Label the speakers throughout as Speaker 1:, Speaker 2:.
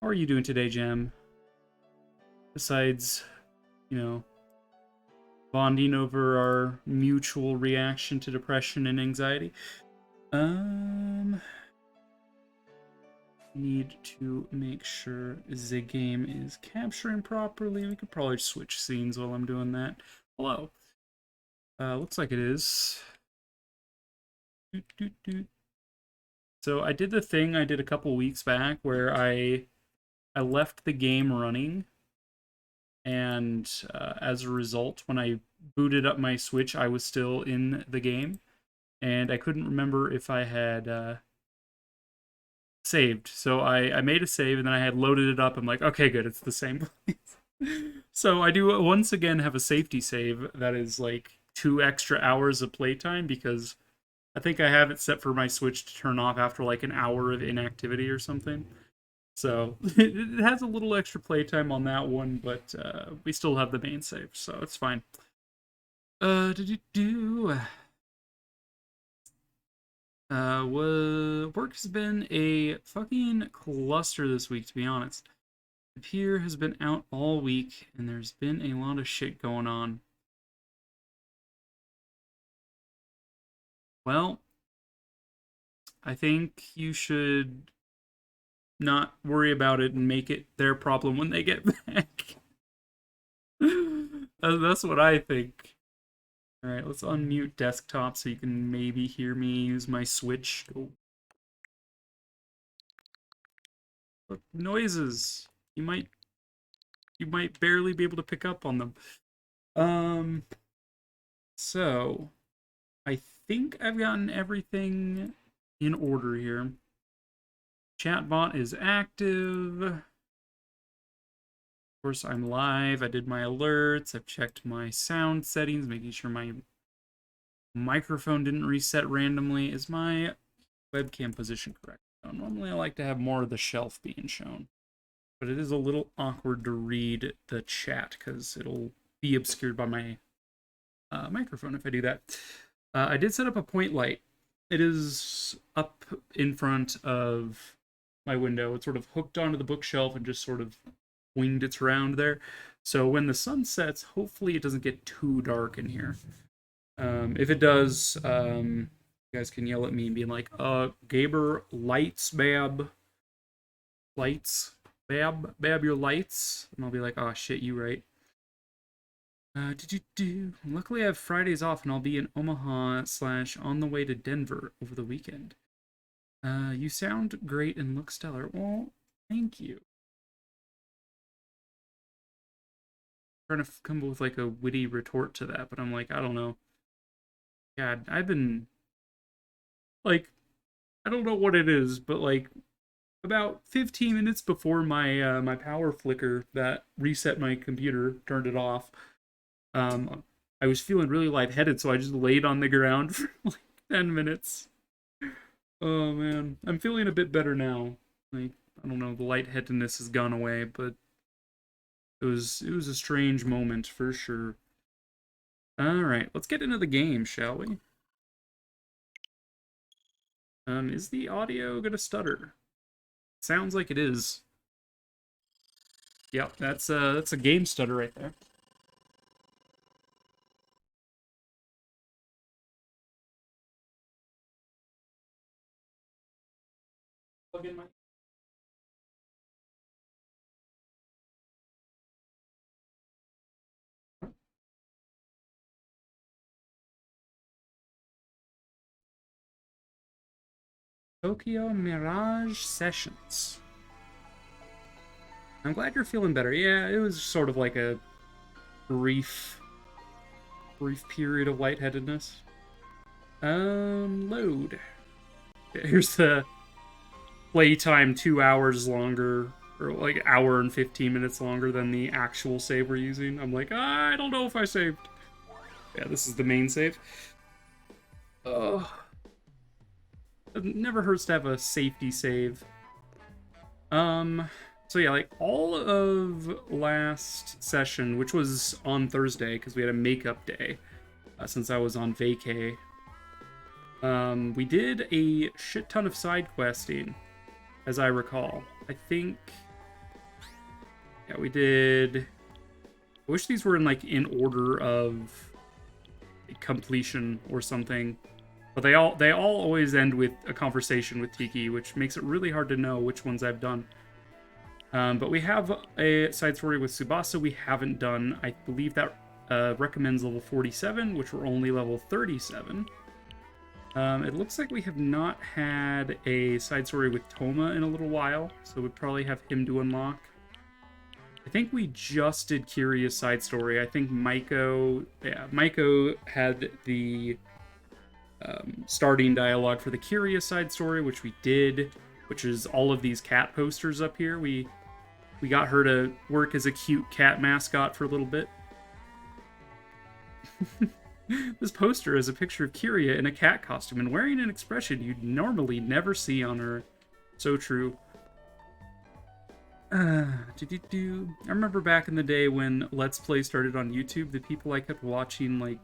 Speaker 1: How are you doing today, Jem? Besides, you know, bonding over our mutual reaction to depression and anxiety. Need to make sure the game is capturing properly. We could probably switch scenes while I'm doing that. Hello. Looks like it is. Doot, doot, doot. So I did the thing I did a couple weeks back where I left the game running, and as a result, when I booted up my Switch, I was still in the game, and I couldn't remember if I had saved. So I made a save, and then I had loaded it up. I'm like, okay, good, it's the same place. So I do once again have a safety save that is like 2 extra hours of playtime, because I think I have it set for my Switch to turn off after like an hour of inactivity or something. So it has a little extra playtime on that one, but we still have the main save, so it's fine. Work has been a fucking cluster this week, to be honest. The pier has been out all week, and there's been a lot of shit going on. Well, I think you should not worry about it and make it their problem when they get back. That's what I think. Alright, let's unmute desktop so you can maybe hear me use my Switch. Oh. Look, noises. You might barely be able to pick up on them. So I think I've gotten everything in order here. Chatbot is active. Of course, I'm live. I did my alerts. I've checked my sound settings, making sure my microphone didn't reset randomly. Is my webcam position correct? Normally I like to have more of the shelf being shown, but it is a little awkward to read the chat because it'll be obscured by my microphone if I do that. I did set up a point light. It is up in front of my window. It's sort of hooked onto the bookshelf and just sort of winged its round there. So when the sun sets, hopefully it doesn't get too dark in here. If it does, you guys can yell at me and be like, Gaber, lights, Bab. Lights. Bab, your lights. And I'll be like, oh shit, you right. Luckily I have Fridays off and I'll be in Omaha / on the way to Denver over the weekend. You sound great and look stellar. Well, thank you. I'm trying to come up with like a witty retort to that, but I'm like, I don't know. God, I've been like, I don't know what it is, but like about 15 minutes before my my power flicker that reset my computer, turned it off, I was feeling really lightheaded, so I just laid on the ground for like 10 minutes. Oh man, I'm feeling a bit better now. Like, I don't know, the lightheadedness has gone away, but it was a strange moment for sure. All right, let's get into the game, shall we? Is the audio gonna stutter? Sounds like it is. Yep, that's a game stutter right there. Plug in my Tokyo Mirage Sessions. I'm glad you're feeling better. Yeah, it was sort of like a brief period of lightheadedness. Load. Here's the playtime 2 hours longer, or like hour and 15 minutes longer than the actual save we're using. I'm like, I don't know if I saved. Yeah, this is the main save. Oh. It never hurts to have a safety save. So yeah, like all of last session, which was on Thursday, because we had a makeup day, since I was on vacay. We did a shit ton of side questing, as I recall. I think Yeah, we did... I wish these were in, like, in order of completion or something. But they all always end with a conversation with Tiki, which makes it really hard to know which ones I've done. But we have a side story with Tsubasa we haven't done. I believe that recommends level 47, which we're only level 37. It looks like we have not had a side story with Toma in a little while, so we'd probably have him to unlock. I think we just did Kiria's side story. I think Maiko had the starting dialogue for the Kiria side story, which we did, which is all of these cat posters up here. We got her to work as a cute cat mascot for a little bit. This poster is a picture of Kiria in a cat costume and wearing an expression you'd normally never see on her. So true. I remember back in the day when Let's Play started on YouTube, the people I kept watching, like,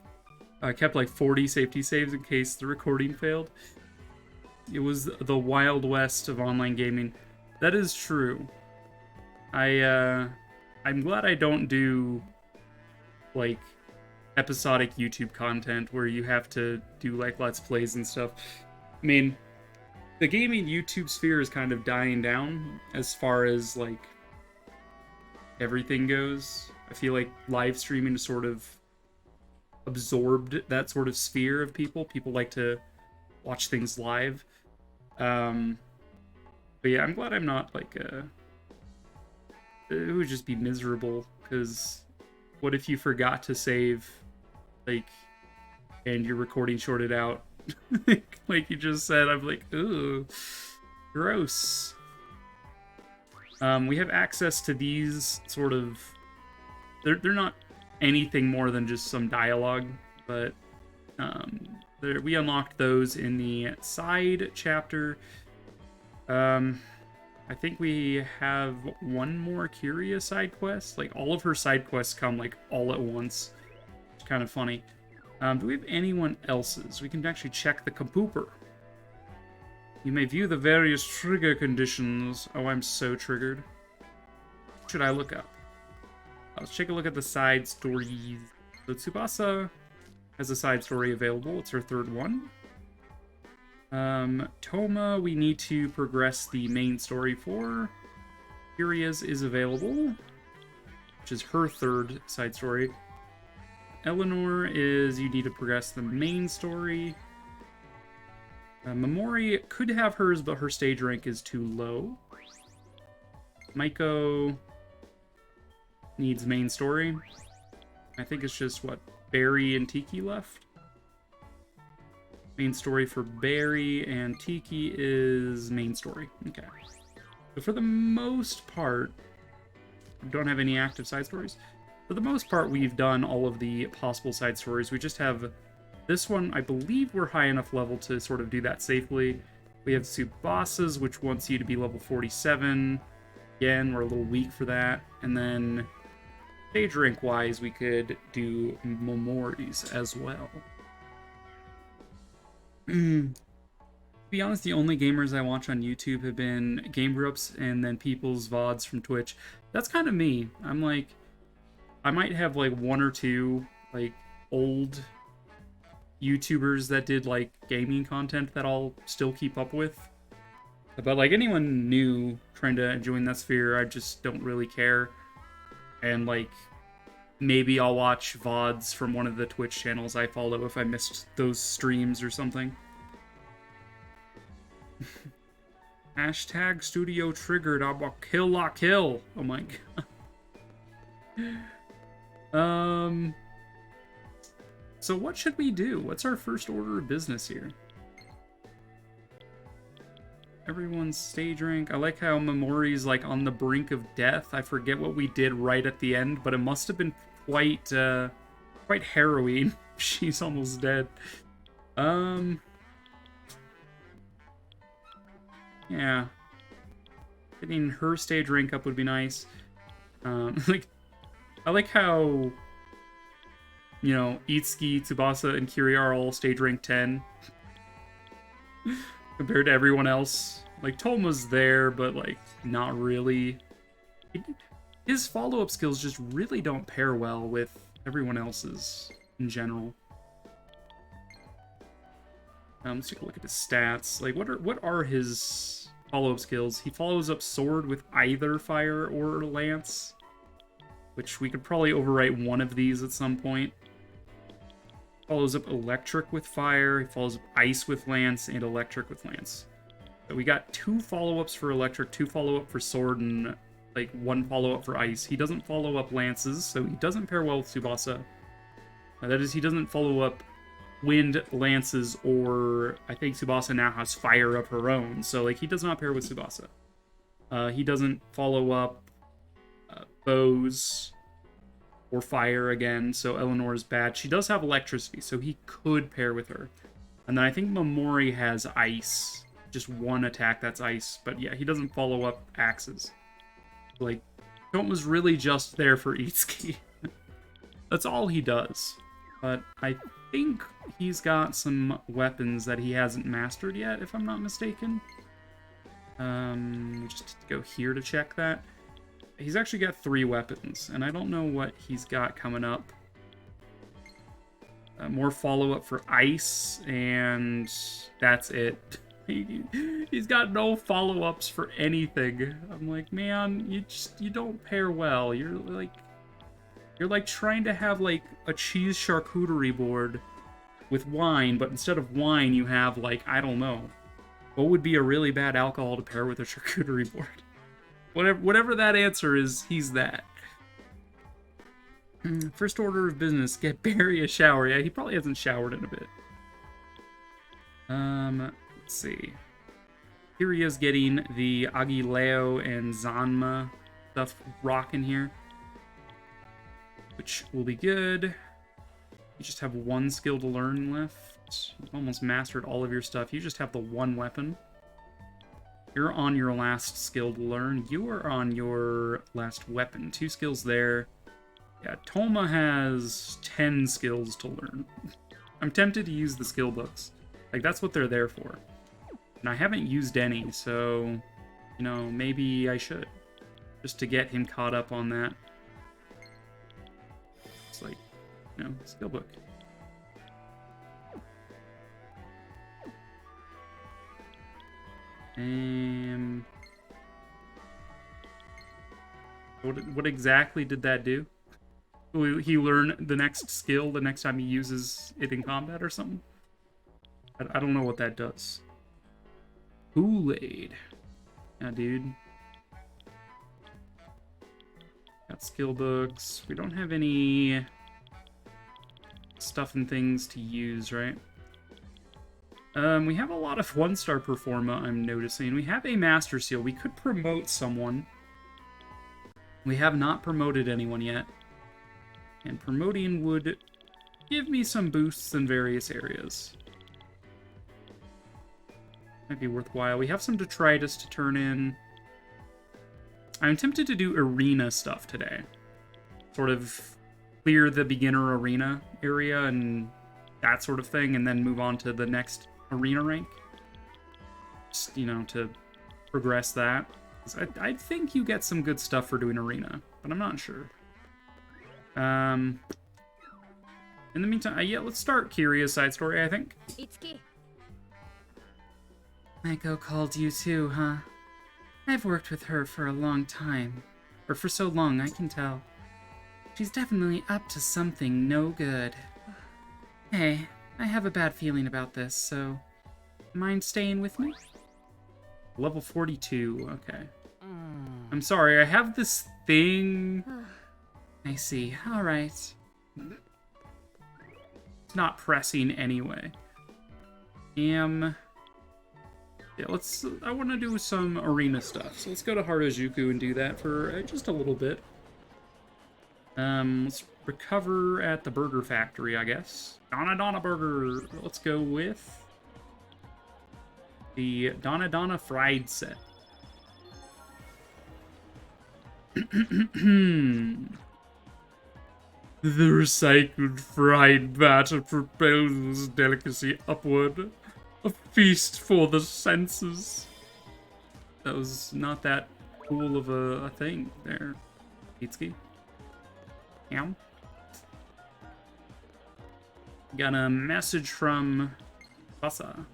Speaker 1: I kept like 40 safety saves in case the recording failed. It was the Wild West of online gaming. That is true. I'm glad I don't do, like, episodic YouTube content where you have to do, like, Let's Plays and stuff. I mean, the gaming YouTube sphere is kind of dying down as far as, like, everything goes. I feel like live streaming is sort of absorbed that sort of sphere of people. People like to watch things live. But yeah, I'm glad I'm not, like, it would just be miserable, because what if you forgot to save, like, and your recording shorted out? Like you just said, I'm like, ooh, gross. We have access to these sort of... They're not anything more than just some dialogue, but we unlocked those in the side chapter. I think we have one more Kiria side quest. Like, all of her side quests come, like, all at once. It's kind of funny. Do we have anyone else's? We can actually check the Compooper. You may view the various trigger conditions. Oh, I'm so triggered. What should I look up? Let's take a look at the side stories. So Tsubasa has a side story available. It's her third one. Toma, we need to progress the main story for. Kiria's is available, which is her third side story. Eleanor is you need to progress the main story. Mamori could have hers, but her stage rank is too low. Maiko needs main story. I think it's just, what, Barry and Tiki left? Main story for Barry and Tiki is main story. Okay. But for the most part, we don't have any active side stories. For the most part, we've done all of the possible side stories. We just have this one. I believe we're high enough level to sort of do that safely. We have Tsubasa's, which wants you to be level 47. Again, we're a little weak for that. And then stage rank wise, we could do Momori's as well. To be honest, the only gamers I watch on YouTube have been Game Groups and then people's VODs from Twitch. That's kind of me. I'm like, I might have like one or two like old YouTubers that did like gaming content that I'll still keep up with. But like anyone new trying to join that sphere, I just don't really care. And like, maybe I'll watch VODs from one of the Twitch channels I follow if I missed those streams or something. Hashtag studio triggered. I'm kill la kill. Oh my god. So what should we do? What's our first order of business here? Everyone's stage rank. I like how Mamori's like on the brink of death. I forget what we did right at the end, but it must have been quite harrowing. She's almost dead. Yeah. Getting her stage rank up would be nice. Like, I like how, you know, Itsuki, Tsubasa, and Kiria are all stage rank 10. Compared to everyone else. Like, Toma's there, but, like, not really. his follow-up skills just really don't pair well with everyone else's in general. Let's take a look at his stats. Like, what are his follow-up skills? He follows up Sword with either Fire or Lance, which we could probably overwrite one of these at some point. Follows up Electric with Fire. He follows up Ice with Lance and Electric with Lance. So we got 2 follow-ups for Electric, 2 follow-up for Sword, and like 1 follow-up for Ice. He doesn't follow up Lances, so he doesn't pair well with Tsubasa. That is, he doesn't follow up Wind, Lances, or I think Tsubasa now has Fire of her own, so like he does not pair with Tsubasa. He doesn't follow up Bows or Fire again, so Eleanor is bad. She does have Electricity, so he could pair with her. And then I think Momori has Ice. Just 1 attack that's Ice, but yeah, he doesn't follow up Axes. Like, Don't was really just there for Itsuki. That's all he does. But I think he's got some weapons that he hasn't mastered yet, if I'm not mistaken. Just go here to check that. He's actually got 3 weapons, and I don't know what he's got coming up. More follow-up for Ice, and that's it. He's got no follow-ups for anything. I'm like, man, you don't pair well. You're like trying to have like a cheese charcuterie board with wine, but instead of wine you have like, I don't know, what would be a really bad alcohol to pair with a charcuterie board? Whatever that answer is, he's that. First order of business, get Barry a shower. Yeah, he probably hasn't showered in a bit. Let's see. Kiria's getting the Agileo and Zanma stuff rocking here, which will be good. You just have 1 skill to learn left. You've almost mastered all of your stuff. You just have the 1 weapon. You're on your last skill to learn. You are on your last weapon. 2 skills there. Yeah, Toma has 10 skills to learn. I'm tempted to use the skill books. Like, that's what they're there for. And I haven't used any, so, you know, maybe I should. Just to get him caught up on that. It's like, you know, skill book. What exactly did that do? Will he learn the next skill the next time he uses it in combat or something? I don't know what that does. Kool-Aid. Yeah, dude. Got skill books. We don't have any stuff and things to use, right? We have a lot of 1-star performa, I'm noticing. We have a Master Seal. We could promote someone. We have not promoted anyone yet. And promoting would give me some boosts in various areas. Might be worthwhile. We have some detritus to turn in. I'm tempted to do arena stuff today. Sort of clear the beginner arena area and that sort of thing, and then move on to the next arena rank. Just, you know, to progress that. I think you get some good stuff for doing arena, but I'm not sure. In the meantime, yeah, let's start Kiria's side story, I think.
Speaker 2: Itsuki.
Speaker 3: Maiko called you too, huh? I've worked with her for a long time. Or for so long, I can tell. She's definitely up to something no good. Hey, I have a bad feeling about this, so... mind staying with me?
Speaker 1: Level 42, okay. I'm sorry, I have this thing...
Speaker 3: I see, alright.
Speaker 1: It's not pressing anyway. Yeah, I want to do some arena stuff. So let's go to Harajuku and do that for just a little bit. Let's recover at the burger factory, I guess. Donna Burger. Let's go with the Donna fried set. The recycled fried batter propels this delicacy upward. A feast for the senses. That was not that cool of a thing there. Itsuki. Yum. Got a message from Basa.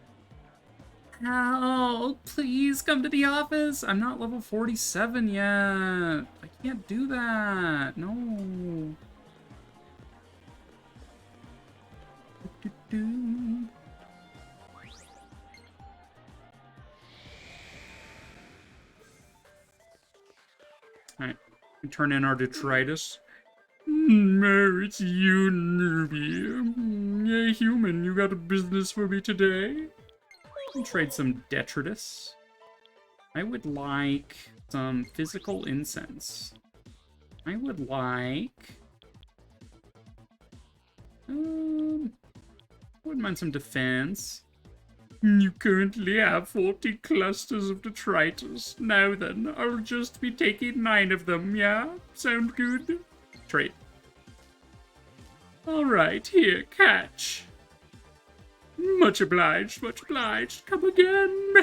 Speaker 1: Help! Please come to the office! I'm not level 47 yet. I can't do that. No. Alright. We turn in our detritus. It's you, newbie. Yeah, human, you got a business for me today? I'll trade some detritus. I would like some physical incense. I would like... I wouldn't mind some defense. You currently have 40 clusters of detritus. Now then, I'll just be taking 9 of them, yeah? Sound good? Trade. Alright, here, catch. Much obliged, much obliged. Come again.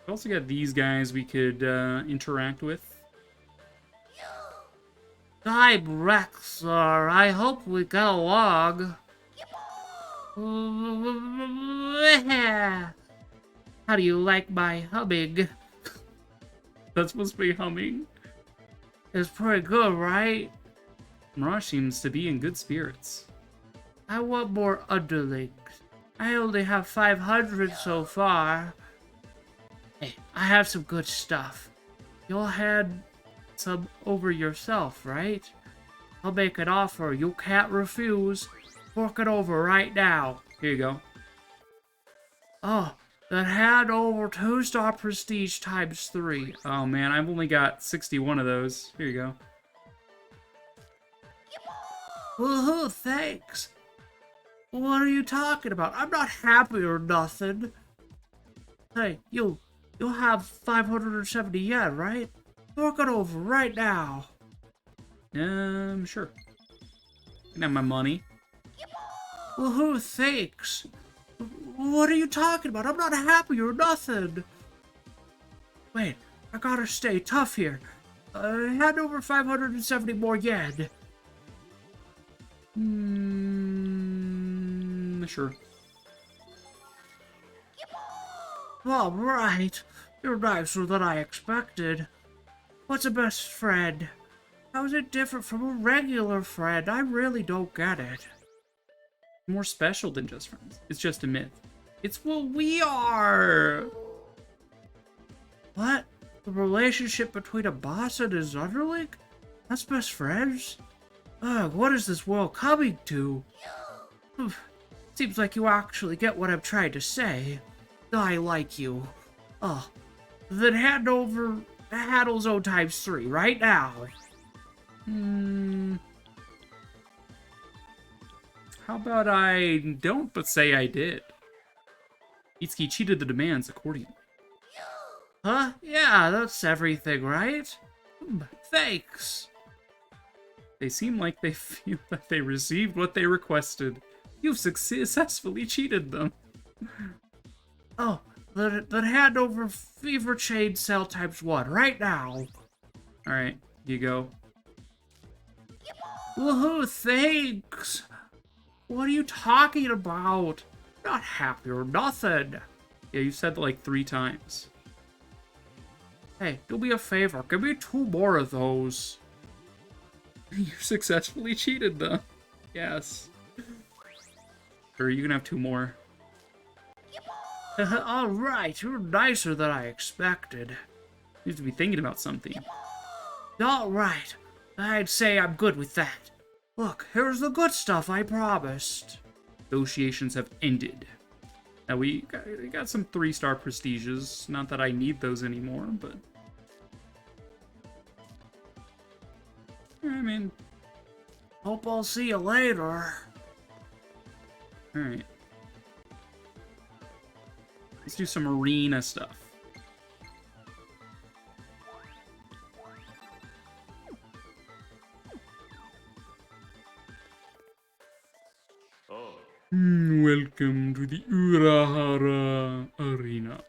Speaker 1: We also got these guys we could interact with.
Speaker 3: Hi, Brexar. I hope we get along. How do you like my humming?
Speaker 1: That's supposed to be humming.
Speaker 3: It's pretty good, right?
Speaker 1: Mirage seems to be in good spirits.
Speaker 3: I want more underlings. I only have 500 so far. Hey, I have some good stuff. You'll hand some over yourself, right? I'll make an offer you can't refuse. Fork it over right now.
Speaker 1: Here you go.
Speaker 3: Oh, then hand over 2-star prestige times 3.
Speaker 1: Oh man, I've only got 61 of those. Here you go.
Speaker 3: Woohoo, thanks. What are you talking about? I'm not happy or nothing. Hey, you'll have 570 yen, right? Fork it over right now.
Speaker 1: Sure. Can have my money.
Speaker 3: Woohoo, thanks. What are you talking about? I'm not happy or nothing. Wait, I gotta stay tough here. Hand over 570 more yen.
Speaker 1: Sure.
Speaker 3: Alright. You're nicer than I expected. What's a best friend? How is it different from a regular friend? I really don't get it.
Speaker 1: More special than just friends. It's just a myth. It's what we are!
Speaker 3: What? The relationship between a boss and his underling? That's best friends? Ugh, what is this world coming to? Seems like you actually get what I'm trying to say. I like you. Oh, then hand over Haddlezone times 3 right now.
Speaker 1: How about I don't, but say I did? Itsuki cheated the demands accordingly.
Speaker 3: Huh? Yeah, that's everything, right? Thanks.
Speaker 1: They seem like they feel that they received what they requested. You've successfully cheated them.
Speaker 3: Oh, then hand over Fever Chain Cell times 1 right now.
Speaker 1: Alright, you go.
Speaker 3: Woohoo, thanks. What are you talking about? Not happy or nothing.
Speaker 1: Yeah, you said that like 3 times.
Speaker 3: Hey, do me a favor. Give me 2 more of those.
Speaker 1: You successfully cheated them. Yes. Sure, you can have 2 more.
Speaker 3: Alright, you're nicer than I expected.
Speaker 1: You have to be thinking about something.
Speaker 3: Alright, I'd say I'm good with that. Look, here's the good stuff I promised.
Speaker 1: Negotiations have ended. Now we got some 3-star prestiges. Not that I need those anymore, but... I mean...
Speaker 3: Hope I'll see you later.
Speaker 1: Alright. Let's do some arena stuff. Welcome to the Urahara Arena.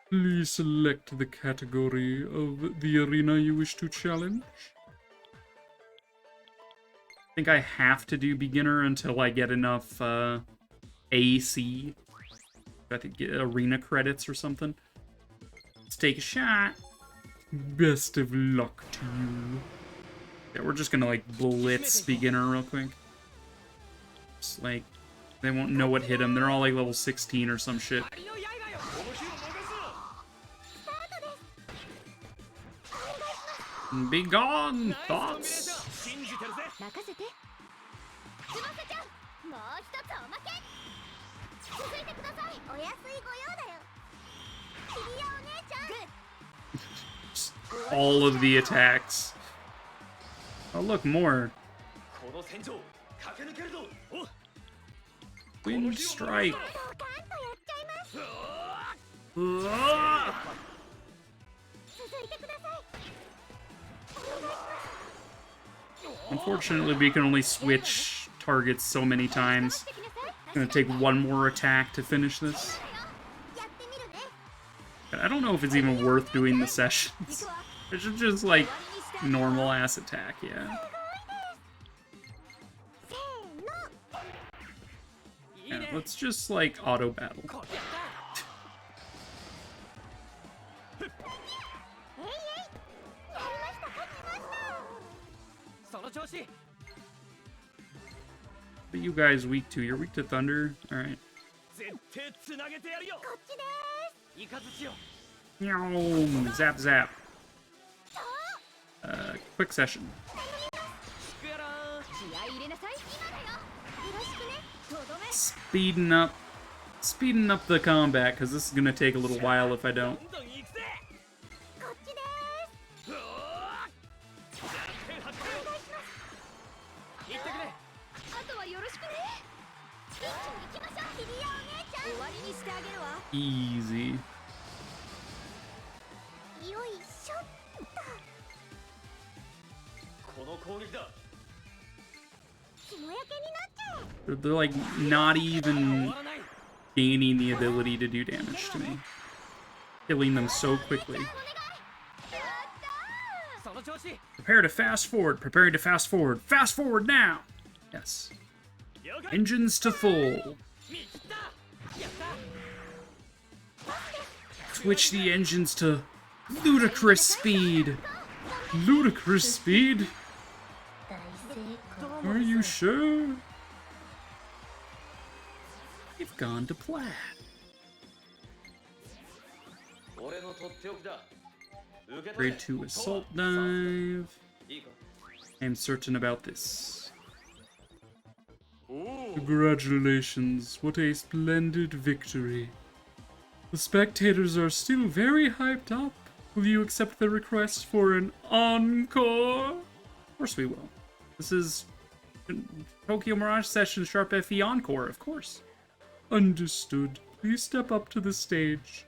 Speaker 1: Please select the category of the arena you wish to challenge. I think I have to do beginner until I get enough AC. I think get arena credits or something. Let's take a shot. Best of luck to you. Yeah, we're just gonna like blitz beginner real quick. Just like they won't know what hit them. They're all like level 16 or some shit. Be gone, thoughts. All of the attacks. Oh, look, more. Wind strike. Unfortunately, we can only switch targets so many times. It's gonna take one more attack to finish this. I don't know if it's even worth doing the sessions. It should just, like, normal ass attack, yeah. Yeah, let's just, like, auto battle. What are you guys weak to? You're weak to thunder? Alright. Zap zap. Quick session. Speeding up the combat, because this is gonna take a little while if I don't. Easy. They're like not even gaining the ability to do damage to me. Killing them so quickly. Prepare to fast forward. Preparing to fast forward. Fast forward now! Yes. Engines to full. Switch the engines to ludicrous speed. Ludicrous speed? Are you sure? You've gone to plan. Grade 2 assault dive. I am certain about this. Congratulations, what a splendid victory. The spectators are still very hyped up. Will you accept the request for an encore? Of course we will. This is Tokyo Mirage Sessions Sharp FE Encore, of course. Understood. Please step up to the stage.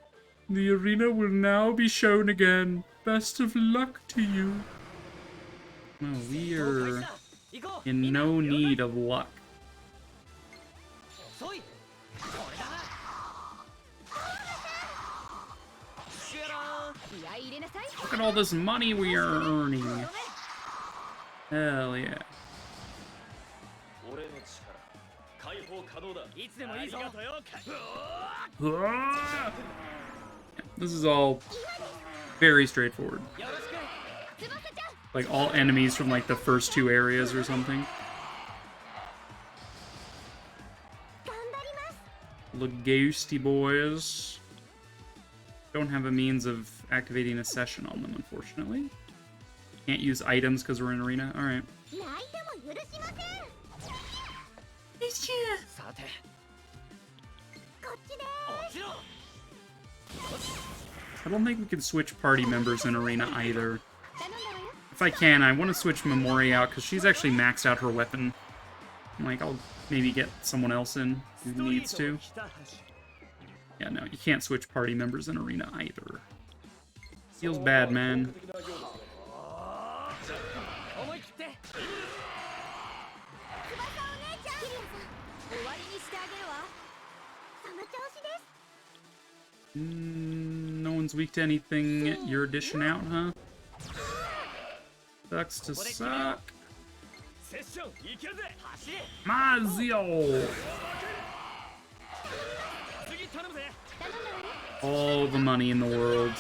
Speaker 1: The arena will now be shown again. Best of luck to you. Well, we are in no need of luck. Look at all this money we are earning. Hell yeah. This is all very straightforward. Like all enemies from like the first two areas or something. Look ghosty boys. Don't have a means of activating a session on them, unfortunately. Can't use items because we're in arena. Alright. I don't think we can switch party members in arena either. If I can, I want to switch Memori out because she's actually maxed out her weapon. Like, I'll maybe get someone else in who needs to. Yeah, no, you can't switch party members in arena either. Feels bad, man. No one's weak to anything you're dishing out, huh? Sucks to suck. Mazio! All the money in the world.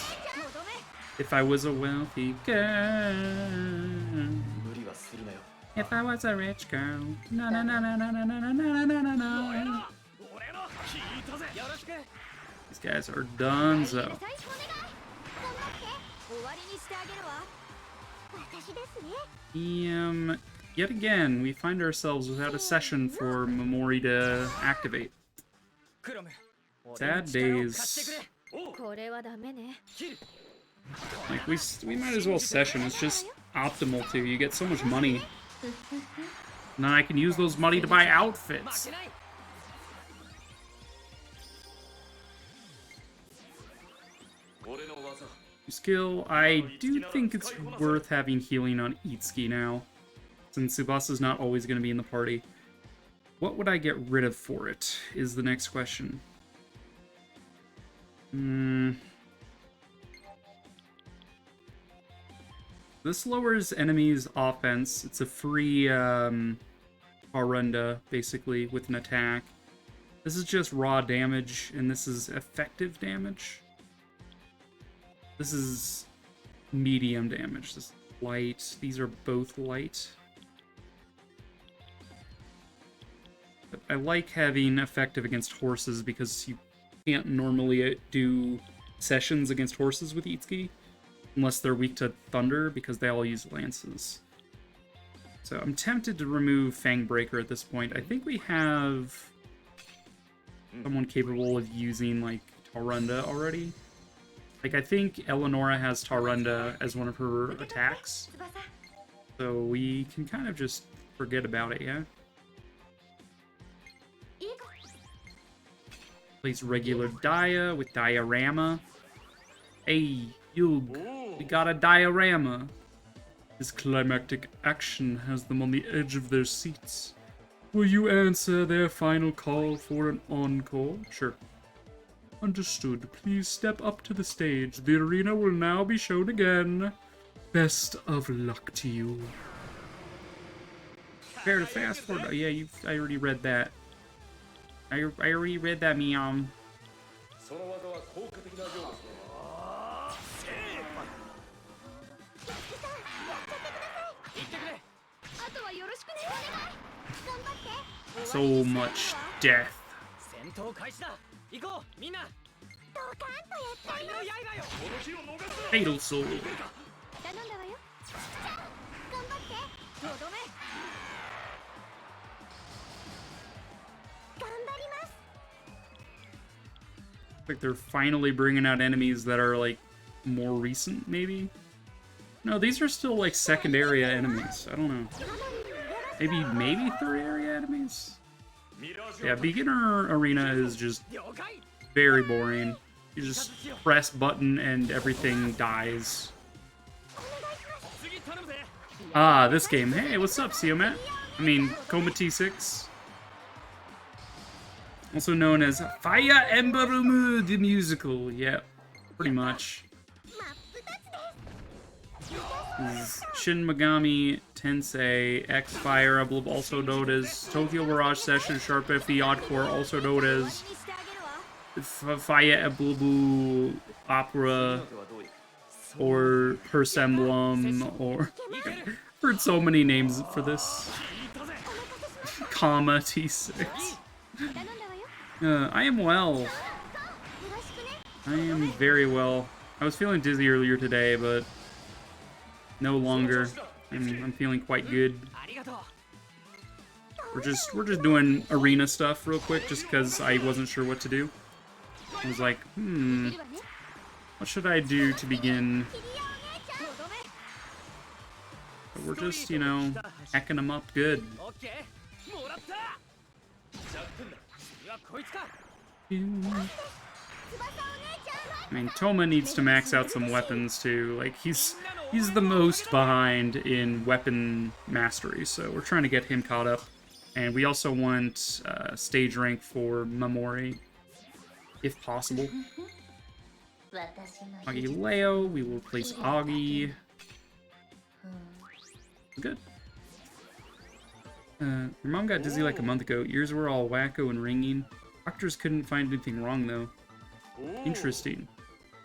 Speaker 1: If I was a wealthy girl. If I was a rich girl. No, no, no, no, no, no, no, no, no, no, no. These guys are donezo. Yet again, we find ourselves without a session for Mamori to activate. Sad days. Like, we might as well session. It's just optimal too. You get so much money. And then I can use those money to buy outfits. Skill, I do think it's worth having healing on Itsuki now, since Tsubasa's not always going to be in the party. What would I get rid of for it, is the next question. This lowers enemies' offense. It's a free Arunda, basically, with an attack. This is just raw damage, and this is effective damage. This is medium damage. This is light. These are both light. But I like having effective against horses because you can't normally do sessions against horses with Itsuki unless they're weak to thunder because they all use lances. So I'm tempted to remove Fangbreaker at this point. I think we have someone capable of using like Tarunda already. Like, I think Eleonora has Tarunda as one of her attacks. So we can kind of just forget about it, yeah? Plays regular Dia with Diorama. Hey, Yug, we got a Diorama. This climactic action has them on the edge of their seats. Will you answer their final call for an encore? Sure. Understood. Please step up to the stage. The arena will now be shown again. Best of luck to you. Prepare to fast forward. Oh, yeah, I already read that. I already read that, meow. So much death. Fatal Soul. Like they're finally bringing out enemies that are like more recent, maybe? No, these are still like second area enemies. I don't know. Maybe third area enemies? Yeah, beginner arena is just very boring. You just press button and everything dies. Ah, this game. Hey, what's up, Siomet? I mean, Koma T6. Also known as Fire Emblem the Musical. Yeah, pretty much. This is Shin Megami Tensei X Fire Emblem, also known as Tokyo Mirage Sessions Sharp FE Encore, also known as Fire Emblem Opera, or Purse Emblem, or... I've heard so many names for this. Comma T6. I am well. I am very well. I was feeling dizzy earlier today, but no longer. I'm feeling quite good. We're just doing arena stuff real quick, just because I wasn't sure what to do. I was like, what should I do to begin? But we're just, you know, hacking them up good. I mean, Toma needs to max out some weapons too. Like, he's the most behind in weapon mastery, so we're trying to get him caught up. And we also want stage rank for Mamori, if possible. Augie Leo, we will replace Augie. Good. Your mom got dizzy like a month ago. Ears were all wacko and ringing. Doctors couldn't find anything wrong, though. Interesting.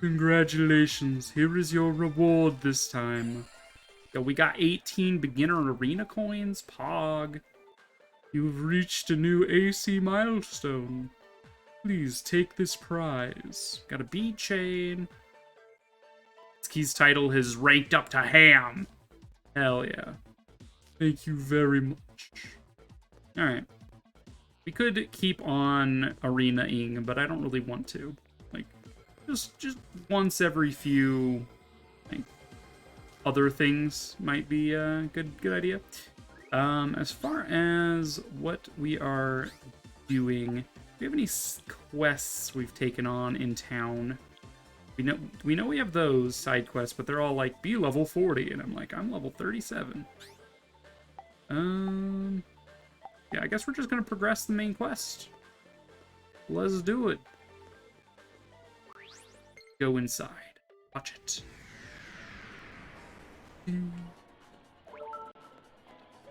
Speaker 1: Congratulations. Here is your reward this time. Yo, we got 18 beginner arena coins. Pog. You've reached a new AC milestone. Please take this prize. Got a bead chain. Itsuki's title has ranked up to ham. Hell yeah. Thank you very much. Alright. We could keep on arena-ing, but I don't really want to. Like, just once every few, like, other things might be a good idea. As far as what we are doing, do we have any quests we've taken on in town? We know we have those side quests, but they're all like, be level 40, and I'm like, I'm level 37. Yeah, I guess we're just gonna progress the main quest. Let's do it. Go inside. Watch it.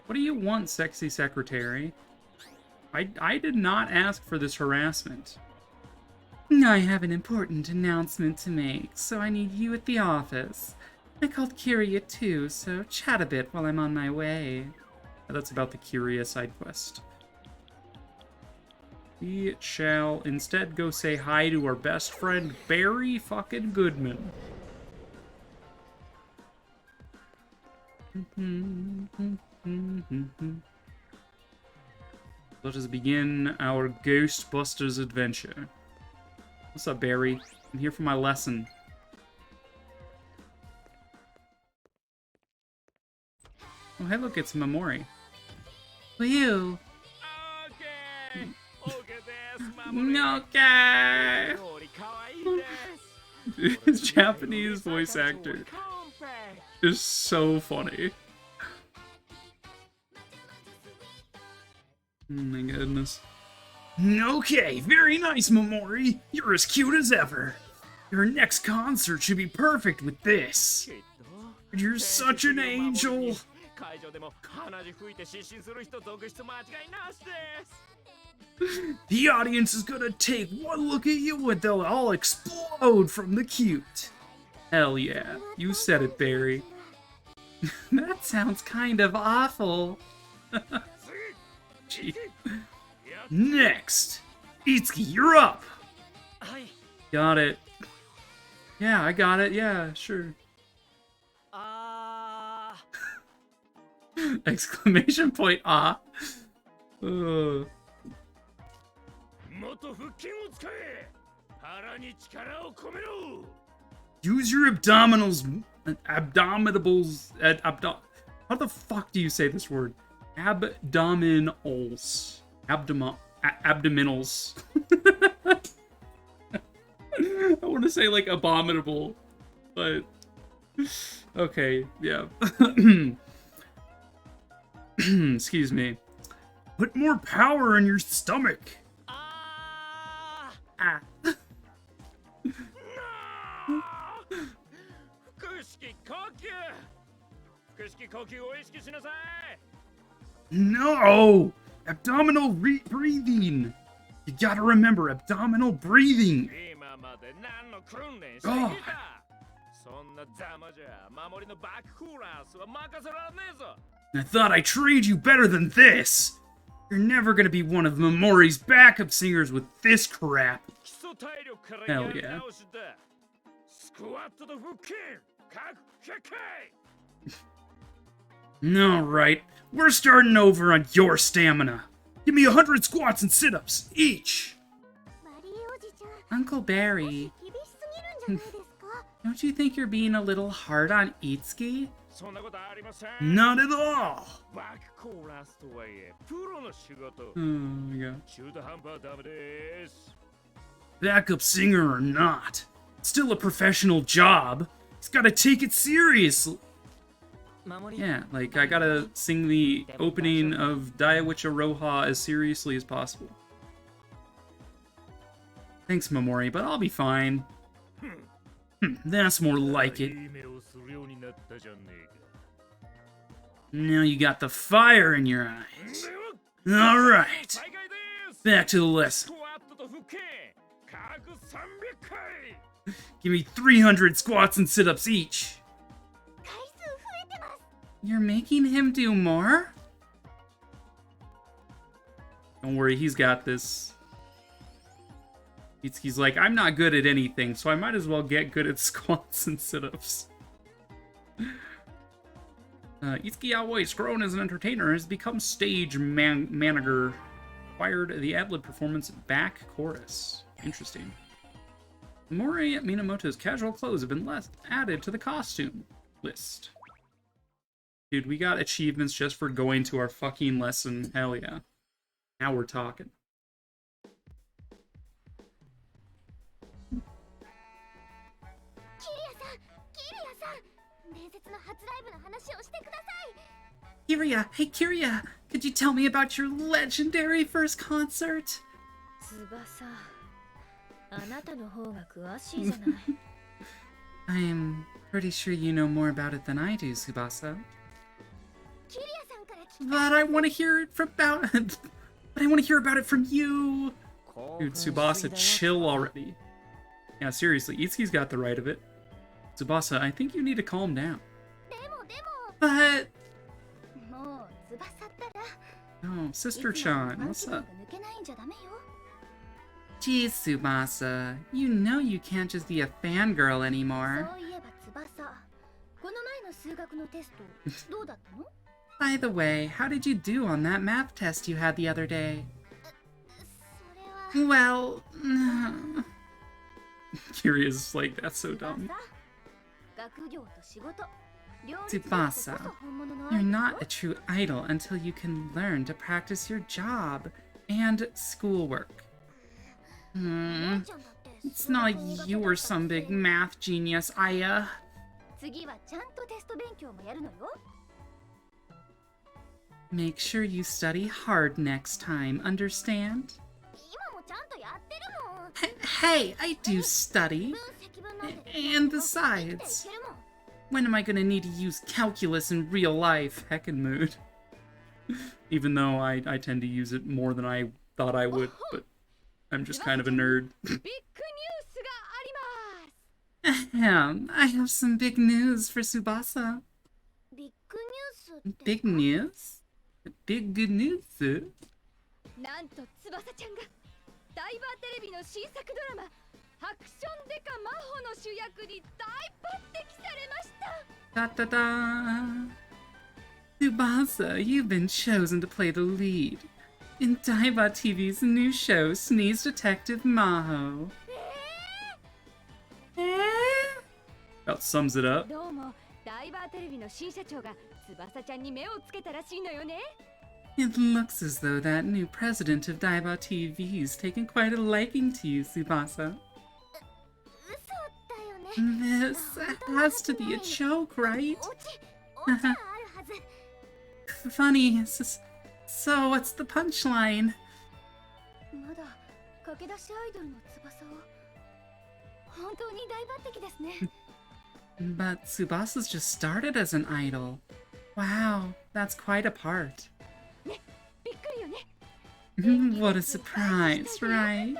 Speaker 1: What do you want, sexy secretary? I did not ask for this harassment.
Speaker 3: I have an important announcement to make, so I need you at the office. I called Kyria too, so chat a bit while I'm on my way.
Speaker 1: That's about the Kyria side quest. We shall instead go say hi to our best friend, Barry fucking Goodman. Let us begin our Ghostbusters adventure. What's up, Barry? I'm here for my lesson. Oh, hey, look, it's Mamori.
Speaker 3: You.
Speaker 1: Okay. His Japanese voice actor is so funny. Oh my goodness. Okay, very nice, Mamori. You're as cute as ever. Your next concert should be perfect with this. You're such an angel. The audience is gonna take one look at you and they'll all explode from the cute. Hell yeah, you said it, Barry.
Speaker 3: That sounds kind of awful.
Speaker 1: Gee. Next, Itsuki, you're up. Got it. Yeah, I got it. Yeah, sure. Exclamation point, ah. Use your abdominals. How the fuck do you say this word? Abdominals. Abdominals. I want to say like abominable, but okay, yeah. Excuse me. Put more power in your stomach. Ah. No! Abdominal breathing! You gotta remember abdominal breathing! Oh. I thought I trained you better than this! You're never gonna be one of Mamori's backup singers with this crap! Hell yeah. Alright, we're starting over on your stamina. Give me 100 squats and sit-ups, each!
Speaker 3: Uncle Barry, don't you think you're being a little hard on Itsuki?
Speaker 1: Not at all! Oh my god. Backup singer or not, still a professional job. He's gotta take it seriously. Yeah, like, I gotta sing the opening of Daiwicha Roha as seriously as possible. Thanks, Mamori, but I'll be fine. That's more like it. Now you got the fire in your eyes. Alright. Back to the lesson. Give me 300 squats and sit-ups each. You're making him do more? Don't worry, he's got this. He's like, I'm not good at anything, so I might as well get good at squats and sit-ups. Itsuki Aoi, grown as an entertainer, has become stage manager. Acquired the ad-lib performance back chorus. Interesting. Mori Minamoto's casual clothes have been added to the costume list. Dude, we got achievements just for going to our fucking lesson. Hell yeah. Now we're talking. Kiria, hey Kiria, could you tell me about your legendary first concert? I'm pretty sure you know more about it than I do, Tsubasa. But I want to hear it about it from you. Dude, Tsubasa, chill already. Yeah, seriously, Itsuki's got the right of it. Tsubasa, I think you need to calm down. But... Oh, Sister-chan, what's up? Geez, Tsubasa, you know you can't just be a fangirl anymore. By the way, how did you do on that math test you had the other day? Well... Kiria's like, that's so dumb. Tsubasa, you're not a true idol until you can learn to practice your job and schoolwork. It's not like you were some big math genius, Aya. Make sure you study hard next time, understand? Hey, I do study. And besides, when am I gonna need to use calculus in real life? Heckin' mood. Even though I tend to use it more than I thought I would, but I'm just kind of a nerd. Ahem, I have some big news for Tsubasa. Big news? Big good news? Da da da! Tsubasa, you've been chosen to play the lead in Daiba TV's new show, Sneeze Detective Maho. About sums it up. It looks as though that new president of Daiba TV's taken quite a liking to you, Tsubasa. This has to be a joke, right? Funny. So, what's the punchline? But Tsubasa's just started as an idol. Wow, that's quite a part. What a surprise, right?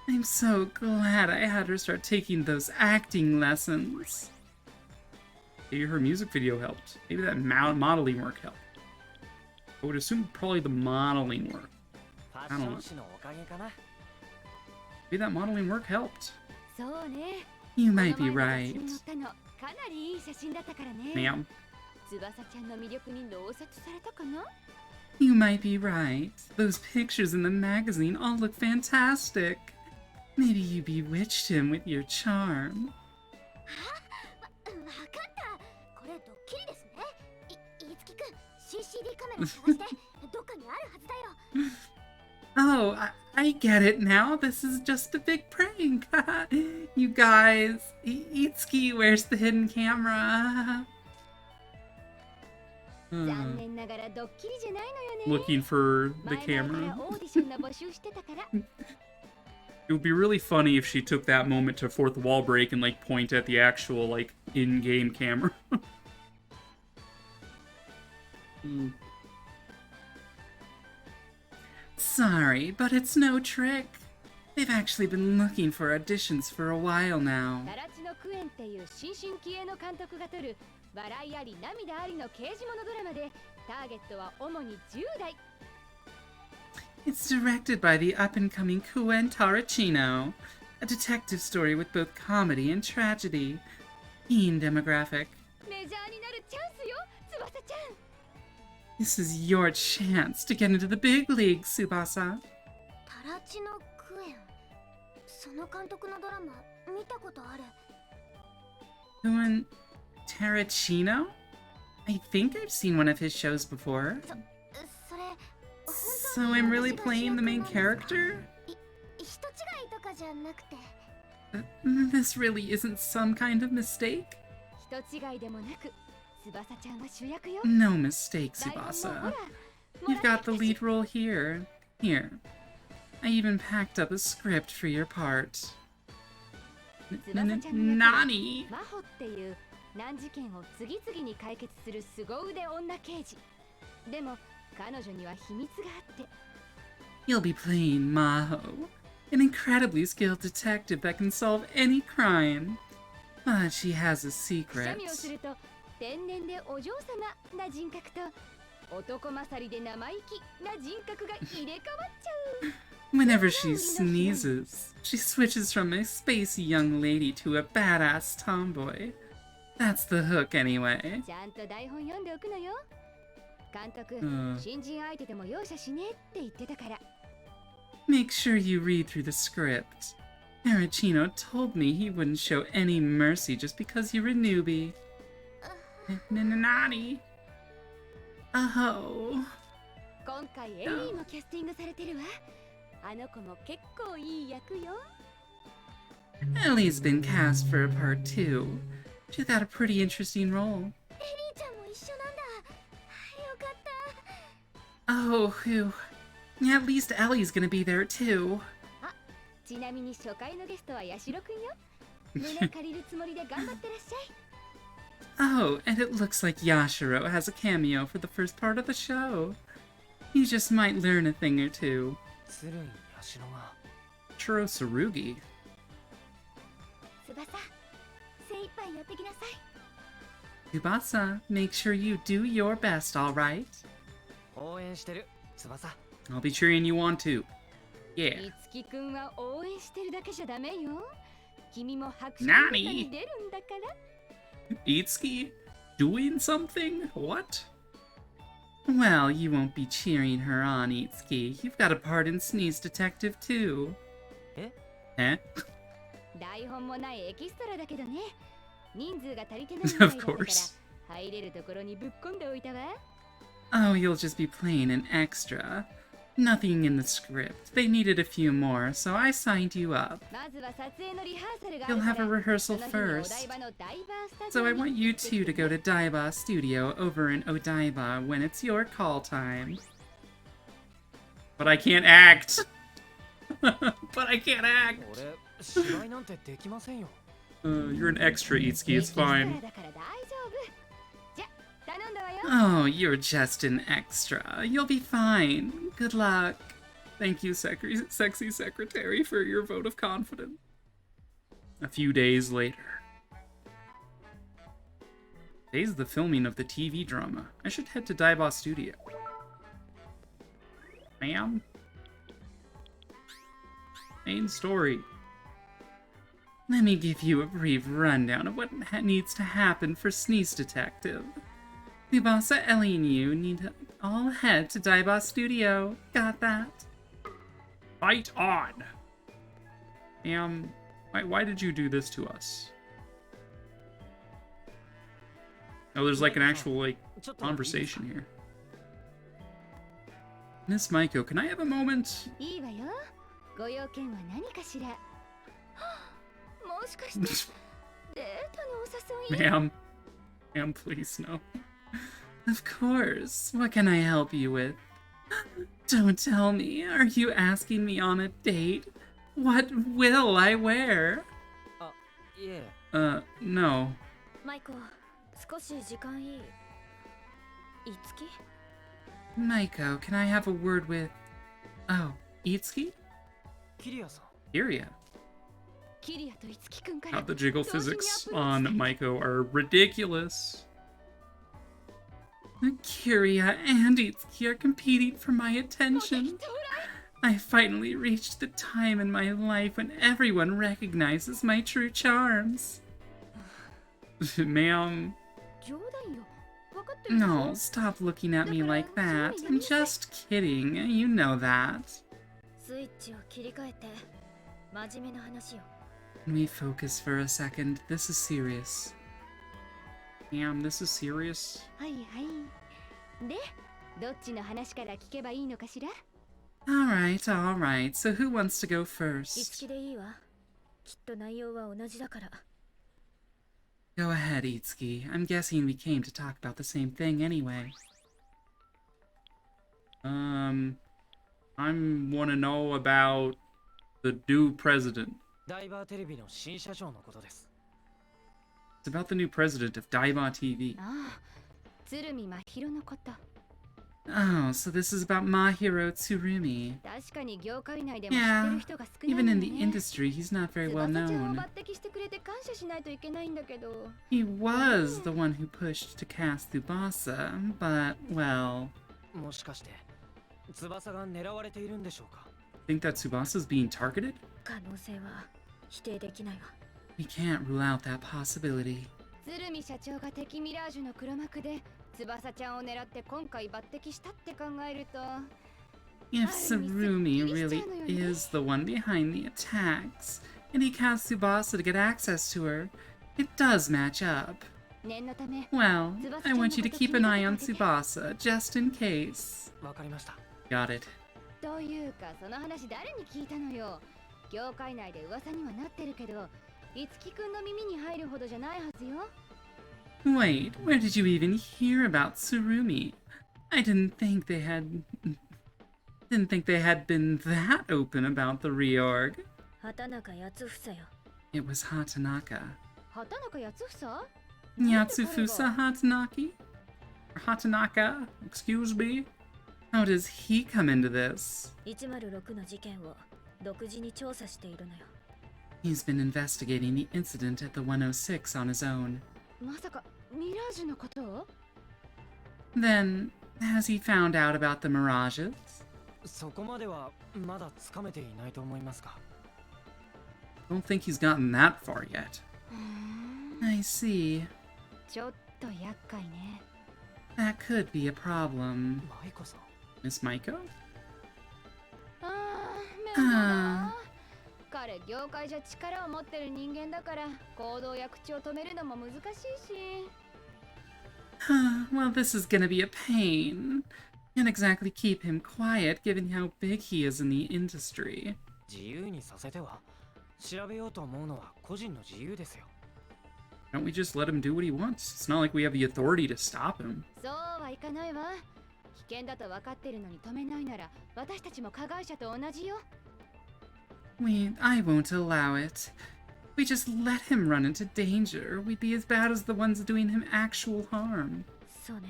Speaker 1: I'm so glad I had her start taking those acting lessons. Maybe her music video helped. Maybe that modeling work helped. I would assume probably the modeling work. I don't know. Maybe that modeling work helped. You might be right. Ma'am. You might be right. Those pictures in the magazine all look fantastic. Maybe you bewitched him with your charm. Oh, I get it now. This is just a big prank. You guys, Itsuki, where's the hidden camera? Looking for the camera. It would be really funny if she took that moment to fourth wall break and, like, point at the actual, like, in-game camera.
Speaker 3: Sorry, but it's no trick. They've actually been looking for auditions for a while now.
Speaker 2: タラチのクエンっていう新進気鋭の監督が撮る笑いあり涙ありの刑事物ドラマでターゲットは主に10代。
Speaker 3: It's directed by the up-and-coming Kuen Tarachino, a detective story with both comedy and tragedy. Teen demographic.
Speaker 2: メジャーになるチャンスよ、翼ちゃん。
Speaker 3: This is your chance to get into the big leagues, Tsubasa.
Speaker 4: タラチのクエン、その監督のドラマ見たことある。
Speaker 3: Kuen Tarachino? I think I've seen one of his shows before.
Speaker 4: それ
Speaker 3: So I'm really playing the main character?
Speaker 4: 人違いとかじゃなくて。
Speaker 3: This really isn't some kind of mistake?
Speaker 2: 人違いでもなく、翼ちゃんは主役よ。
Speaker 3: No mistake,
Speaker 2: 台本もほ
Speaker 3: Tsubasa.
Speaker 2: ら、も
Speaker 3: You've
Speaker 2: ら
Speaker 3: got the
Speaker 2: ったし
Speaker 3: lead role here. Here. I even packed up a script for your part.
Speaker 2: 翼ちゃんの役は
Speaker 3: Nani?
Speaker 2: 真帆っていう難事件を次々に解決する凄腕女刑事。でも彼女には秘密があって。
Speaker 3: You'll be playing Maho, an incredibly skilled detective that can solve any crime. But she has a
Speaker 2: くしゃ
Speaker 3: secret.
Speaker 2: みをすると天然でお嬢様な人格と男勝りで生意気な人格が入れ替わっちゃう。
Speaker 3: Whenever she sneezes, she switches from a spacey young lady to a badass tomboy. That's the hook anyway.
Speaker 2: ちゃんと台本読んでおくのよ。監督、
Speaker 3: うん
Speaker 2: 新人相手でも容赦しねえって言ってたから。
Speaker 3: Make sure you read through the script. Tarachino told me he wouldn't show any mercy just because you're a newbie. Nani? Oh.
Speaker 2: 今回エリーもキャスティングされてるわ。あの子も結構いい役よ。
Speaker 3: Ellie's been cast for a part too. She's got a pretty interesting role.
Speaker 4: エリーちゃんも一緒なんだ。よかった。
Speaker 3: Oh, whew. At least Ellie's gonna be there too.
Speaker 2: ちなみに初回のゲストはヤシロくんよ。胸借りるつもりで頑張ってらっしゃい。
Speaker 3: Oh, and it looks like Yashiro has a cameo for the first part of the show. You just might learn a thing or two.
Speaker 5: ずるいヤシロが
Speaker 3: Churo Tsurugi.
Speaker 4: 翼、精一杯やってきなさい。
Speaker 3: Tsubasa, make sure you do your best, alright?
Speaker 5: 応援してる翼
Speaker 3: I'll be cheering you on too. Yeah.
Speaker 2: いつきくんは応援してるだけじゃダメよ。君も拍手
Speaker 3: なに
Speaker 2: に出るんだから。
Speaker 3: Itsuki? Doing something? What? Well, you won't be cheering her on, Itsuki. You've got a part in Sneeze Detective too.
Speaker 5: え
Speaker 3: Eh?
Speaker 2: 台本もないエキストラだけどね。人数が足りてないみたいだ
Speaker 3: Of
Speaker 2: ったから
Speaker 3: course.
Speaker 2: 入れるところにぶっ込んでおいたわ。
Speaker 3: Oh, you'll just be playing an extra. Nothing in the script. They needed a few more, so I signed you up.
Speaker 2: まずは撮影のリハーサルがある
Speaker 3: You'll
Speaker 2: か
Speaker 3: have a
Speaker 2: ら。
Speaker 3: rehearsal
Speaker 2: その日にお
Speaker 3: first.
Speaker 2: 台場のダイバースタジ
Speaker 3: So
Speaker 2: オ
Speaker 3: I
Speaker 2: に
Speaker 3: want you
Speaker 2: 行ってき
Speaker 3: two
Speaker 2: て
Speaker 3: to go to Daiba Studio over in Odaiba when it's your call time. But I can't act! But I can't act!
Speaker 5: 俺芝居なんてできませんよ
Speaker 3: You're an extra, Itsuki. It's
Speaker 2: エキストラ
Speaker 3: fine.
Speaker 2: だから大丈夫。じゃ、頼んだわよ。
Speaker 3: Oh, you're just an extra. You'll be fine. Good luck. Thank you, sexy secretary, for your vote of confidence. A few days later. Today's the filming of the TV drama. I should head to Daiba Studio. Ma'am? Main story. Let me give you a brief rundown of what needs to happen for Sneeze Detective. Tsubasa, Ellie, and you need to all head to Daiba Studio. Got that? Fight on! Why did you do this to us? Oh, there's like an actual, like,
Speaker 5: ちょっといいですか
Speaker 3: conversation here. Miss Maiko, can I have a moment?
Speaker 2: いいわよ。ご用件は何かしら。
Speaker 4: もしかしてデートのお誘い？
Speaker 3: Ma'am, please, no. Of course. What can I help you with? Don't tell me. Are you asking me on a date? What will I wear?
Speaker 5: あ、いえ。
Speaker 3: No.
Speaker 4: マイコ、少し時間いい？いつき？
Speaker 3: Maiko, can I have a word with... Oh, Itsuki?
Speaker 5: キリアさん。
Speaker 3: Kiria.
Speaker 2: キリアとイツキくんから
Speaker 1: How the jiggle
Speaker 2: 同時に
Speaker 1: physics
Speaker 2: アプローチ
Speaker 1: on Maiko are ridiculous.
Speaker 3: Kiria and Itsuki are competing for my
Speaker 2: もう
Speaker 3: attention.
Speaker 2: 適当だ
Speaker 3: I finally reached the time in my life when everyone recognizes my true charms.
Speaker 1: Ma'am,
Speaker 2: 冗談よ分かってるでしょ
Speaker 3: No, stop looking at me like that. I'm just kidding. You know that.
Speaker 4: スイッチを切り替えて真面目な話よ。
Speaker 3: Can we focus for a second? This is serious.
Speaker 1: ma'am, this is serious.
Speaker 2: はいはいでどっちの話から聞けばいいのかしら
Speaker 3: Alright, alright. So who wants to go
Speaker 4: いつ
Speaker 3: first?
Speaker 4: きでいいわ。きっと内容は同じだから。
Speaker 3: Go ahead, Itsuki. I'm guessing we came to talk about the same thing anyway.
Speaker 1: I want to know about the new president.
Speaker 5: ダイバーテレビの新社長のことです。
Speaker 1: It's about the new president of Daiba TV.
Speaker 2: ああ鶴見真宙のこと
Speaker 3: Oh, so this is about Mahiro Tsurumi.
Speaker 2: 確かに業界内でも知って
Speaker 3: Yeah,
Speaker 2: る人が少ない
Speaker 3: even
Speaker 2: の
Speaker 3: in
Speaker 2: ね
Speaker 3: the industry, he's not very well
Speaker 2: 翼ちゃんを
Speaker 3: known.
Speaker 2: 抜擢してくれて感謝しないといけないんだけど
Speaker 3: He was the one who pushed to cast Tsubasa, but, well,
Speaker 5: もしかして翼が狙われているんでしょうか。
Speaker 1: Think that Tsubasa's being targeted?
Speaker 4: 可能性は否定できないわ。
Speaker 3: we can't rule out that possibility.
Speaker 2: 鶴見社長が敵ミラージュの黒幕で翼ちゃんを狙って今回抜擢したって考えると
Speaker 3: If Tsurumi really is the one behind the attacks, and he cast Tsubasa to get access to her, it does match up.
Speaker 2: 念のため
Speaker 3: Well, I want you to keep an eye on Tsubasa, just in case.
Speaker 5: わかりました。
Speaker 3: Got it.
Speaker 2: というかその話誰に聞いたのよ業界内で噂にはなってるけどいつきくんの耳に入るほどじゃないはずよ
Speaker 3: Wait, where did you even hear about Tsurumi? I didn't think they had been that open about the reorg.
Speaker 4: 畑中康房よ。
Speaker 3: It was Hatanaka.
Speaker 2: 畑中康房
Speaker 3: Yatsufusa Hatanaki? Or Hatanaka, excuse me? How does he come into this?
Speaker 4: 106の事件を独自に調査しているのよ。
Speaker 3: He's been investigating the incident at the 106 on his own.
Speaker 2: まさかミラージュのことを
Speaker 3: Then, has he found out about the mirages?
Speaker 5: そこまではまだつかめていないと思いますが。
Speaker 1: Don't think he's gotten that far yet.
Speaker 3: I see.
Speaker 2: ちょっと厄介ね
Speaker 3: That could be a problem.
Speaker 5: マイコさん。
Speaker 1: Miss Maiko?
Speaker 2: ああ面倒だな彼業界じゃ力を持ってる人間だから行動や口を止めるのも難しいし
Speaker 3: Well, this is gonna be a pain. Can't exactly keep him quiet given how big he is in the industry.
Speaker 5: 自由にさせては調べようと思うのは個人の自由ですよ。
Speaker 1: Don't we just let him do what he wants? It's not like we have the authority to stop him.
Speaker 2: そうはいかないわ危険だと分かってるのに止めないなら私たちも加害者と同じよ
Speaker 3: I won't allow it. We just let him run into danger. We'd be as bad as the ones doing him actual harm.
Speaker 4: そうね。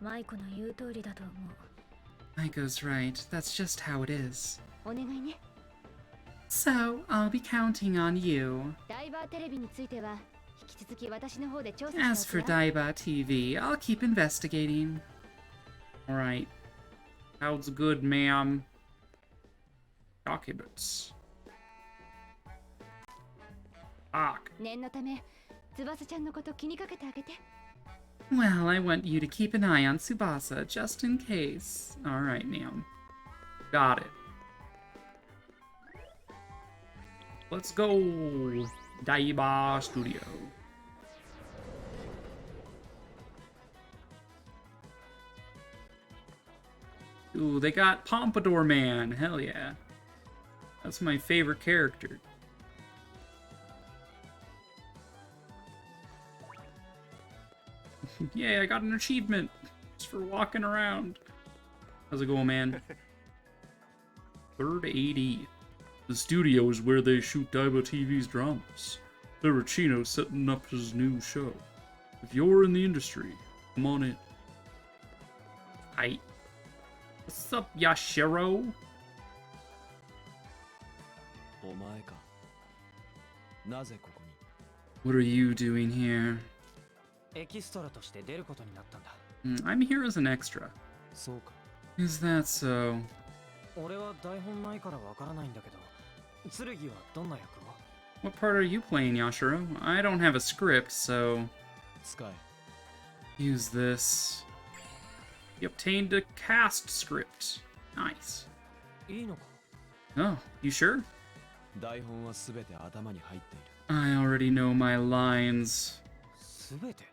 Speaker 4: マイコの言う通りだと思う。
Speaker 3: Maiko's right. That's just how it is.
Speaker 2: お願いね
Speaker 3: So, I'll be counting on you.
Speaker 2: ダイバーテレビについては引き続き私の方で調査
Speaker 3: As
Speaker 2: し
Speaker 3: for
Speaker 2: ますわ
Speaker 3: Daiba TV, I'll keep investigating.
Speaker 1: Alright. Sounds good, ma'am. Documents. Fuck.
Speaker 2: 念のため翼ちゃんのこと気にかけてあげて
Speaker 3: Well, I want you to keep an eye on Tsubasa, just in case.
Speaker 1: Alright, ma'am. Got it. Let's go. Daiba Studio. Ooh, they got Pompadour Man. Hell yeah. That's my favorite character. Yay, I got an achievement just for walking around. How's it going, man? Third AD. The studio is where they shoot Daiba TV's dramas. Terracino's setting up his new show. If you're in the industry, come on in. Hi. What's up, Yashiro?
Speaker 6: お前か。なぜここに？
Speaker 1: What are you doing here?
Speaker 5: エキストラとして出ることになったんだ。
Speaker 1: I'm here as an extra.
Speaker 6: そうか。
Speaker 1: Is that so?
Speaker 5: 俺は台本ないからわからないんだけど、剣はどんな役を？
Speaker 1: What part are you playing, Yashiro? I don't have a script, so
Speaker 6: 使え。
Speaker 1: use this. You obtained a cast script. Nice.
Speaker 5: いいのか？
Speaker 1: Oh, you sure?
Speaker 6: 台本はすべて頭に入っている。
Speaker 1: I already know my lines.
Speaker 5: すべて？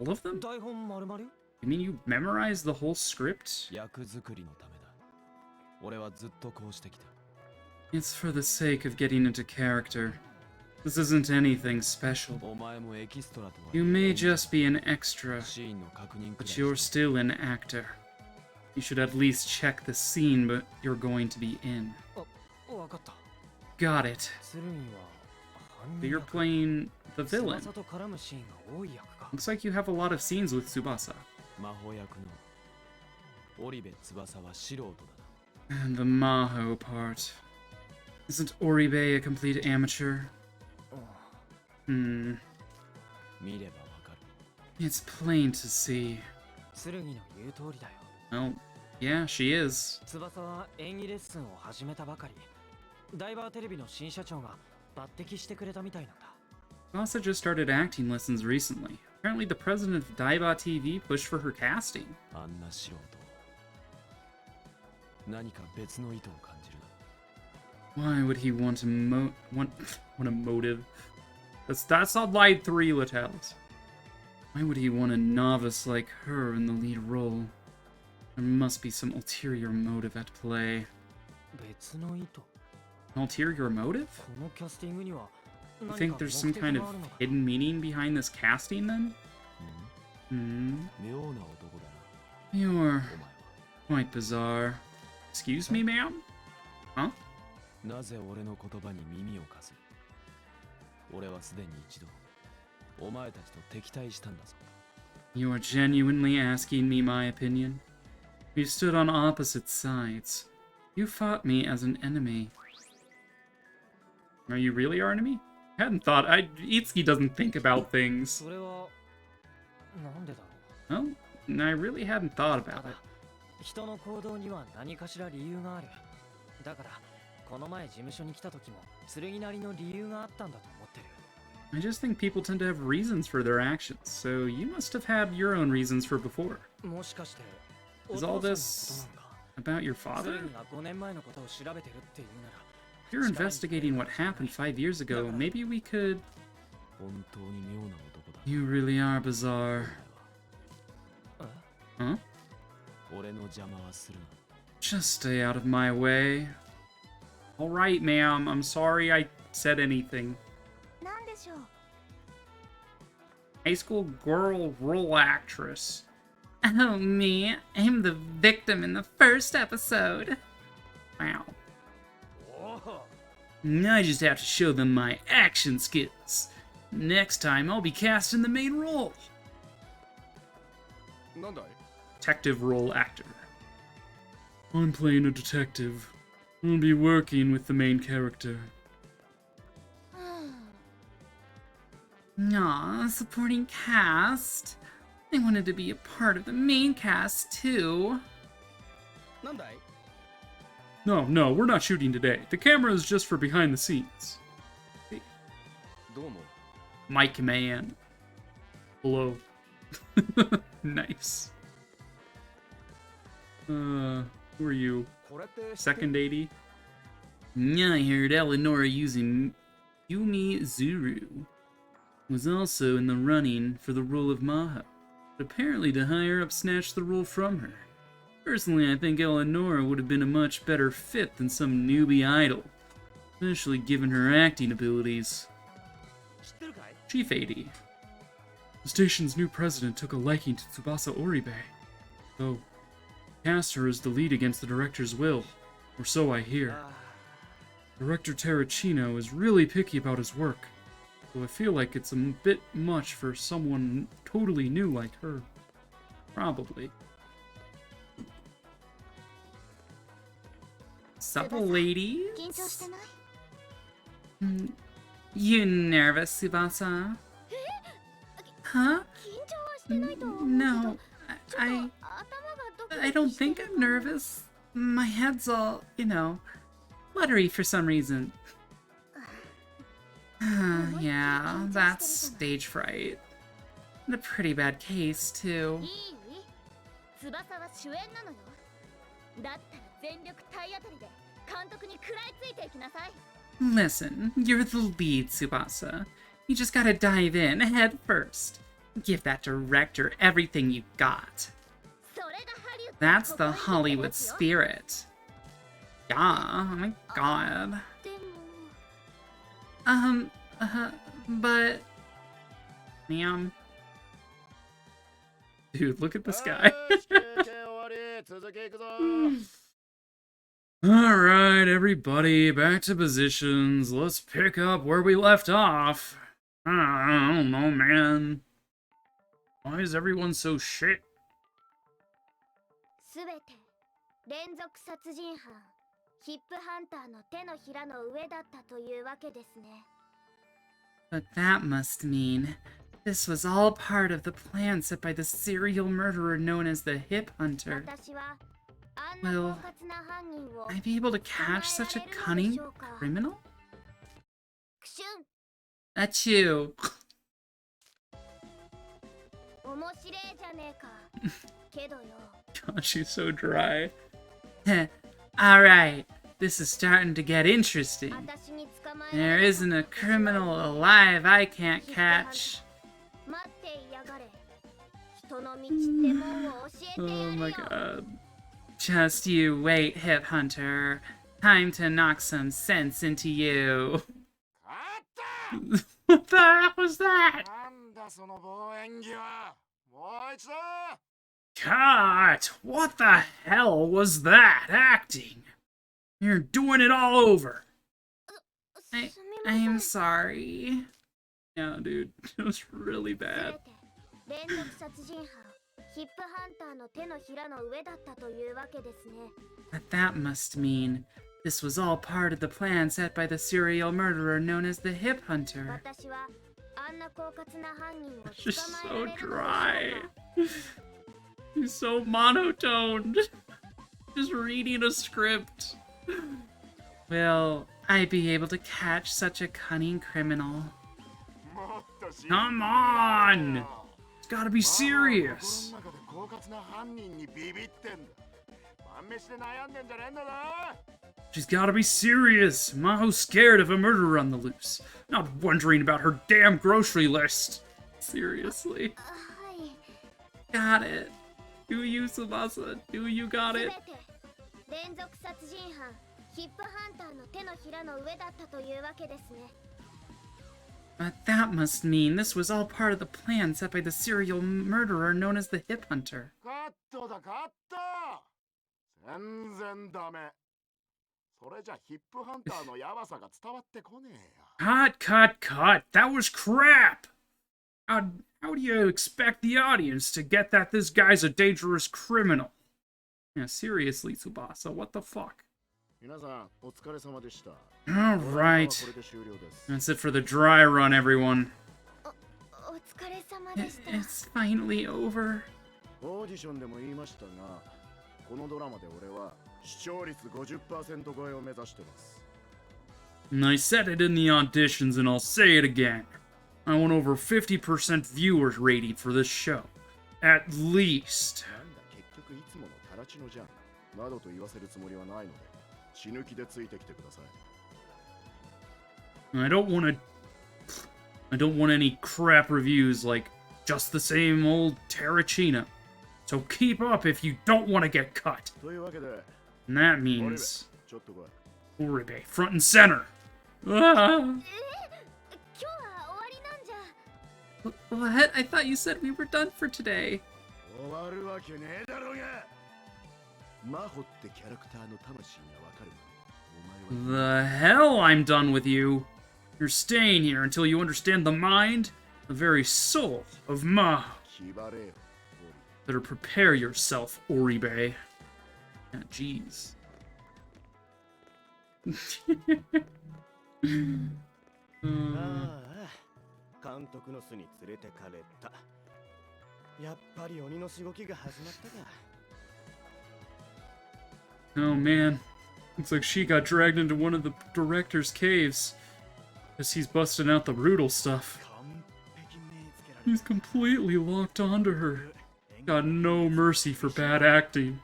Speaker 1: All of them?
Speaker 5: 台本丸々？
Speaker 1: You mean you memorized the whole script?
Speaker 6: 役作りのためだ。俺はずっとこうしてきた。
Speaker 1: It's for the sake of getting into character. This isn't anything special.
Speaker 6: お前もエキストラとは
Speaker 1: You may just be an extra,
Speaker 6: シーンの確認くら
Speaker 1: but
Speaker 6: い
Speaker 1: you're
Speaker 6: して
Speaker 1: still an actor. You should at least check the scene but you're going to be in.
Speaker 5: わかった。
Speaker 1: Got it.
Speaker 5: 剣は犯
Speaker 1: But
Speaker 5: 人
Speaker 1: you're
Speaker 5: 役。
Speaker 1: playing the villain.
Speaker 5: 翼と絡むシーンが多い役か。
Speaker 1: Looks like you have a lot of scenes with Tsubasa.
Speaker 6: 魔法役の織部翼は素人だな。
Speaker 1: And the Maho part. Isn't Oribe a complete amateur?
Speaker 5: うん
Speaker 1: Hmm.
Speaker 6: 見ればわかる。
Speaker 1: It's plain to see.
Speaker 5: 剣の言う通りだよ。
Speaker 1: Well, yeah, she is.
Speaker 5: 翼は演技レッスンを始めたばかり。ダイバーテレビの新社長が抜擢してくれたみたいなんだ。
Speaker 1: Tsubasa just started acting lessons recently. Apparently the president of Daiba TV pushed for her casting.
Speaker 6: あんな素人。何か別の意図を感じるな。
Speaker 1: Why would he want want a motive? That's on line 3, Latals. Why would he want a novice like her in the lead role? There must be some ulterior motive at play.
Speaker 5: 別の意図？
Speaker 1: An ulterior motive?
Speaker 5: このキャスティングには
Speaker 1: You
Speaker 5: 何
Speaker 1: think
Speaker 5: か
Speaker 1: there's
Speaker 5: 目
Speaker 1: some
Speaker 5: 的
Speaker 1: kind
Speaker 5: が
Speaker 1: of
Speaker 5: あるのか？
Speaker 1: hidden meaning behind this casting then?
Speaker 6: うん
Speaker 1: Hmm.
Speaker 6: 妙な男だな。
Speaker 1: You're
Speaker 6: お前は。
Speaker 1: quite bizarre. Excuse me, ma'am? Huh?
Speaker 6: なぜ俺の言葉に耳を貸す？俺はすでに一度お前たちと敵対したんだぞ。
Speaker 1: You're genuinely asking me my opinion? We stood on opposite sides. You fought me as an enemy. Are you really our enemy? I hadn't thought. Itsuki doesn't think about things.
Speaker 5: それはなんでだろう。
Speaker 1: Well, I really hadn't thought
Speaker 5: た
Speaker 1: about
Speaker 5: だ
Speaker 1: it.
Speaker 5: 人の行動には何かしら理由がある。だからこの前事務所に来た時も剣なりの理由があったんだと思ってる。
Speaker 1: I just think people tend to have reasons for their actions, so you must have had your own reasons for before.
Speaker 5: もしかしてお
Speaker 1: Is
Speaker 5: 父
Speaker 1: all
Speaker 5: さんのこと
Speaker 1: this
Speaker 5: なのか？
Speaker 1: about your father?
Speaker 5: 剣が5年前のことを調べてるっていうなら。
Speaker 1: If you're investigating what happened 5 years ago, maybe we could...
Speaker 6: 本当に妙な男だ。
Speaker 1: You really are bizarre.
Speaker 5: え？
Speaker 1: Huh?
Speaker 6: 俺の邪魔はするな。
Speaker 1: Just stay out of my way. Alright, ma'am. I'm sorry I said anything.
Speaker 4: なんでしょう。
Speaker 1: High school girl role actress. Oh, me. I'm the victim in the first episode. Wow.
Speaker 5: おお。
Speaker 1: I just have to show them my action skills. Next time, I'll be cast in the main role.
Speaker 6: なんだい？
Speaker 1: Detective role actor. I'm playing a detective. I'll be working with the main character. Aw, supporting cast. I wanted to be a part of the main cast too.
Speaker 6: なんだい？
Speaker 1: No, we're not shooting today. The camera is just for behind the scenes.
Speaker 6: どうも。
Speaker 1: Mike Man. Hello. Nice. Who are you?
Speaker 6: これって
Speaker 1: Second 80? Yeah, I heard Eleanor using Yumi Zuru was also in the running for the role of Maho, but apparently the higher up snatched the role from her. Personally, I think Eleanor would have been a much better fit than some newbie idol, especially given her acting abilities.
Speaker 5: 知ってるかい？
Speaker 1: Chief 80. The station's new president took a liking to Tsubasa Oribe, though cast her as the lead against the director's will, or so I hear.
Speaker 5: ああ、
Speaker 1: Director Terracino is really picky about his work, so I feel like it's a bit much for someone totally new like her. Probably.
Speaker 3: Sup, ladies?
Speaker 4: 緊張してない？
Speaker 3: You nervous, Tsubasa? Huh?
Speaker 4: 緊張はしてないと思うけど、
Speaker 3: No,
Speaker 4: ちょっと
Speaker 3: I
Speaker 4: 頭がドキドキ
Speaker 3: I don't
Speaker 4: して
Speaker 3: think
Speaker 4: る
Speaker 3: I'm nervous. My head's all, fluttery for some reason. Yeah, that's stage fright. And a pretty bad case, too.
Speaker 2: いい？翼は主演なのよ。だったら全力体当たりで監督に食らいついていきなさい。
Speaker 3: Listen, you're the lead, Tsubasa. You just gotta dive in head first. Give that director everything you got.
Speaker 2: それがハリウッドの
Speaker 3: That's the
Speaker 2: 心意気
Speaker 3: Hollywood
Speaker 2: ですよ。
Speaker 3: spirit. Yeah, oh my god.
Speaker 4: でも
Speaker 3: But... Ma'am. Dude, look at this guy.
Speaker 1: Alright, everybody, back to positions. Let's pick up where we left off. I don't know, man. Why is everyone so shit?
Speaker 4: すべて連続殺人犯ヒップハンターの手のひらの上だったというわけですね。
Speaker 3: But that must mean this was all part of the plan set by the serial murderer known as the Hip Hunter.
Speaker 4: 私はあんな
Speaker 3: Will
Speaker 4: 狡猾な犯人を
Speaker 3: I be able to catch such a cunning criminal?
Speaker 4: クシュン
Speaker 3: That's you.
Speaker 4: 面白えじゃねえかけどよ
Speaker 1: God, she's so dry.
Speaker 3: Alright, this is starting to get interesting.
Speaker 4: 私に捕まえら
Speaker 3: There
Speaker 4: れ
Speaker 3: isn't a criminal alive I can't catch.
Speaker 4: 待っていやがれ人の道ってもんを教えてや
Speaker 1: Oh
Speaker 4: る
Speaker 1: my
Speaker 4: よ
Speaker 1: god.
Speaker 3: Just you wait, Hip Hunter. Time to knock some sense into you. What the heck was that?
Speaker 7: なんだその望遠鏡は。もう一度。
Speaker 1: Cut! What the hell was that acting? You're doing it all over.
Speaker 4: すみ
Speaker 3: I'm
Speaker 4: ません
Speaker 3: sorry.
Speaker 1: Yeah, dude, it was really
Speaker 4: すべ
Speaker 1: bad.
Speaker 4: て連続殺人犯ヒップハンターの手のひらの上だったというわけですね。
Speaker 3: But that must mean this was all part of the plan set by the serial murderer known as the Hip Hunter.
Speaker 4: 私はあんな狡猾な犯人を
Speaker 1: Just
Speaker 4: 捕まえ
Speaker 1: so
Speaker 4: られるのでしょう
Speaker 1: dry.
Speaker 4: か。
Speaker 1: He's so monotoned. Just reading a script.
Speaker 3: Will I be able to catch such a cunning criminal?
Speaker 7: もっとし
Speaker 1: Come on! It's gotta be
Speaker 7: 心
Speaker 1: serious.
Speaker 7: の中で狡猾な犯人にビビってんだ。晩飯で悩んでんじゃねえんだぞ。
Speaker 1: She's gotta be serious. Maho's scared of a murderer on the loose. Not wondering about her damn grocery list. Seriously.
Speaker 4: はい。
Speaker 3: Got it.
Speaker 1: Do you, Tsubasa? Do you got
Speaker 4: すべ
Speaker 1: it?
Speaker 4: て連続殺人犯ヒップハンターの手のひらの上だったというわけですね。
Speaker 3: But that must mean this was all part of the plan set by the serial murderer known as the Hip Hunter.
Speaker 7: カットだカット。全然ダメ。それじゃヒップハンターのヤバさが伝わってこねえよ。
Speaker 1: Cut, cut, cut. That was crap. How do you expect the audience to get that this guy's a dangerous criminal? Yeah, seriously, Tsubasa, what the fuck?
Speaker 7: 皆さんお疲れ様でした。
Speaker 1: Alright.
Speaker 7: これで終了です。
Speaker 1: That's it for the dry run, everyone.
Speaker 4: お疲れ様でした。
Speaker 3: It's finally over.
Speaker 7: オーディションでも言いましたが、このドラマで俺は視聴率 50% 超えを目指してます。
Speaker 1: And I said it in the auditions, and I'll say it again. I want over 50% viewers rating for this show. At least.
Speaker 7: なんだ結局いつものタラチノじゃん。などと言わせるつもりはないので、死ぬ気でついてきてください。
Speaker 1: I don't want any crap reviews like just the same old Terracino. So keep up if you don't want to get cut.
Speaker 7: というわけで、
Speaker 1: And that
Speaker 7: オリベ
Speaker 1: means
Speaker 7: ちょっと来い。
Speaker 1: Uribe, front and center. Ah.
Speaker 4: 今日は終わりなんじゃ。
Speaker 3: What? I thought you said we were done for today.
Speaker 7: 終わるわけねえだろうが。マホってキャラクターの魂がわかる。お前
Speaker 1: The hell I'm done with you. You're staying here until you understand the mind, the very soul of Ma.
Speaker 7: 気張れよ
Speaker 1: Better prepare yourself, Oribe. Ah, jeez.
Speaker 5: ああ、監督の巣に連れてかれた。やっぱり鬼のしごきが始まったか。
Speaker 1: Oh man. Looks like she got dragged into one of the director's caves. As he's busting out the brutal stuff.
Speaker 5: 完璧目つけられ
Speaker 1: He's completely locked onto her. Got no mercy for bad acting.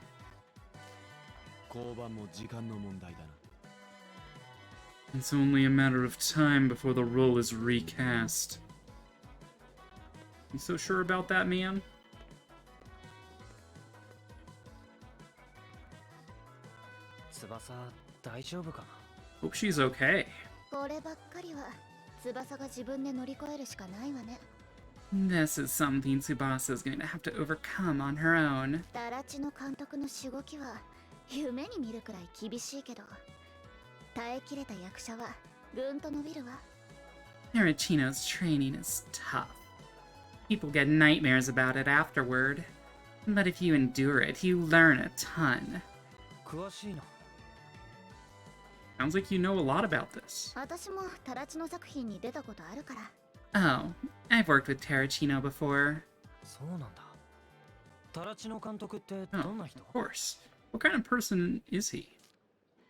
Speaker 6: 交番も時間の問題だな。
Speaker 1: It's only a matter of time before the role is recast. You so sure about that, man?
Speaker 5: 翼大丈夫かな。
Speaker 1: Hope she's okay.
Speaker 4: こればっかりは翼が自分で乗り越えるしかないわね。
Speaker 3: This is something Tsubasa is going to have to overcome on her own.
Speaker 4: タラチの監督のしごきは夢に見るくらい厳しいけど、耐えきれた役者はぐんと伸びるわ。
Speaker 3: Tarantino's training is tough. People get nightmares about it afterward. But if you endure it, you learn a ton.
Speaker 5: 詳しいな。
Speaker 1: Sounds like you know a lot about this.
Speaker 4: 私もタラチの作品に出たことあるから。
Speaker 3: Oh, I've worked with Tarantino before.
Speaker 5: そうなんだ。タラチの監督ってど
Speaker 1: Oh,
Speaker 5: んな人？
Speaker 1: of course. What kind of person is he?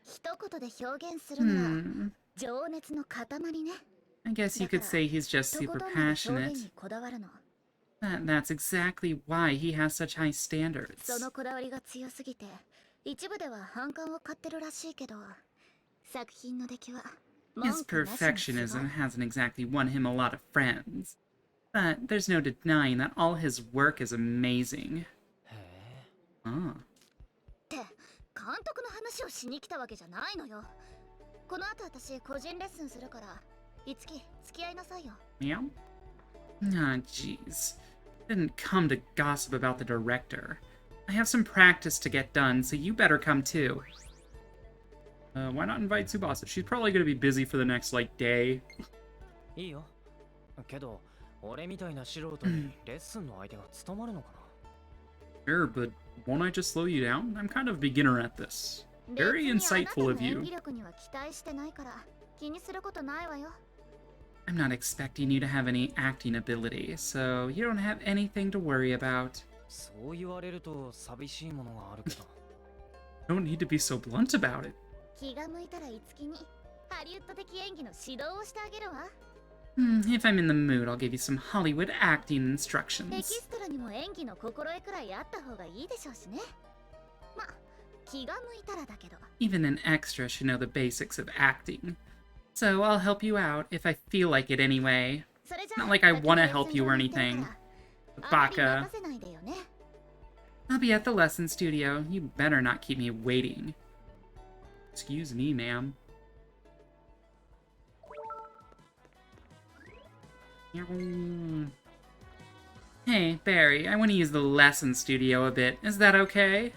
Speaker 4: 一言で表現するのは
Speaker 3: Hmm.
Speaker 4: 情熱の塊ね。
Speaker 3: I guess you could say he's just
Speaker 4: と
Speaker 3: super
Speaker 4: ことんまで表
Speaker 3: passionate.
Speaker 4: 現にこだわるの。
Speaker 3: That's exactly why he has such high
Speaker 4: そ
Speaker 3: standards.
Speaker 4: のこだわりが強すぎて、一部では反感を買ってるらしいけど、作品の出来は
Speaker 3: His
Speaker 4: 文句なしにすごい。
Speaker 3: perfectionism hasn't exactly won him a lot of friends. But there's no denying that all his work is amazing.
Speaker 5: へえ。
Speaker 3: Oh.
Speaker 4: って監督の話をしに来たわけじゃないのよ。この後私個人レッスンするから、いつき付き合いなさいよ。
Speaker 1: Yeah?
Speaker 3: Ah, jeez. Didn't come to gossip about the director. I have some practice to get done, so you better come too.
Speaker 1: Why not invite Tsubasa? She's probably gonna be busy for the next, like, day.
Speaker 5: いいよ。けど、俺みたいな素人にレッスンの相手が務まるのかな。
Speaker 1: Sure, but won't I just slow you down? I'm kind of a beginner at this. Very insightful of
Speaker 4: 別にあなたの演
Speaker 1: you.
Speaker 4: 技力には期待してないから気にすることないわよ。
Speaker 3: I'm not expecting you to have any acting ability, so you don't have anything to worry about.
Speaker 5: そう言われると寂しいものがあるけど。
Speaker 1: Don't need to be so blunt about it.
Speaker 4: 気が向いたらいつきにハリウッド的演技の指導をしてあげるわ。
Speaker 3: If I'm in the mood, I'll give you some Hollywood acting
Speaker 4: エキ
Speaker 3: instructions.
Speaker 4: ストラにも演技の心得くらいあった方がいいでしょうしね。ま、気が向いたらだけど。
Speaker 3: Even an extra should know the basics of acting. So I'll help you out if I feel like it anyway.
Speaker 4: それじゃ
Speaker 3: Not like I
Speaker 4: 先に
Speaker 3: wanna
Speaker 4: レッスン
Speaker 3: help you
Speaker 4: 場
Speaker 3: or
Speaker 4: に行ってる
Speaker 3: anything.
Speaker 4: からあまり
Speaker 3: Baka.
Speaker 4: 待たせないでよね。
Speaker 3: I'll be at the lesson studio. You better not keep me waiting.
Speaker 1: Excuse me, ma'am.
Speaker 3: Hey, Barry, I want to use the lesson studio a bit. Is that okay?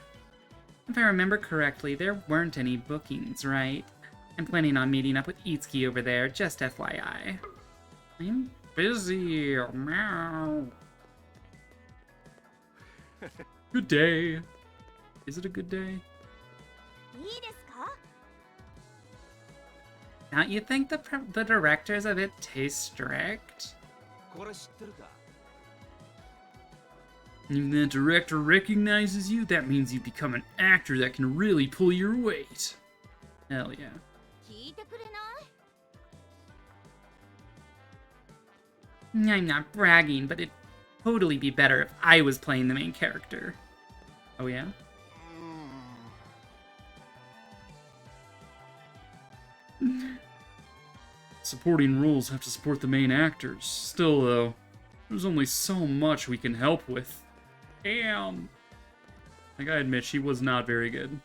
Speaker 3: If I remember correctly, there weren't any bookings, right? I'm planning on meeting up with Itsuki over there, just FYI.
Speaker 1: I'm busy. Meow. Good day. Is it a good day?
Speaker 4: いいですか？
Speaker 3: Don't you think the director's a bit too strict?
Speaker 6: これ知ってるか？
Speaker 1: If the director recognizes you, that means you become an actor that can really pull your weight. Hell yeah.
Speaker 4: 聞いてくれない？
Speaker 3: I'm not bragging, but it'd totally be better if I was playing the main character.
Speaker 1: Oh yeah? Supporting roles have to support the main actors. Still though, there's only so much we can help with. Damn! I gotta admit, she was not very good.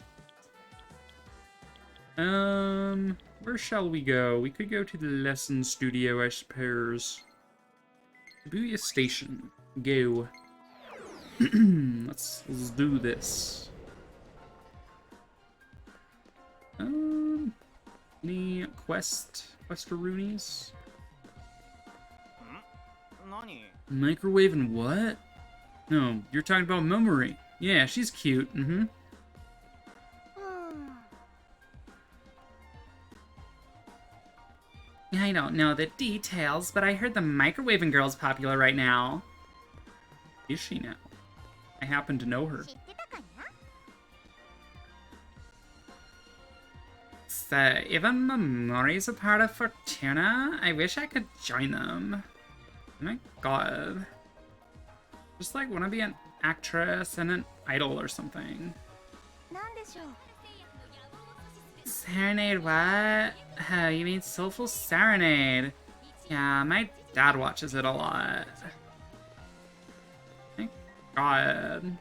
Speaker 1: Where shall we go? We could go to the lesson studio, I suppose. Shibuya Station. Go. Let's do this. Any questaroonies? Microwave and what? No, you're talking about Momori. Yeah, she's cute. Mm-hmm.
Speaker 3: I don't know the details, but I heard the microwaving girl's popular right now.
Speaker 1: Is she now? I happen to know her.
Speaker 4: 知ってたかにゃ
Speaker 3: So, even Momori's a part of Fortuna? I wish I could join them. Oh my god. Just like wanna be an actress and an idol or something.
Speaker 4: なんでしょう
Speaker 3: Serenade what? Oh, you mean Soulful Serenade. Yeah, my dad watches it a lot. Thank God.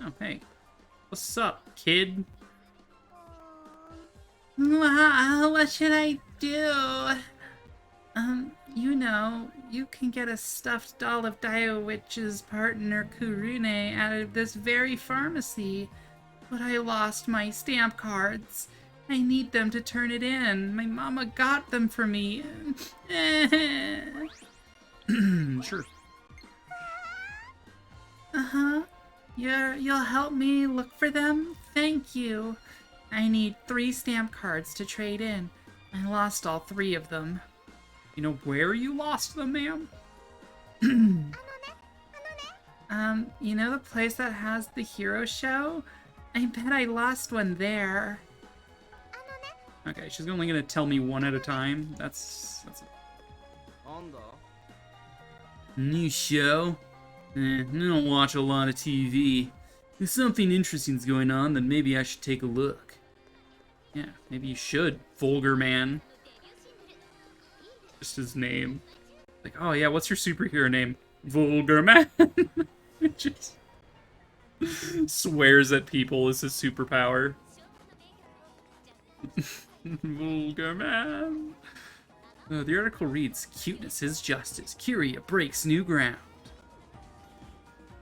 Speaker 3: Oh, hey. What's up, kid? Wow, what should I do? You know, you can get a stuffed doll of Dio Witch's partner Kurune out of this very pharmacy. But I lost my stamp cards. I need them to turn it in. My mama got them for me.
Speaker 1: Sure.
Speaker 3: Uh-huh. You'll help me look for them? Thank you. I need 3 stamp cards to trade in. I lost all 3 of them.
Speaker 1: You know where you lost them, ma'am?
Speaker 3: You know the place that has the hero show? I bet I lost one there.
Speaker 1: Okay, she's only gonna tell me one at a time. That's it. New show? I don't watch a lot of TV. If something interesting's going on, then maybe I should take a look. Yeah, maybe you should, vulgar man. Just his name. Like, oh yeah, what's your superhero name? Vulgar man. Just swears at people is his superpower. Vulgar man. The article reads, "Cuteness is justice. Kiria breaks new ground."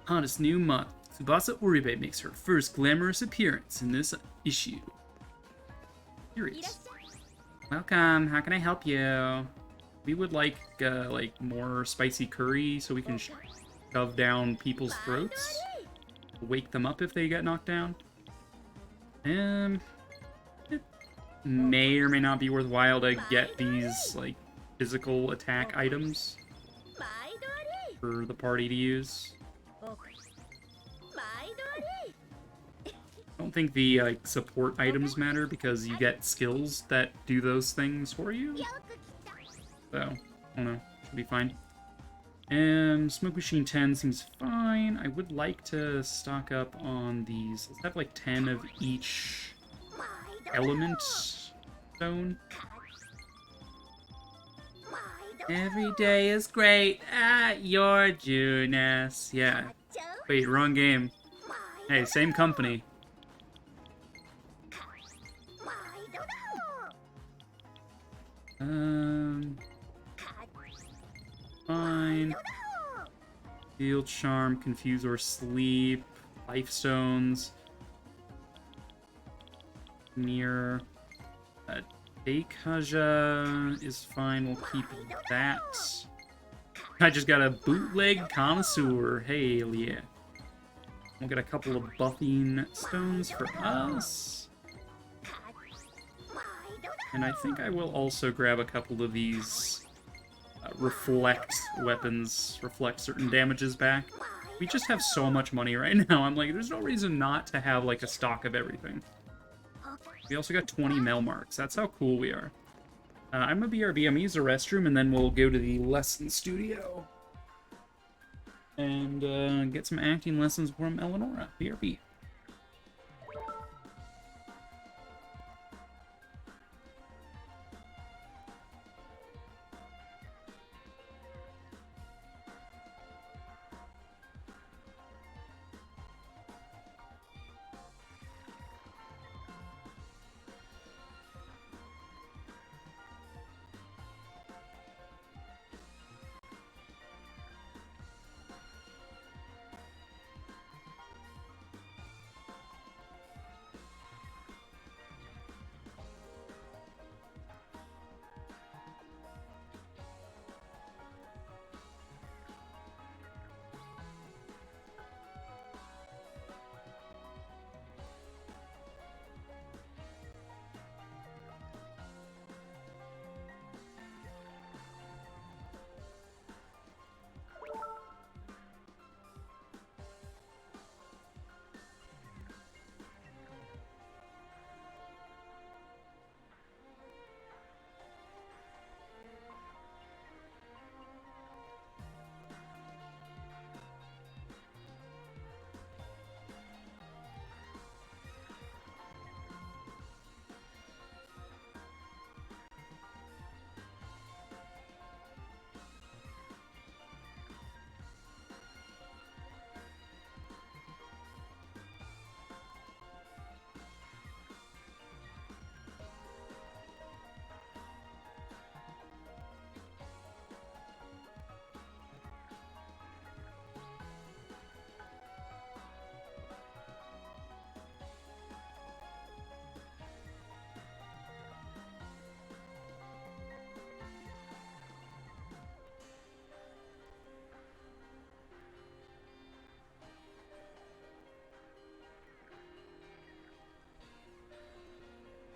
Speaker 1: Hottest new month. Tsubasa Uribe makes her first glamorous appearance in this issue. Curious.
Speaker 3: Welcome, how can I help you?
Speaker 1: We would like more spicy curry so we can shove down people's throats. Wake them up if they get knocked down. It may or may not be worthwhile to get these like physical attack items for the party to use. I don't think the like support items matter because you get skills that do those things for you. So, I don't know. Should be fine. Smoke Machine 10 seems fine. I would like to stock up on these. Let's have like 10 of each element stone.
Speaker 3: Every day is great at your Juness.
Speaker 1: Yeah. Wait, wrong game. Hey, same company. Fine. Field Charm, Confuse or Sleep, Life Stones, Mirror. Deikaja is fine, we'll keep that. I just got a bootleg connoisseur, hell yeah. We'll get a couple of buffing stones for us. And I think I will also grab a couple of these reflect weapons, reflect certain damages back. We just have so much money right now, I'm like, there's no reason not to have like a stock of everything. We also got 20 mail marks, that's how cool we are. I'm a BRB, I'm gonna use the restroom and then we'll go to the lesson studio. And get some acting lessons from Eleonora, BRB.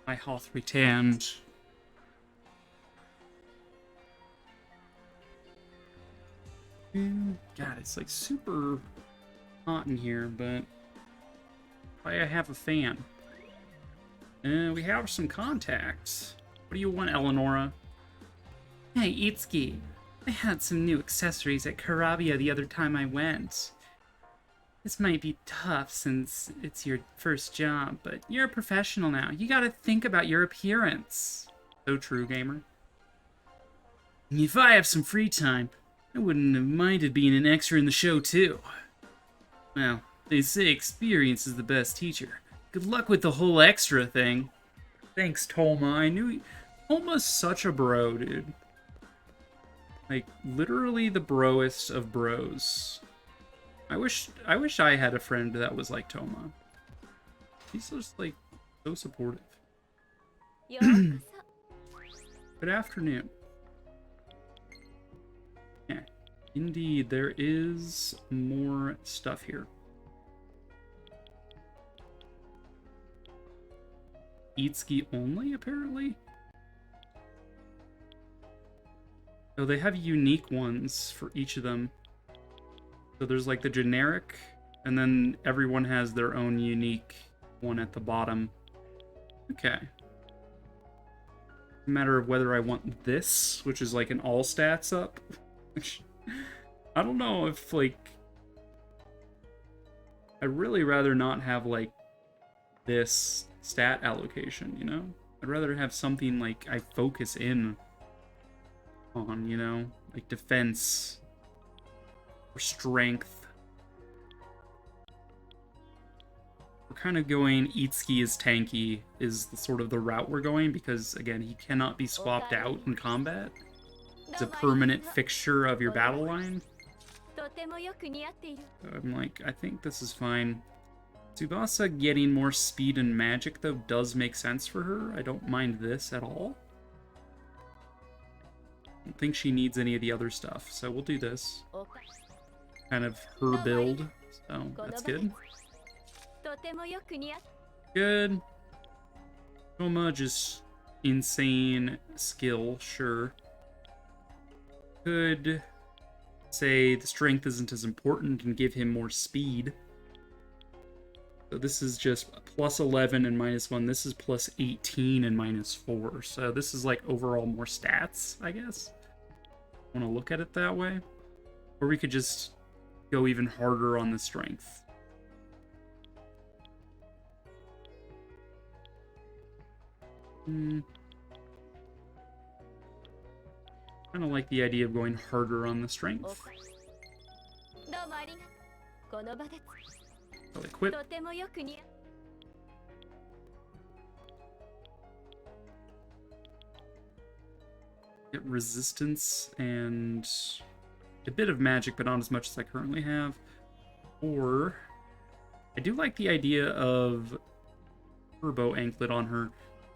Speaker 1: My health returned. God, it's like super hot in here, but why I have a fan? We have some contacts. What do you want, Eleonora?
Speaker 3: Hey, Itsuki. I had some new accessories at Karabia the other time I went. This might be tough since it's your first job, but you're a professional now. You gotta think about your appearance.
Speaker 1: So true, gamer.
Speaker 3: If I have some free time, I wouldn't have minded being an extra in the show, too. Well, they say experience is the best teacher. Good luck with the whole extra thing.
Speaker 1: Thanks, Toma. I knew Toma's such a bro, dude. Like, literally the broest of bros. I wish I had a friend that was like Toma. He's just, like, so supportive. Good afternoon. Yeah, indeed, there is more stuff here. Itsuki only, apparently? Oh, they have unique ones for each of them. So there's like the generic, and then everyone has their own unique one at the bottom. Okay. A matter of whether I want this, which is like an all stats up. I don't know if, like... I'd really rather not have, like, this stat allocation, you know? I'd rather have something, like, I focus in on, you know? Like defense or strength. We're kind of going Itsuki is tanky is the sort of the route we're going because, again, he cannot be swapped out in combat. It's a permanent fixture of your battle line. So I'm like, I think this is fine. Tsubasa getting more speed and magic, though, does make sense for her. I don't mind this at all. I don't think she needs any of the other stuff, so we'll do this. Kind of her build, so that's good. Good. Toma, just insane skill, sure. Could say the strength isn't as important and give him more speed. So this is just plus 11 and minus 1. This is plus 18 and minus 4. So this is like overall more stats, I guess. Want to look at it that way? Or we could just go even harder on the strength. Kind of like the idea of going harder on the strength. I'll equip. Get resistance and a bit of magic, but not as much as I currently have. Or I do like the idea of turbo anklet on her.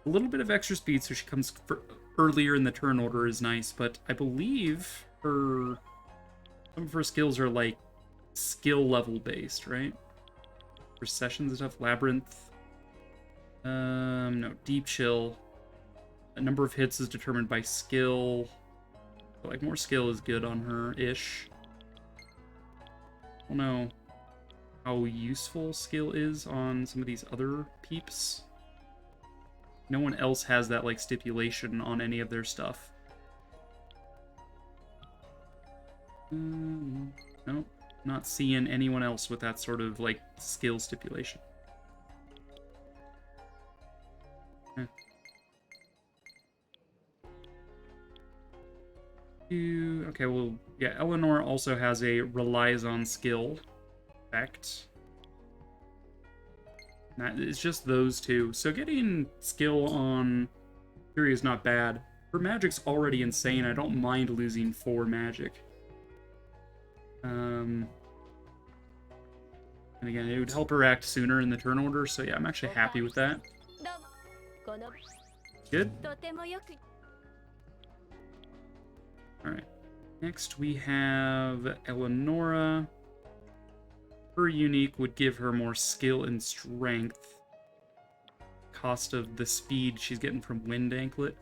Speaker 1: A little bit of extra speed so she comes earlier in the turn order is nice, but I believe some of her skills are like skill level based, right? For sessions and stuff. Labyrinth. No, deep chill. A number of hits is determined by skill. But like more skill is good on her-ish. I don't know how useful skill is on some of these other peeps. No one else has that like stipulation on any of their stuff. Nope, not seeing anyone else with that sort of like skill stipulation. Okay, well, yeah, Eleanor also has a relies on skill effect. It's just those two. So getting skill on Fury is not bad. Her magic's already insane. I don't mind losing 4 magic. And again, it would help her act sooner in the turn order, so yeah, I'm actually happy with that. Good. Alright. Next we have Eleonora. Her unique would give her more skill and strength. cost of the speed she's getting from Wind Anklet.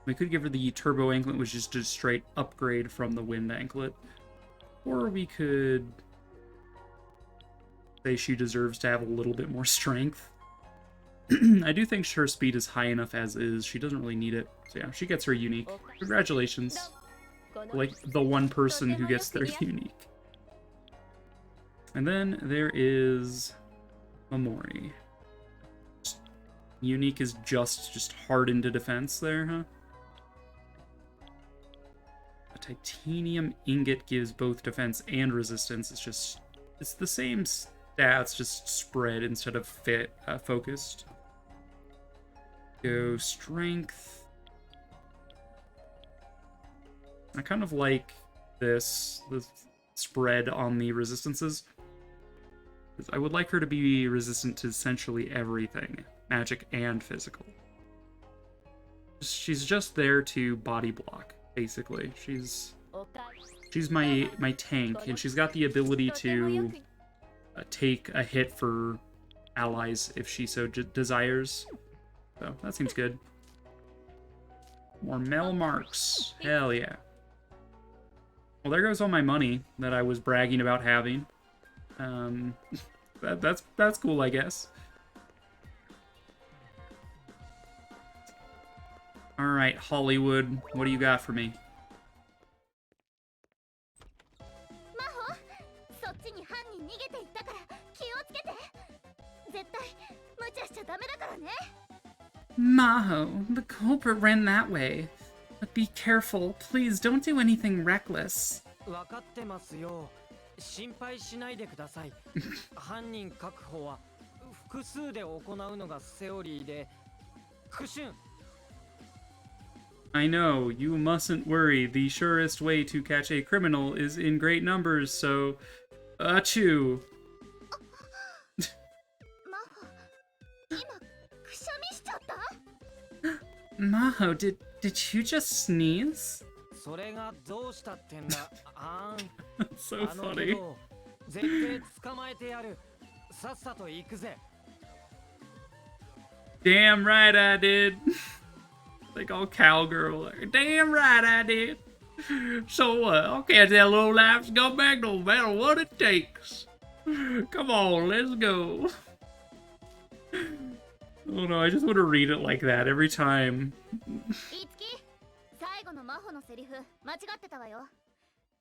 Speaker 1: We could give her the Turbo Anklet, which is just straight upgrade from the Wind Anklet. Or we could say she deserves to have a little bit more strength. I do think her speed is high enough as is. She doesn't really need it. So yeah, she gets her unique. Congratulations. Like, the one person who gets their unique. And then there is Mamori. Unique is just hardened to defense there, huh? A titanium ingot gives both defense and resistance. It's the same stats, just spread instead of focused. Go strength. I kind of like the spread on the resistances. I would like her to be resistant to essentially everything, magic and physical. She's just there to body block, basically. She's my tank, and she's got the ability to take a hit for allies if she so desires. So that seems good. More Mel marks. Hell yeah. Well, there goes all my money that I was bragging about having. That's cool, I guess. All right, Hollywood, what do you got for me?
Speaker 4: マホ、そっちに犯人逃げていったから気をつけて。絶対無茶しちゃダメだからね。
Speaker 3: Maho, the culprit ran that way. But be careful, please don't do anything reckless.
Speaker 5: 分かってますよ。心配しないでください。犯人確保は複数で行うのがセオリーで、クシュン。
Speaker 1: I know, you mustn't worry. The surest way to catch a criminal is in great numbers, so... Achoo!
Speaker 4: マホ、今くしゃみしちゃった？
Speaker 3: Maho, did you just sneeze?
Speaker 5: それがどうしたってんだ。あん。
Speaker 1: So
Speaker 5: あの
Speaker 1: funny.
Speaker 5: けど絶対捕まえてやる。さっさと行くぜ。
Speaker 1: Damn right I did. Like all cowgirl. Like, damn right I did. So I'll catch that low life scumbag no matter what it takes. Come on, let's go. Oh no, I just want to read it like that every time.
Speaker 4: いつき、最後のマホのセリフ間違ってたわよ。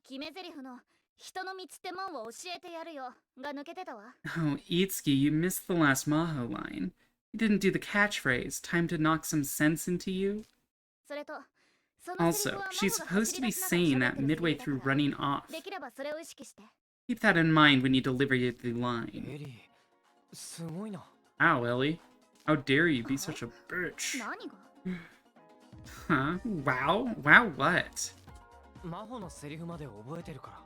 Speaker 4: 決め台詞の人の道ってもんを教えてやるよが抜けてたわ。
Speaker 3: Oh, Itsuki, you missed the last Maho line. You didn't do the catchphrase, time to knock some sense into you.
Speaker 4: それと、そのセリ
Speaker 3: Also,
Speaker 4: フは
Speaker 3: she's
Speaker 4: マホが
Speaker 3: supposed to be
Speaker 4: 走り出しながら
Speaker 3: saying
Speaker 4: 喋
Speaker 3: that
Speaker 4: ってるセリ
Speaker 3: midway
Speaker 4: フだ
Speaker 3: through
Speaker 4: から
Speaker 3: running off.
Speaker 4: できればそれを意識して。
Speaker 3: Keep that in mind when you deliver the
Speaker 5: エ
Speaker 3: line.
Speaker 5: リー、すごいな。
Speaker 1: Wow, Ellie. How dare you be such a bitch?
Speaker 4: 何が？
Speaker 3: Huh? Wow? Wow what?
Speaker 5: マホのセリフまで覚えてるから。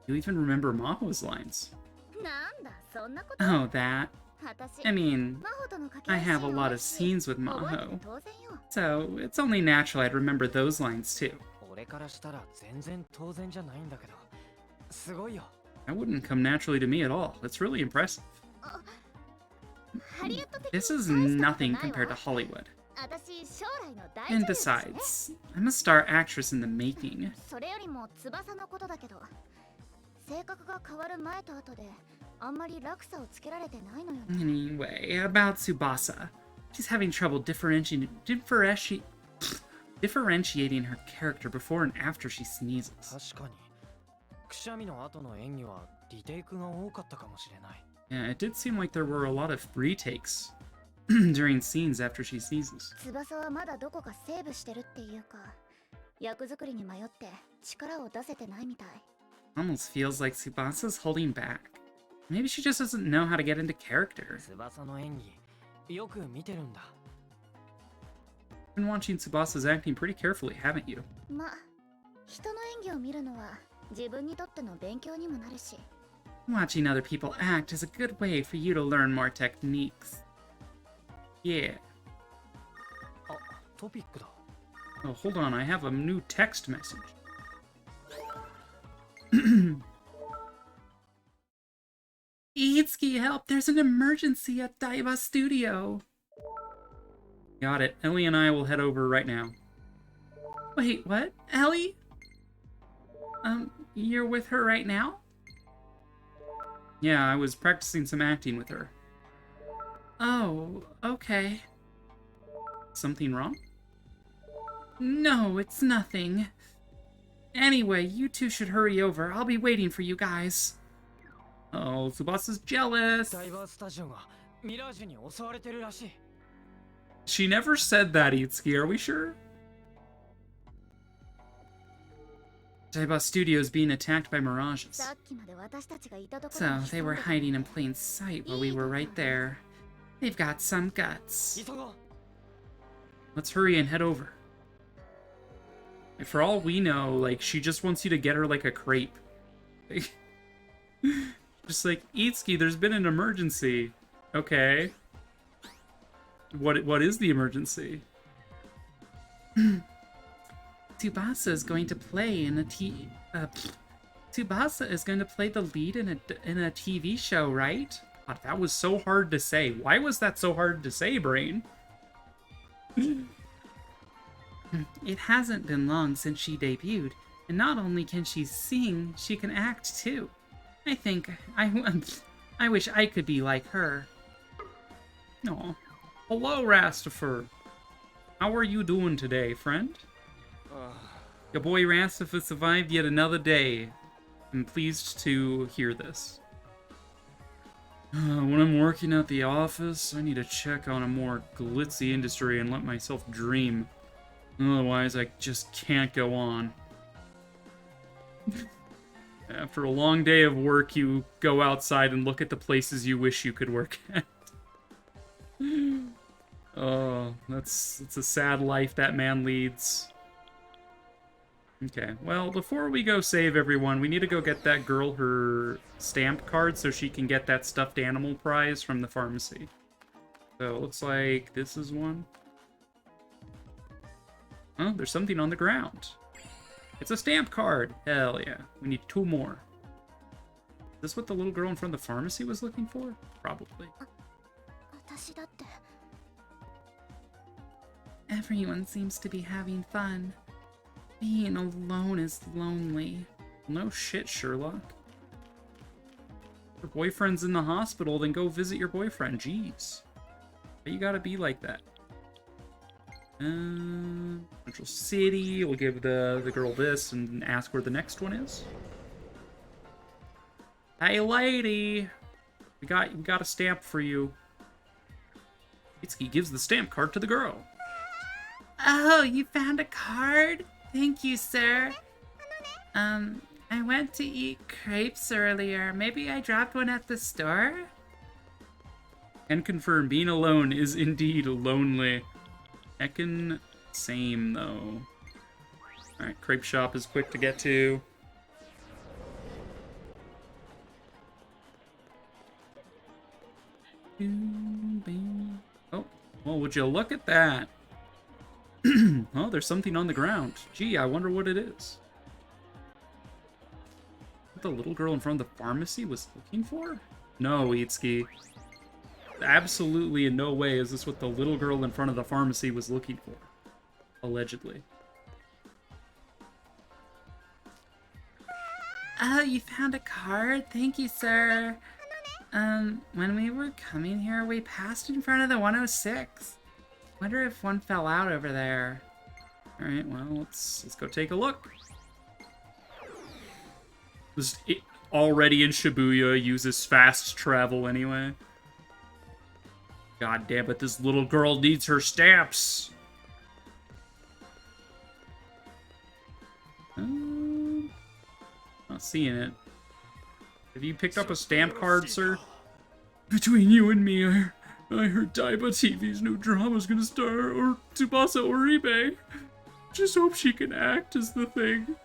Speaker 1: You even remember Maho's lines.
Speaker 4: なんだ、そんなこと。
Speaker 3: Oh, that.
Speaker 4: 私、
Speaker 3: I mean,
Speaker 4: マホとの掛け
Speaker 3: I
Speaker 4: 合い
Speaker 3: have a
Speaker 4: シーン
Speaker 3: lot
Speaker 4: 多
Speaker 3: of
Speaker 4: いし
Speaker 3: scenes with
Speaker 4: 覚えて
Speaker 3: Maho,
Speaker 4: て当然よ。
Speaker 3: so it's only natural I'd remember those lines too.
Speaker 5: 俺からしたら全然当然じゃないんだけど。すごいよ。
Speaker 1: That wouldn't come naturally to me at all. That's really impressive.
Speaker 4: ハリウッド的に
Speaker 3: This is
Speaker 4: 大したこと
Speaker 3: nothing
Speaker 4: ないわ。
Speaker 3: compared to Hollywood.
Speaker 4: 私、将来の大
Speaker 3: And
Speaker 4: 女優ですね。
Speaker 3: besides, I'm a star actress in the making.
Speaker 4: それよりも翼のことだけど、性格が変わる前と後であんまり落差をつけられてないのよね。
Speaker 3: Anyway, about Tsubasa. She's having trouble differentiating her character before and after she sneezes.
Speaker 5: 確かに。くしゃみの後の演技はリテイクが多かったかもしれない。
Speaker 1: Yeah, it did seem like there were a lot of retakes during scenes after she sneezes.
Speaker 4: 翼はまだどこかセーブしてるっていうか、役作りに迷って力を出せてないみたい。
Speaker 3: Almost feels like Tsubasa's holding back. Maybe she just doesn't know how to get into character.
Speaker 5: 翼の演技、よく見てるんだ。
Speaker 1: Been watching Tsubasa's acting pretty carefully, haven't you?
Speaker 4: ま、人の演技を見るのは自分にとっての勉強にもなるし。
Speaker 3: Watching other people act is a good way for you to learn more techniques. Yeah.
Speaker 5: あ、トピックだ。
Speaker 1: Oh, hold on, I have a new text message.
Speaker 3: Itsuki, help! There's an emergency at Daiba Studio.
Speaker 1: Got it. Ellie and I will head over right now.
Speaker 3: Wait, what? Ellie? You're with her right now?
Speaker 1: Yeah, I was practicing some acting with her.
Speaker 3: Oh, okay.
Speaker 1: Something wrong?
Speaker 3: No, it's nothing. Anyway, you two should hurry over. I'll be waiting for you guys.
Speaker 1: Oh, Tsubasa's jealous.
Speaker 5: ダイバースタジオがミラージュに襲われてるらしい。
Speaker 1: She never said that, Itsuki, are we sure? Daiba Studios being attacked by mirages.
Speaker 4: さっきまで私たちがいたところ
Speaker 3: So,
Speaker 4: に
Speaker 3: they were hiding in plain sight while we were right there. They've got some guts.
Speaker 5: 急ごう。
Speaker 1: Let's hurry and head over. And for all we know, like, she just wants you to get her, like, a crepe. Just like, Itsuki, there's been an emergency. Okay. What is the emergency?
Speaker 3: Tsubasa is going to play in a Tsubasa is going to play the lead in a TV show, right?
Speaker 1: God, that was so hard to say. Why was that so hard to say, Brain?
Speaker 3: It hasn't been long since she debuted, and not only can she sing, she can act too. I think I wish I could be like her.
Speaker 1: Aw. Hello, Rastifer. How are you doing today, friend? Your boy Rastifer survived yet another day. I'm pleased to hear this. When I'm working at the office, I need to check on a more glitzy industry and let myself dream. Otherwise, I just can't go on. After a long day of work, you go outside and look at the places you wish you could work at. Oh, that's a sad life that man leads. Okay, well, before we go save everyone, we need to go get that girl her stamp card so she can get that stuffed animal prize from the pharmacy. So, it looks like this is one. Oh, there's something on the ground. It's a stamp card! Hell yeah. We need 2 more. Is this what the little girl in front of the pharmacy was looking for? Probably.
Speaker 4: 私だって
Speaker 3: Everyone seems to be having fun. Being alone is lonely.
Speaker 1: No shit, Sherlock. Your boyfriend's in the hospital, then go visit your boyfriend. Jeez. Why you gotta be like that? Central City. We'll give the girl this and ask where the next one is. Hey, lady. We got a stamp for you. Itsuki gives the stamp card to the girl.
Speaker 3: Oh, you found a card? Thank you, sir. I went to eat crepes earlier. Maybe I dropped one at the store?
Speaker 1: Can confirm, being alone is indeed lonely. Heckin' same, though. Alright, crepe shop is quick to get to. Oh, well, would you look at that? Oh, there's something on the ground. Gee, I wonder what it is. What the little girl in front of the pharmacy was looking for? No, Itsuki. Absolutely in no way is this what the little girl in front of the pharmacy was looking for. Allegedly.
Speaker 3: Oh, you found a card? Thank you, sir. When we were coming here, we passed in front of the 106. Wonder if one fell out over there.
Speaker 1: Alright, well, let's go take a look. This already in Shibuya uses fast travel anyway. God damn it, this little girl needs her stamps. Not seeing it. Have you picked up a stamp card, sir? Between you and me, I heard Daiba TV's new drama's gonna star or Tsubasa Oribe. Just hope she can act is the thing.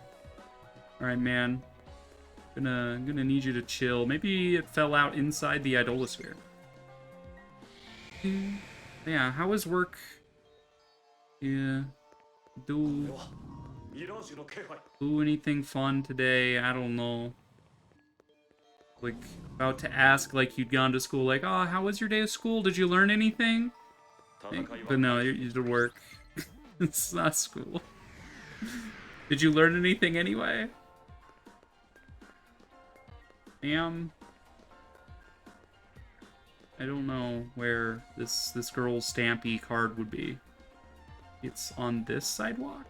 Speaker 1: Alright, man. Gonna need you to chill. Maybe it fell out inside the idolosphere. Yeah, how is work? Yeah. Do anything fun today? I don't know. Like, about to ask, like, you'd gone to school, like, oh, how was your day of school? Did you learn anything? But no, you did work. It's not school. Did you learn anything anyway? Damn. I don't know where this girl's Stampy card would be. It's on this sidewalk?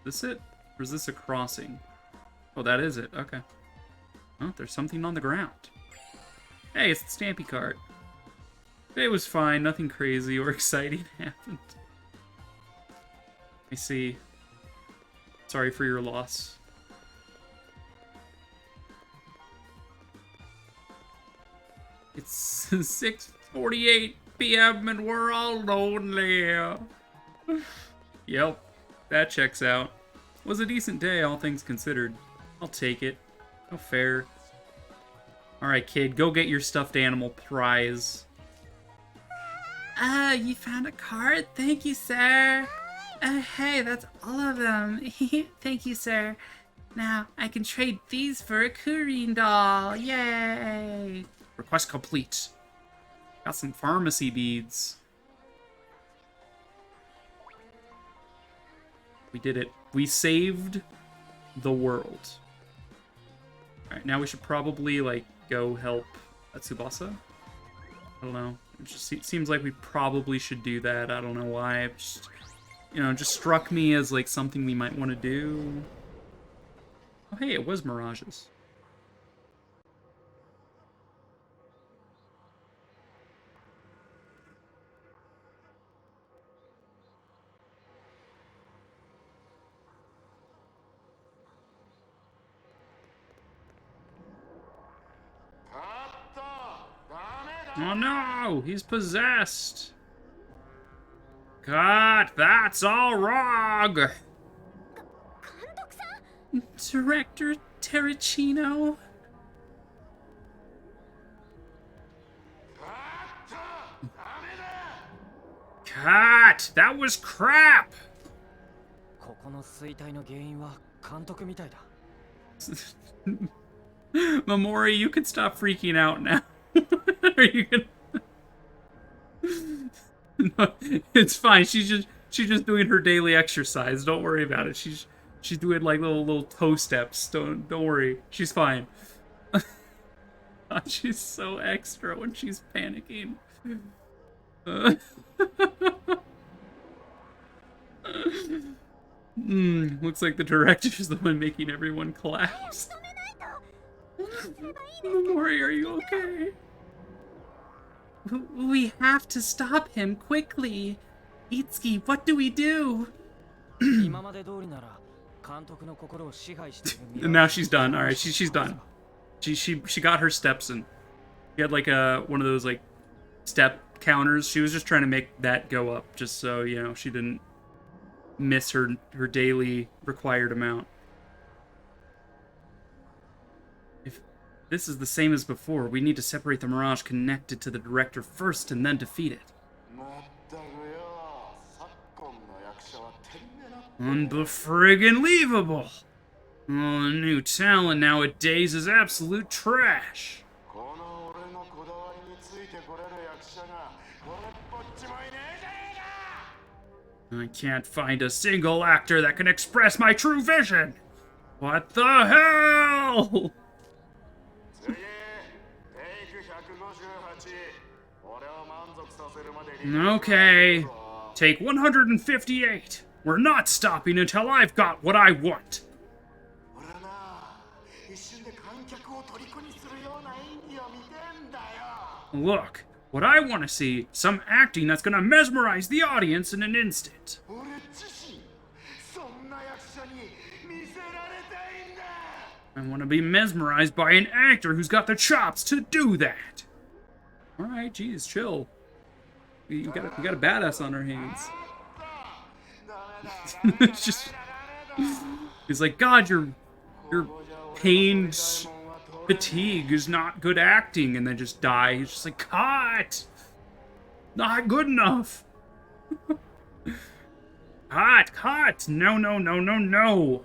Speaker 1: Is this it? Or is this a crossing? Oh, that is it. Okay. Oh, there's something on the ground. Hey, it's the Stampy card. It was fine. Nothing crazy or exciting happened. I see. Sorry for your loss. It's 6:48 p.m. and we're all lonely. Yep, that checks out. Was a decent day, all things considered. I'll take it. No fair. Alright, kid, go get your stuffed animal prize.
Speaker 3: You found a card? Thank you, sir. Hey, that's all of them. Thank you, sir. Now, I can trade these for a Kureen doll. Yay!
Speaker 1: Request complete. Got some pharmacy beads. We did it. We saved the world. Alright, now we should probably, like, go help Tsubasa. I don't know. It just seems like we probably should do that. I don't know why. It just, you know, just struck me as, like, something we might want to do. Oh, hey, it was Mirages. Oh no, he's possessed. God, that's all wrong.
Speaker 3: Director Terracino?
Speaker 1: Cut! That was crap!
Speaker 5: ここの衰退の原因は監督みたいだ。
Speaker 1: Mamori, you can stop freaking out now. Are you gonna... No, it's fine. She's just doing her daily exercise. Don't worry about it. She's doing like little toe steps. Don't worry. She's fine. She's so extra when she's panicking. Looks like the director's the one making everyone collapse. Mamori, are you okay?
Speaker 3: We have to stop him quickly. Itsuki, what do we do?
Speaker 5: 今まで通りなら監督の心を支配している。
Speaker 1: And now she's done. All right, she's done. She got her steps in. She had like one of those like step counters. She was just trying to make that go up, just so you know she didn't miss her daily required amount. If this is the same as before, we need to separate the Mirage connected to the director first and then defeat it. Unbefriggin-leavable! Oh, the new talent nowadays is absolute trash. I can't find a single actor that can express my true vision. What the hell? Okay, take 158. We're not stopping until I've got what I want. Look, what I want to see, some acting that's gonna mesmerize the audience in an instant. I want to be mesmerized by an actor who's got the chops to do that. Alright, geez, chill. We got a badass on our hands. It's just... He's like, God, your pained fatigue is not good acting, and then just die. He's just like, cut! Not good enough! Cut! No, no, no, no, no!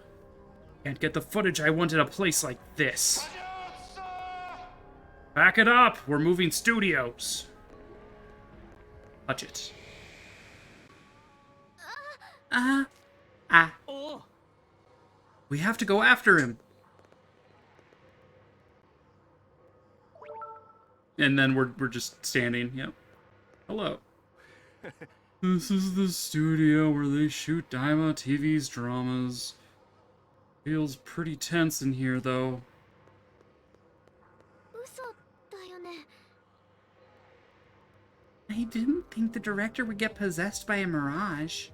Speaker 1: Can't get the footage I want in a place like this. Back it up! We're moving studios. Touch it.
Speaker 5: Oh,
Speaker 1: We have to go after him. And then we're just standing. Yep. Hello. This is the studio where they shoot Daima TV's dramas. Feels pretty tense in here, though.
Speaker 4: 嘘だよね。
Speaker 3: I didn't think the director would get possessed by a mirage.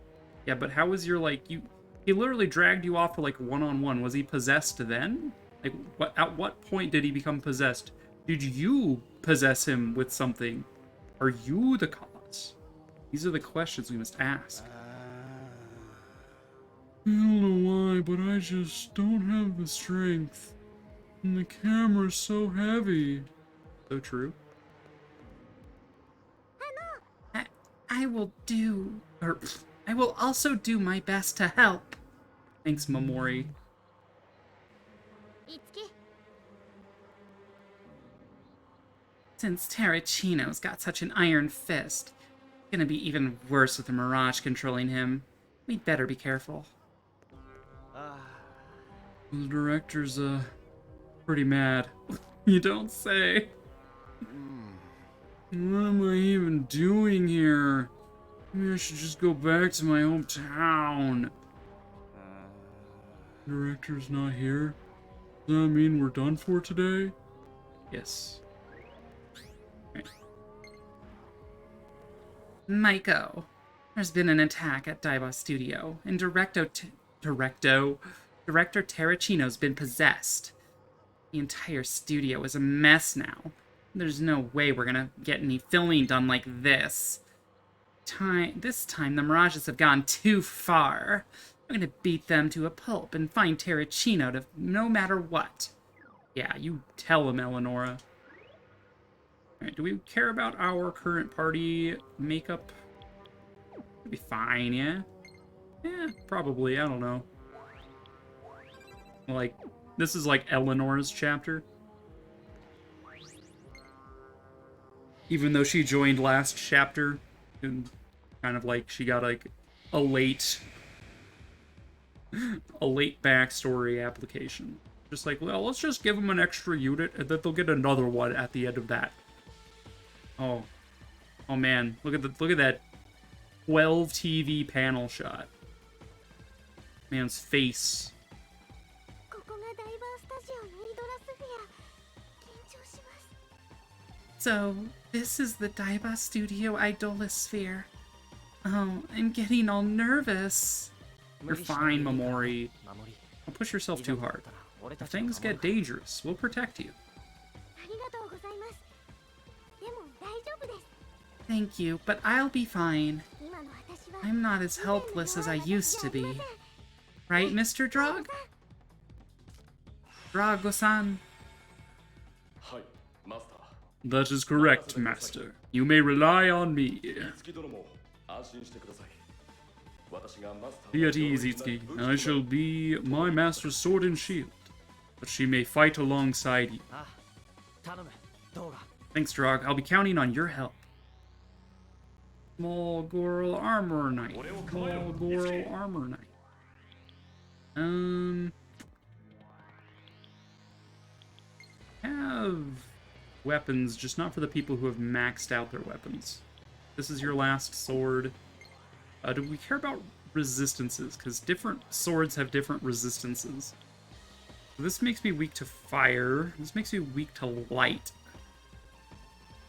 Speaker 1: Yeah, but how was your, like, you... He literally dragged you off for, like, one-on-one. Was he possessed then? Like, at what point did he become possessed? Did you possess him with something? Are you the cause? These are the questions we must ask. I don't know why, but I just don't have the strength. And the camera's so heavy. So true.
Speaker 3: I will do... Or, I will also do my best to help.
Speaker 1: Thanks, Momori.
Speaker 4: いつき
Speaker 3: Since Terracino's got such an iron fist, it's gonna be even worse with the mirage controlling him. We'd better be careful.
Speaker 1: The director's, pretty mad. You don't say. What am I even doing here? Maybe I should just go back to my hometown. Director's not here? Does that mean we're done for today? Yes.
Speaker 3: Maiko, there's been an attack at Daiba Studio, and Director Terracino's been possessed. The entire studio is a mess now. There's no way we're gonna get any filming done like this. This time the Mirages have gone too far. I'm gonna beat them to a pulp and find Terracino no matter what.
Speaker 1: Yeah, you tell him, Eleonora. Alright, do we care about our current party makeup? It'll be fine, yeah? Yeah, probably, I don't know. Like, this is like Eleanor's chapter. Even though she joined last chapter, and kind of like she got like a late backstory application. Just like, well, let's just give them an extra unit, and then they'll get another one at the end of that. Oh man, look at that 12 TV panel shot. Man's face.
Speaker 4: ここがダイバースタジオのイドラスフィア。緊張します。
Speaker 3: So, this is the Daiba Studio Idolosphere. Oh, I'm getting all nervous.
Speaker 1: You're fine, Momori. Don't push yourself too hard. If things get dangerous, we'll protect you.
Speaker 4: ありがとうございます。でも大丈夫です。
Speaker 3: Thank you, but I'll be fine.
Speaker 4: 今の私は
Speaker 3: I'm not as helpless as I used to be. Right, Mr. Drog? Drago-san.
Speaker 6: はいマスター
Speaker 1: That is correct, Master. You may rely on me.
Speaker 6: 月殿も安心してください私がマスター
Speaker 1: Be at ease, Itsuki. I shall be my master's sword and shield. But she may fight alongside you.
Speaker 5: あ、頼む、動画。
Speaker 1: Thanks, Drog. I'll be counting on your help. Small Goral Armor Knight. Small Goral Armor Knight. Have weapons, just not for the people who have maxed out their weapons. This is your last sword. Do we care about resistances? Because different swords have different resistances. This makes me weak to fire. This makes me weak to light.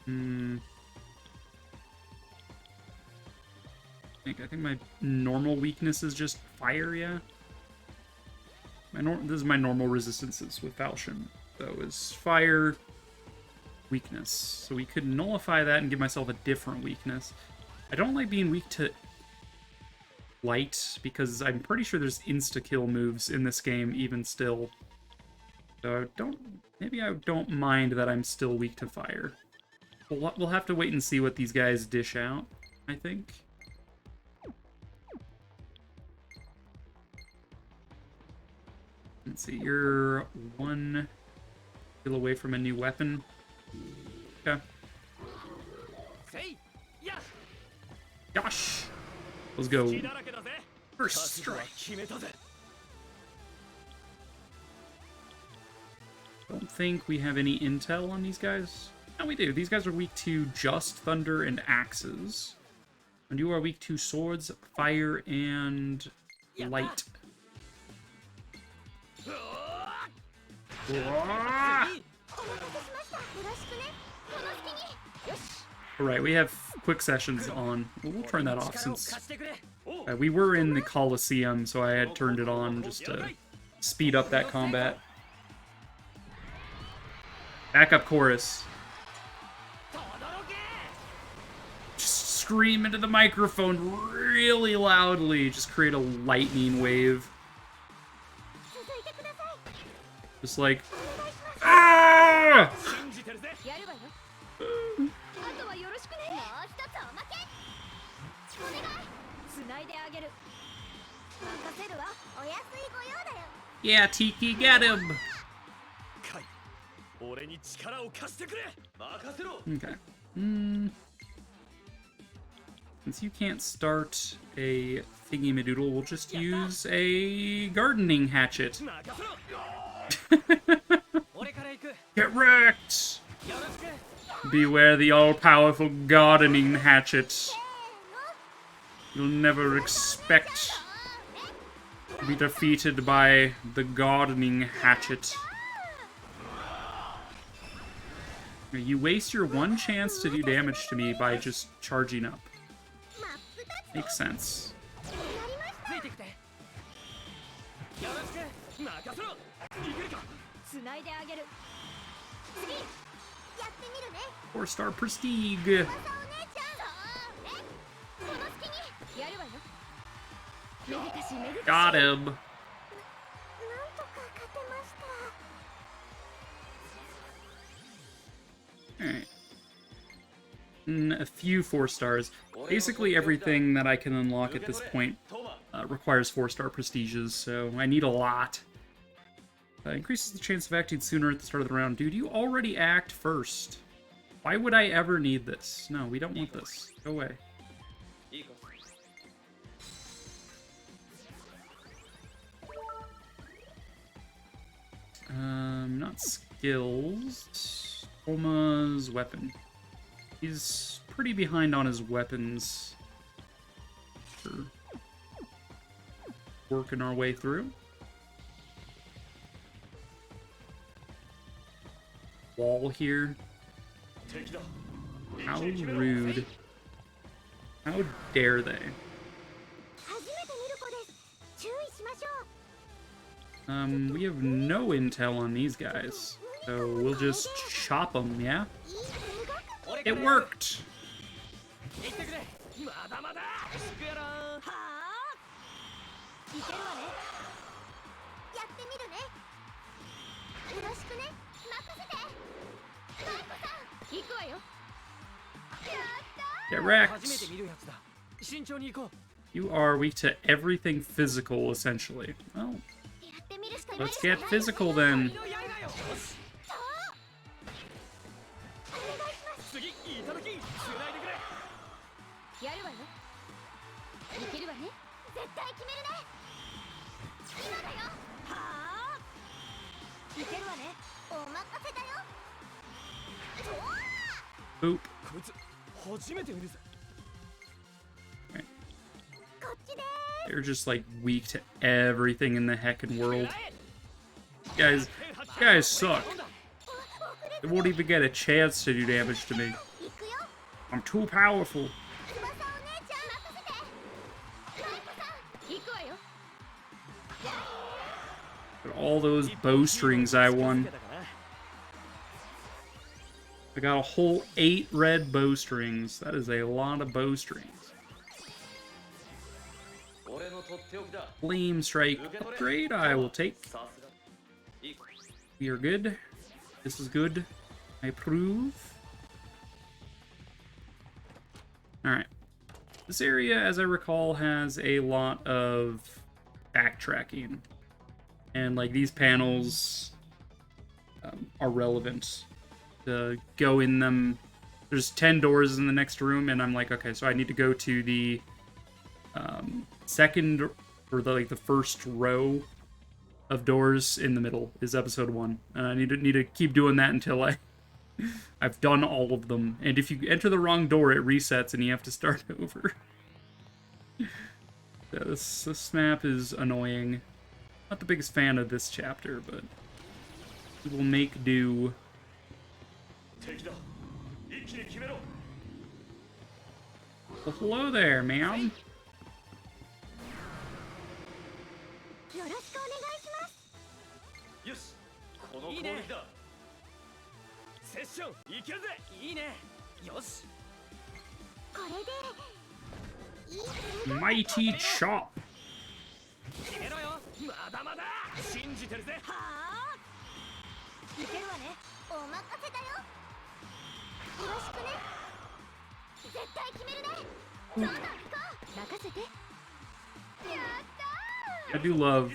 Speaker 1: I think my normal weakness is just fire, yeah? This is my normal resistances with Falchion. So is fire, weakness. So we could nullify that and give myself a different weakness. I don't like being weak to light, because I'm pretty sure there's insta-kill moves in this game, even still. So maybe I don't mind that I'm still weak to fire. We'll have to wait and see what these guys dish out, I think. Let's see, you're 1 kill away from a new weapon. Okay. Gosh! Let's go. First strike. Don't think we have any intel on these guys. No, we do. These guys are weak to just thunder and axes. And you are weak to swords, fire, and light. Alright, we have quick sessions on. We'll turn that off since we were in the Coliseum, so I had turned it on just to speed up that combat. Backup chorus. Just scream into the microphone really loudly. Just create a lightning wave. Just like... Ah! Yeah, Tiki, get him! Okay. Since you can't start a thingy-madoodle, we'll just use a gardening hatchet. Get wrecked! Beware the all-powerful gardening hatchet. You'll never expect to be defeated by the gardening hatchet. You waste your one chance to do damage to me by just charging up. Makes sense. Four-star prestige. Got him. Alright. A few 4-stars. Basically everything that I can unlock at this point requires 4-star prestiges, so I need a lot. Increases the chance of acting sooner at the start of the round. Dude, you already act first. Why would I ever need this? No, we don't want this. Go away. Not skills. Toma's weapon. He's pretty behind on his weapons. Sure. Working our way through. Wall here. How rude. How dare they? We have no intel on these guys, so we'll just chop them, yeah? It worked! Get wrecked! You are weak to everything physical, essentially. Well, let's get physical then. Boop. Right. They're just like weak to everything in the heckin' world. You guys suck. They won't even get a chance to do damage to me. I'm too powerful. But all those bowstrings I won. I got a whole 8 red bowstrings. That is a lot of bowstrings. Flame strike upgrade, I will take. We are good. This is good. I approve. Alright. This area, as I recall, has a lot of backtracking. And like these panels are relevant to go in them. There's 10 doors in the next room, and I'm like, okay, so I need to go to the second or the first row of doors in the middle is episode 1, and I need to keep doing that until I've done all of them. And if you enter the wrong door, it resets, and you have to start over. Yeah, this map is annoying. Not the biggest fan of this chapter, but we will make do. Well, hello there, ma'am.
Speaker 4: よろしくお願いします。
Speaker 6: よし、この攻撃だ。セッションいけるぜ。
Speaker 5: いいね。よし。
Speaker 4: これで
Speaker 1: Mighty Chop.
Speaker 5: 決めろよ。まだまだ。
Speaker 6: 信じてるぜ。
Speaker 4: はあいけるわね。お任せだよ。よろしくね。絶対決めるね。そうだ、行こう。任せて。やったー。
Speaker 1: I do love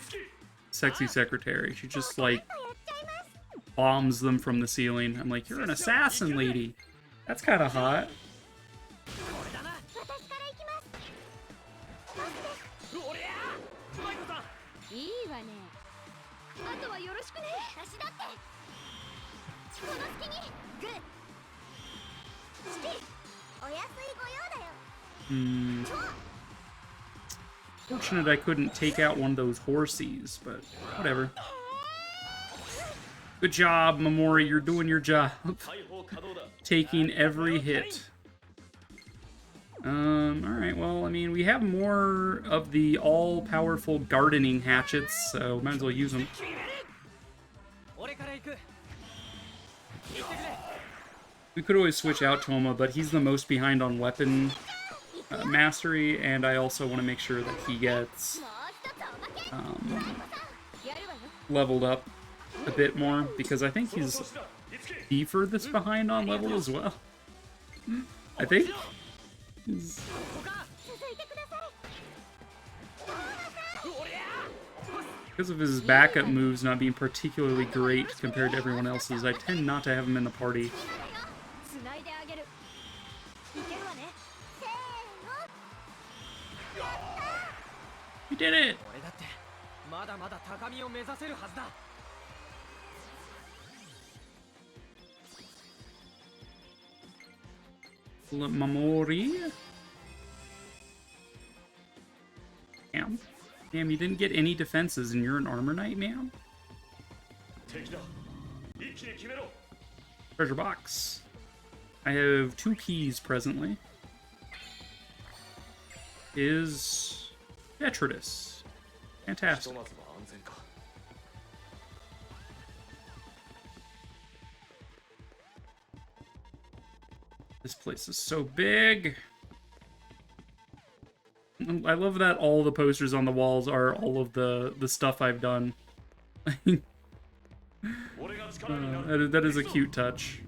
Speaker 1: Sexy Secretary. She just like bombs them from the ceiling. I'm like, you're an assassin, lady. That's kind of hot.
Speaker 4: 私から行きます。
Speaker 5: おりゃ。マイコさん。
Speaker 2: いいわね。あとはよろしくね。
Speaker 4: 私だって。この隙にグッ。シキ。お安いご用だよ。
Speaker 1: Fortunate I couldn't take out one of those horsies, but whatever. Good job, Mamori. You're doing your job. Taking every hit. Alright, well, I mean, we have more of the all-powerful gardening hatchets, so might as well use them.
Speaker 5: 俺から行く。行ってくれ。
Speaker 1: We could always switch out Toma, but he's the most behind on weapon mastery, and I also want to make sure that he gets leveled up a bit more, because I think he's the furthest behind on level as well. I think. Because of his backup moves not being particularly great compared to everyone else's, I tend not to have him in the party.
Speaker 2: つないであげる。
Speaker 4: いけるわね。せーの。
Speaker 1: We did it!
Speaker 5: 俺だってまだまだ高みを目指せるはずだ。
Speaker 1: Mamori? Damn. Damn, you didn't get any defenses and you're an armor knight, man? Treasure box. I have 2 keys presently. Is Detritus. Fantastic. This place is so big. I love that all the posters on the walls are all of the stuff I've done. That is a cute touch.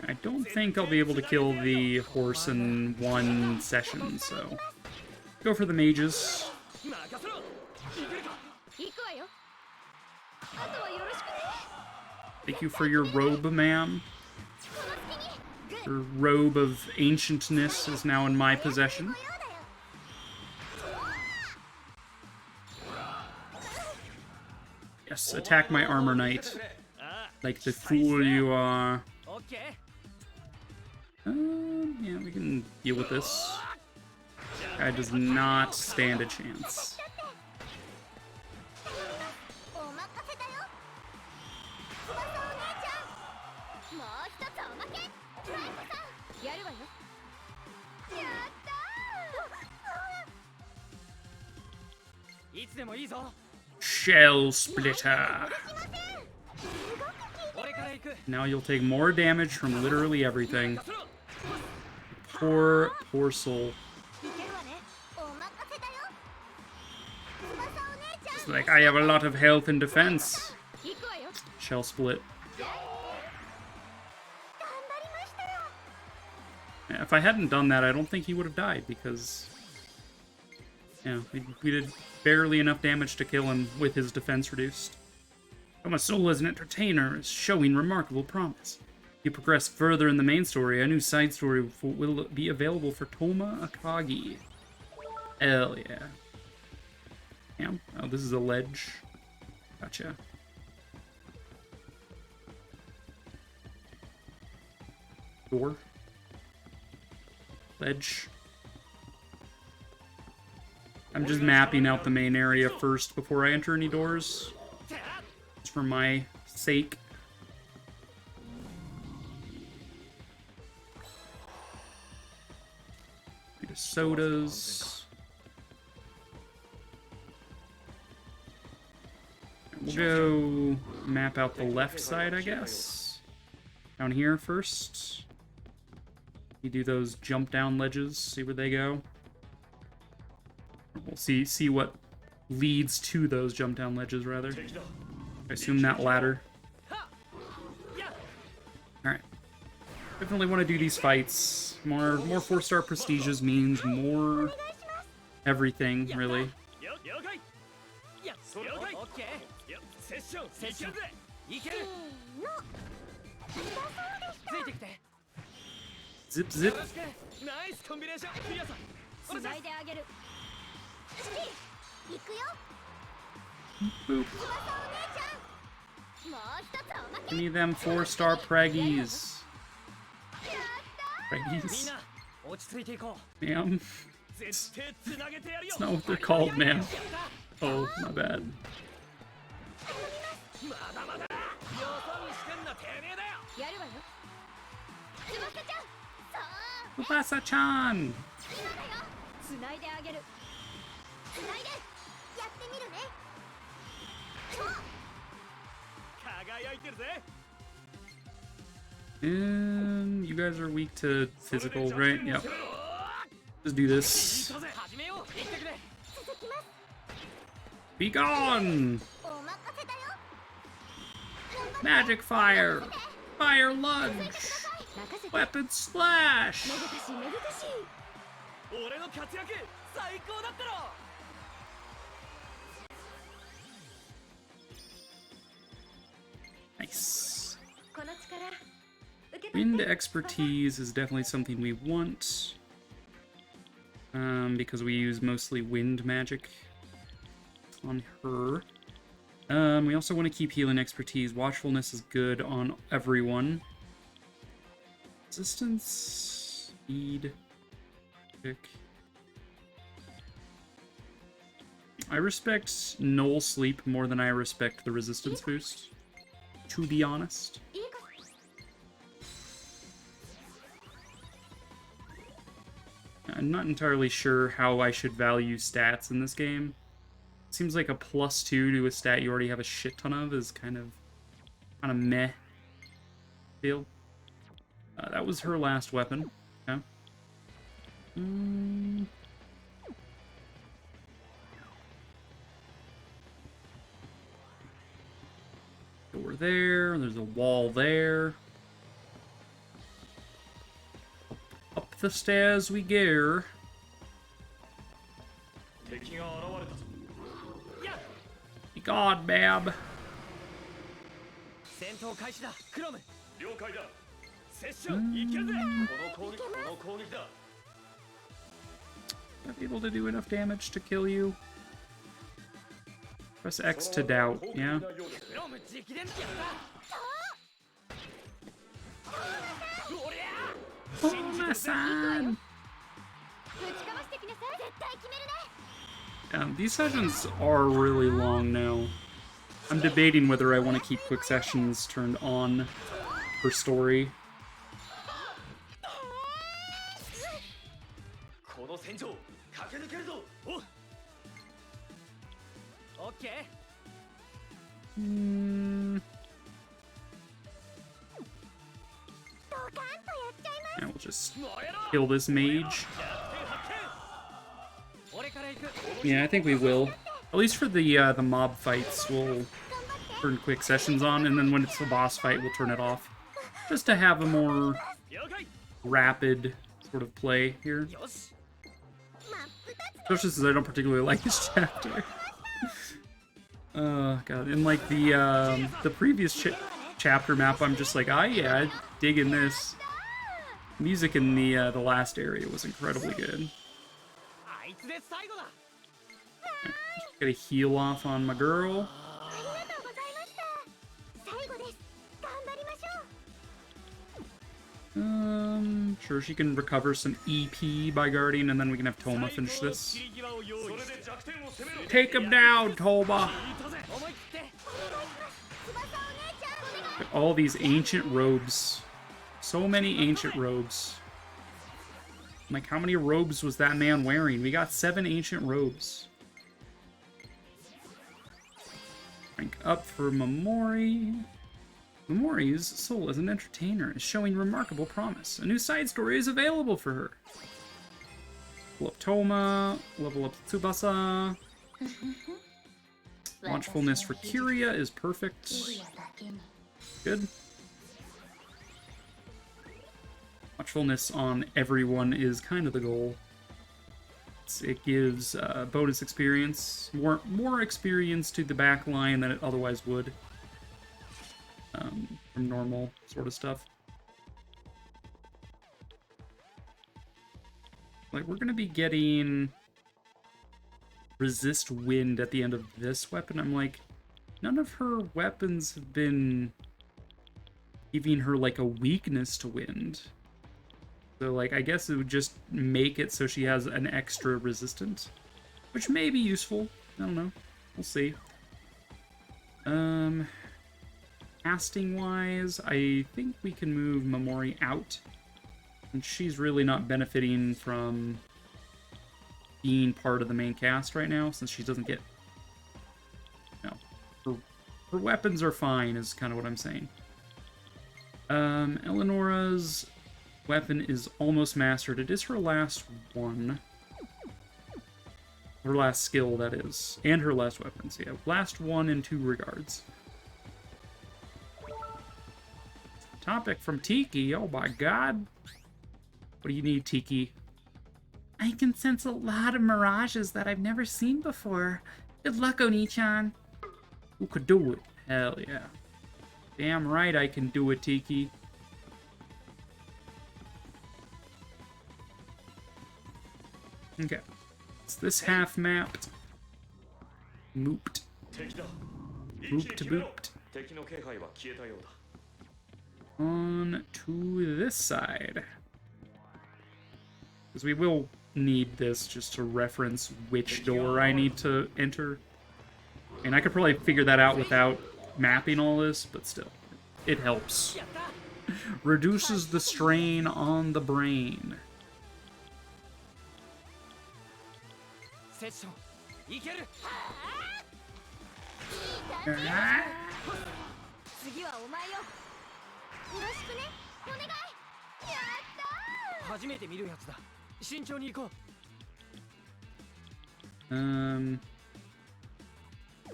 Speaker 1: I don't think I'll be able to kill the horse in one session, so go for the mages.
Speaker 2: 行くわよ。あとはよろしくね。
Speaker 1: Thank you for your robe, ma'am. Your robe of ancientness is now in my possession. Yes, attack my armor knight. Like the fool you are. Yeah, we can deal with this. Guy does not stand a chance.
Speaker 4: お任せだよ。翼お姉ちゃん。もう一つおまけ。マイコさん。
Speaker 2: やるわよ。
Speaker 4: やったー。
Speaker 5: いつでもいいぞ。
Speaker 1: Shell splitter. Now you'll take more damage from literally everything. Poor, poor soul. It's like, I have a lot of health and defense. Shell split. If I hadn't done that, I don't think he would have died, because... Yeah, we did barely enough damage to kill him with his defense reduced. My soul as an entertainer is showing remarkable promise. If you progress further in the main story, a new side story will be available for Toma Akagi. Hell yeah. Damn. Oh, this is a ledge. Gotcha. Door. Ledge. I'm just mapping out the main area first before I enter any doors. Just for my sake. Sodas. We'll go map out the left side, I guess. Down here first. You do those jump down ledges, see where they go. We'll see what leads to those jump down ledges, rather. I assume that ladder. Alright. Definitely want to do these fights. More 4-star prestiges means more everything, really. Zip zip. Boop. Give me them 4-star preggies. Preggies? Ma'am? It's not what they're called, ma'am. Oh, my bad. Tsubasa-chan! And you guys are weak to physical, right? Yep. Just do this. Be gone! Magic fire! Fire lunge! Weapon slash! Nice. Wind expertise is definitely something we want. Because we use mostly wind magic on her. We also want to keep healing expertise. Watchfulness is good on everyone. Resistance, speed, pick. I respect Null Sleep more than I respect the resistance boost, to be honest. I'm not entirely sure how I should value stats in this game. Seems like a +2 to a stat you already have a shit ton of is kind of meh feel. That was her last weapon. Okay. Door there. There's a wall there. Up the stairs we go. Be gone, Bab. Not able to do enough damage to kill you. Press X to doubt, yeah? Toma-san! These sessions are really long now. I'm debating whether I want to keep quick sessions turned on for story. Yeah, we'll just kill this mage. Yeah, I think we will. At least for the mob fights, we'll turn quick sessions on, and then when it's the boss fight, we'll turn it off. Just to have a more rapid sort of play here.
Speaker 5: よし
Speaker 1: Especially since I don't particularly like this chapter. Oh god, in like the previous chapter map, I'm just like, yeah, I'm digging this. Music in the last area was incredibly good.
Speaker 5: あいつで最後だ
Speaker 1: Gotta heal off on my girl.
Speaker 4: ありがとうございました最後です頑張りましょう
Speaker 1: Sure, she can recover some EP by guarding, and then we can have Toma finish this.
Speaker 5: 切り際を用意して
Speaker 1: Take him down, Toma!
Speaker 5: いいとぜ思い切って
Speaker 1: Look at all these ancient robes. So many ancient robes. Like, how many robes was that man wearing? We got 7 ancient robes. Rank up for Mamori. Mamori's soul as an entertainer is showing remarkable promise. A new side story is available for her. Level up Toma. Level up Tsubasa. Watchfulness for Kiria is perfect. Good. Watchfulness on everyone is kind of the goal. It gives bonus experience, more experience to the back line than it otherwise would from normal sort of stuff. Like, we're gonna be getting resist wind at the end of this weapon. I'm like, none of her weapons have been giving her like a weakness to wind. So, like, I guess it would just make it so she has an extra resistance, which may be useful. I don't know. We'll see. Casting-wise, I think we can move Mamori out. And she's really not benefiting from being part of the main cast right now, since she doesn't get... No. Her weapons are fine, is kind of what I'm saying. Eleonora's weapon is almost mastered. It is her last one. Her last skill, that is. And her last weapon. So yeah, last one in 2 regards. Topic from Tiki. Oh my god. What do you need, Tiki?
Speaker 3: I can sense a lot of mirages that I've never seen before. Good luck, Oni-chan.
Speaker 1: Who could do it? Hell yeah. Damn right I can do it, Tiki. Okay. It's this half mapped. Mooped. Booped to booped. On to this side. Because we will need this just to reference which door I need to enter. And I could probably figure that out without mapping all this, but still. It helps. Reduces the strain on the brain.
Speaker 5: セッションいける
Speaker 4: 次はお前よよろしくねお願いやった
Speaker 5: 初めて見るやつだ慎重に行こう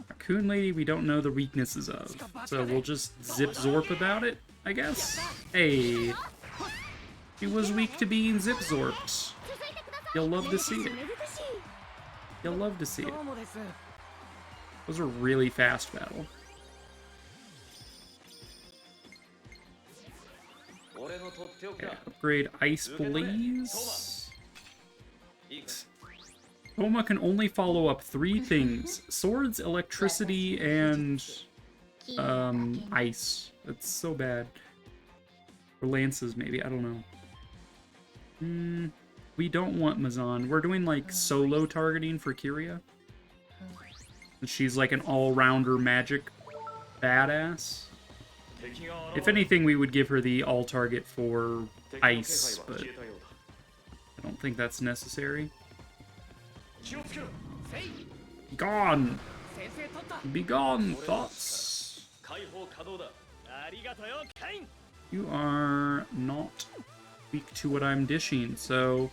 Speaker 1: Raccoon Lady we don't know the weaknesses of, so we'll just zip zorp about it, I guess. Hey, she was weak to being zip zorped. You'll love to see it. You'll love to see it.
Speaker 5: どうもです
Speaker 1: It was a really fast battle. Okay, upgrade Ice Blaze. Toma can only follow up 3 things. Swords, electricity, and ice. That's so bad. Or lances, maybe. I don't know. We don't want Mazan. We're doing, like, solo targeting for Kiria. And she's, like, an all-rounder magic badass. If anything, we would give her the all-target for ice, but I don't think that's necessary. Gone! Be gone, thoughts! You are not weak to what I'm dishing, so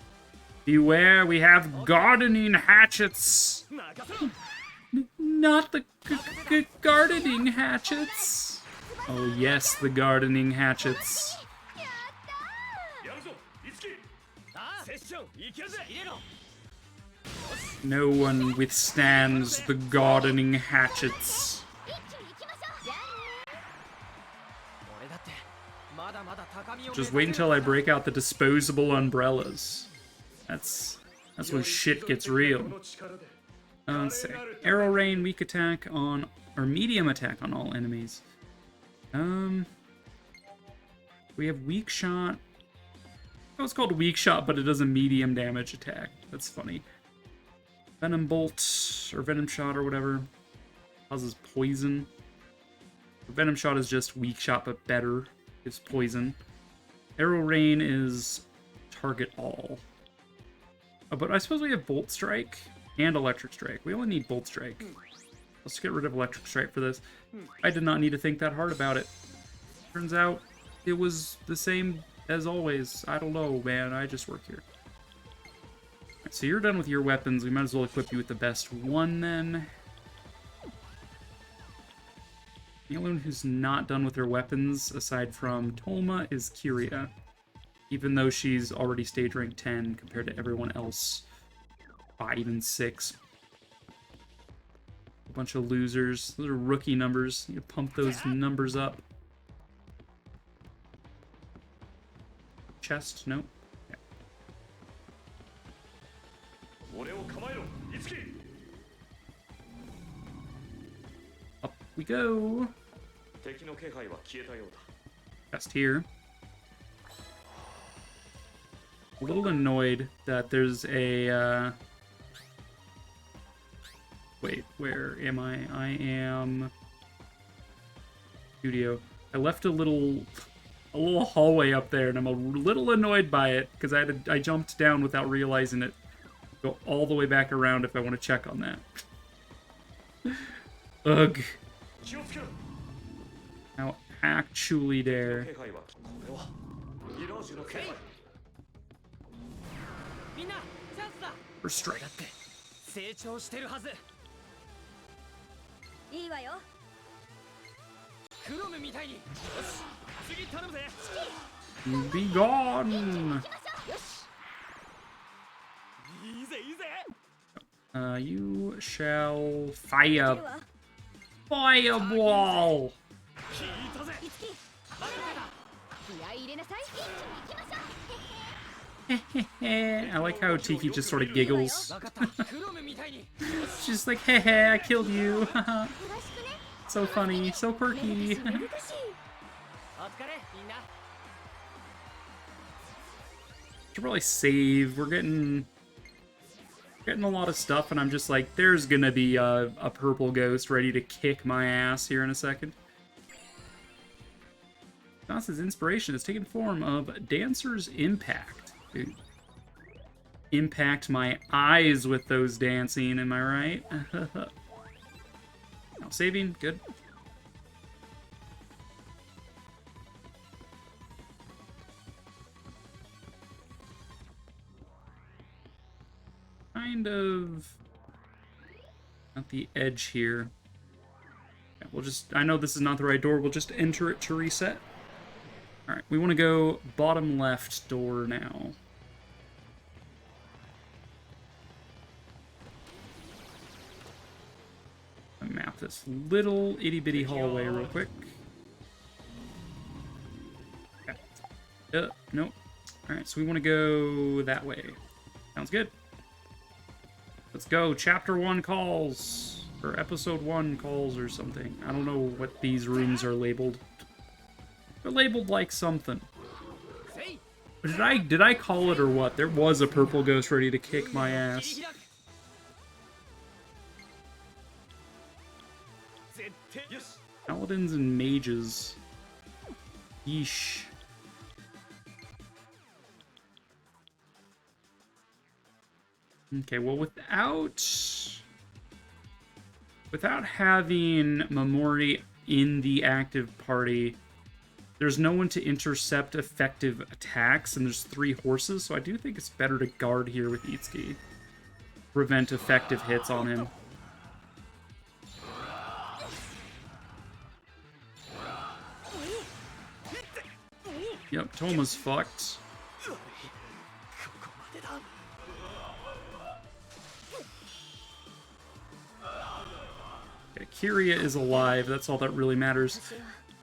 Speaker 1: beware, we have gardening hatchets! Not the gardening hatchets! Oh yes, the gardening hatchets. No one withstands the gardening hatchets.
Speaker 4: 一気に行きましょう。
Speaker 5: 俺だってまだまだ高みを
Speaker 1: Just wait until I break out the disposable umbrellas. That's when shit gets real. Let's see. Arrow rain, weak attack on, or medium attack on all enemies. We have weak shot. Oh, it's called weak shot, but it does a medium damage attack. That's funny. Venom bolt, or venom shot, or whatever. Causes poison. Venom shot is just weak shot, but better. Gives poison. Arrow rain is target all. Oh, but I suppose we have bolt strike and electric strike. We only need bolt strike. Let's get rid of electric strike for this. I did not need to think that hard about it. Turns out it was the same as always. I don't know, man. I just work here. Right, so you're done with your weapons. We might as well equip you with the best one then. The only one who's not done with her weapons, aside from Tolma, is Kiria. Even though she's already stage rank 10 compared to everyone else. 5 and 6. A bunch of losers. Those are rookie numbers. You pump those numbers up. Chest? Nope. Yeah. Up we go. Chest here. A little annoyed that there's a, wait, where am I? I am... Studio. I left a little hallway up there, and I'm a little annoyed by it, because I jumped down without realizing it. Go all the way back around if I want to check on that. Ugh. How actually dare.
Speaker 5: みんなチャンスだ
Speaker 1: For strike.
Speaker 5: だって成長してるはず
Speaker 4: いいわよ。
Speaker 5: クロムみたいによし次頼むぜ
Speaker 1: Be gone!
Speaker 4: よし。
Speaker 5: いいぜいいぜ
Speaker 1: You shall fire
Speaker 4: では
Speaker 1: fireball.
Speaker 5: 聞いたぜ
Speaker 4: いつき。
Speaker 5: 任せた
Speaker 2: 気合い入れなさい。
Speaker 4: 一気に行きましょう。
Speaker 1: I like how Tiki just sort of giggles.
Speaker 5: 分かったクロムみたいに
Speaker 1: She's like, hey, hey, I killed you.
Speaker 4: よろしくね。
Speaker 1: So funny, so quirky.
Speaker 4: めでたし。
Speaker 5: お疲れみんな
Speaker 1: Should probably save. We're getting a lot of stuff, and I'm just like, there's gonna be a purple ghost ready to kick my ass here in a second. Das's inspiration has taken form of Dancer's Impact. Dude. Impact my eyes with those dancing, am I right? Now saving, good. Kind of at the edge here. Yeah, we'll just, I know this is not the right door, we'll just enter it to reset. Alright, we want to go bottom left door now. Map this little itty-bitty hallway real quick. Okay. Nope. Alright, so we want to go that way. Sounds good. Let's go. Chapter 1 calls. Or Episode 1 calls or something. I don't know what these rooms are labeled. They're labeled like something. Did I call it or what? There was a purple ghost ready to kick my ass. Paladins and mages. Yeesh. Okay, well, without having Mamori in the active party, there's no one to intercept effective attacks, and there's 3 horses, so I do think it's better to guard here with Itsuki. Prevent effective hits on him. Yep, Toma's fucked. Okay, Kiria is alive. That's all that really matters.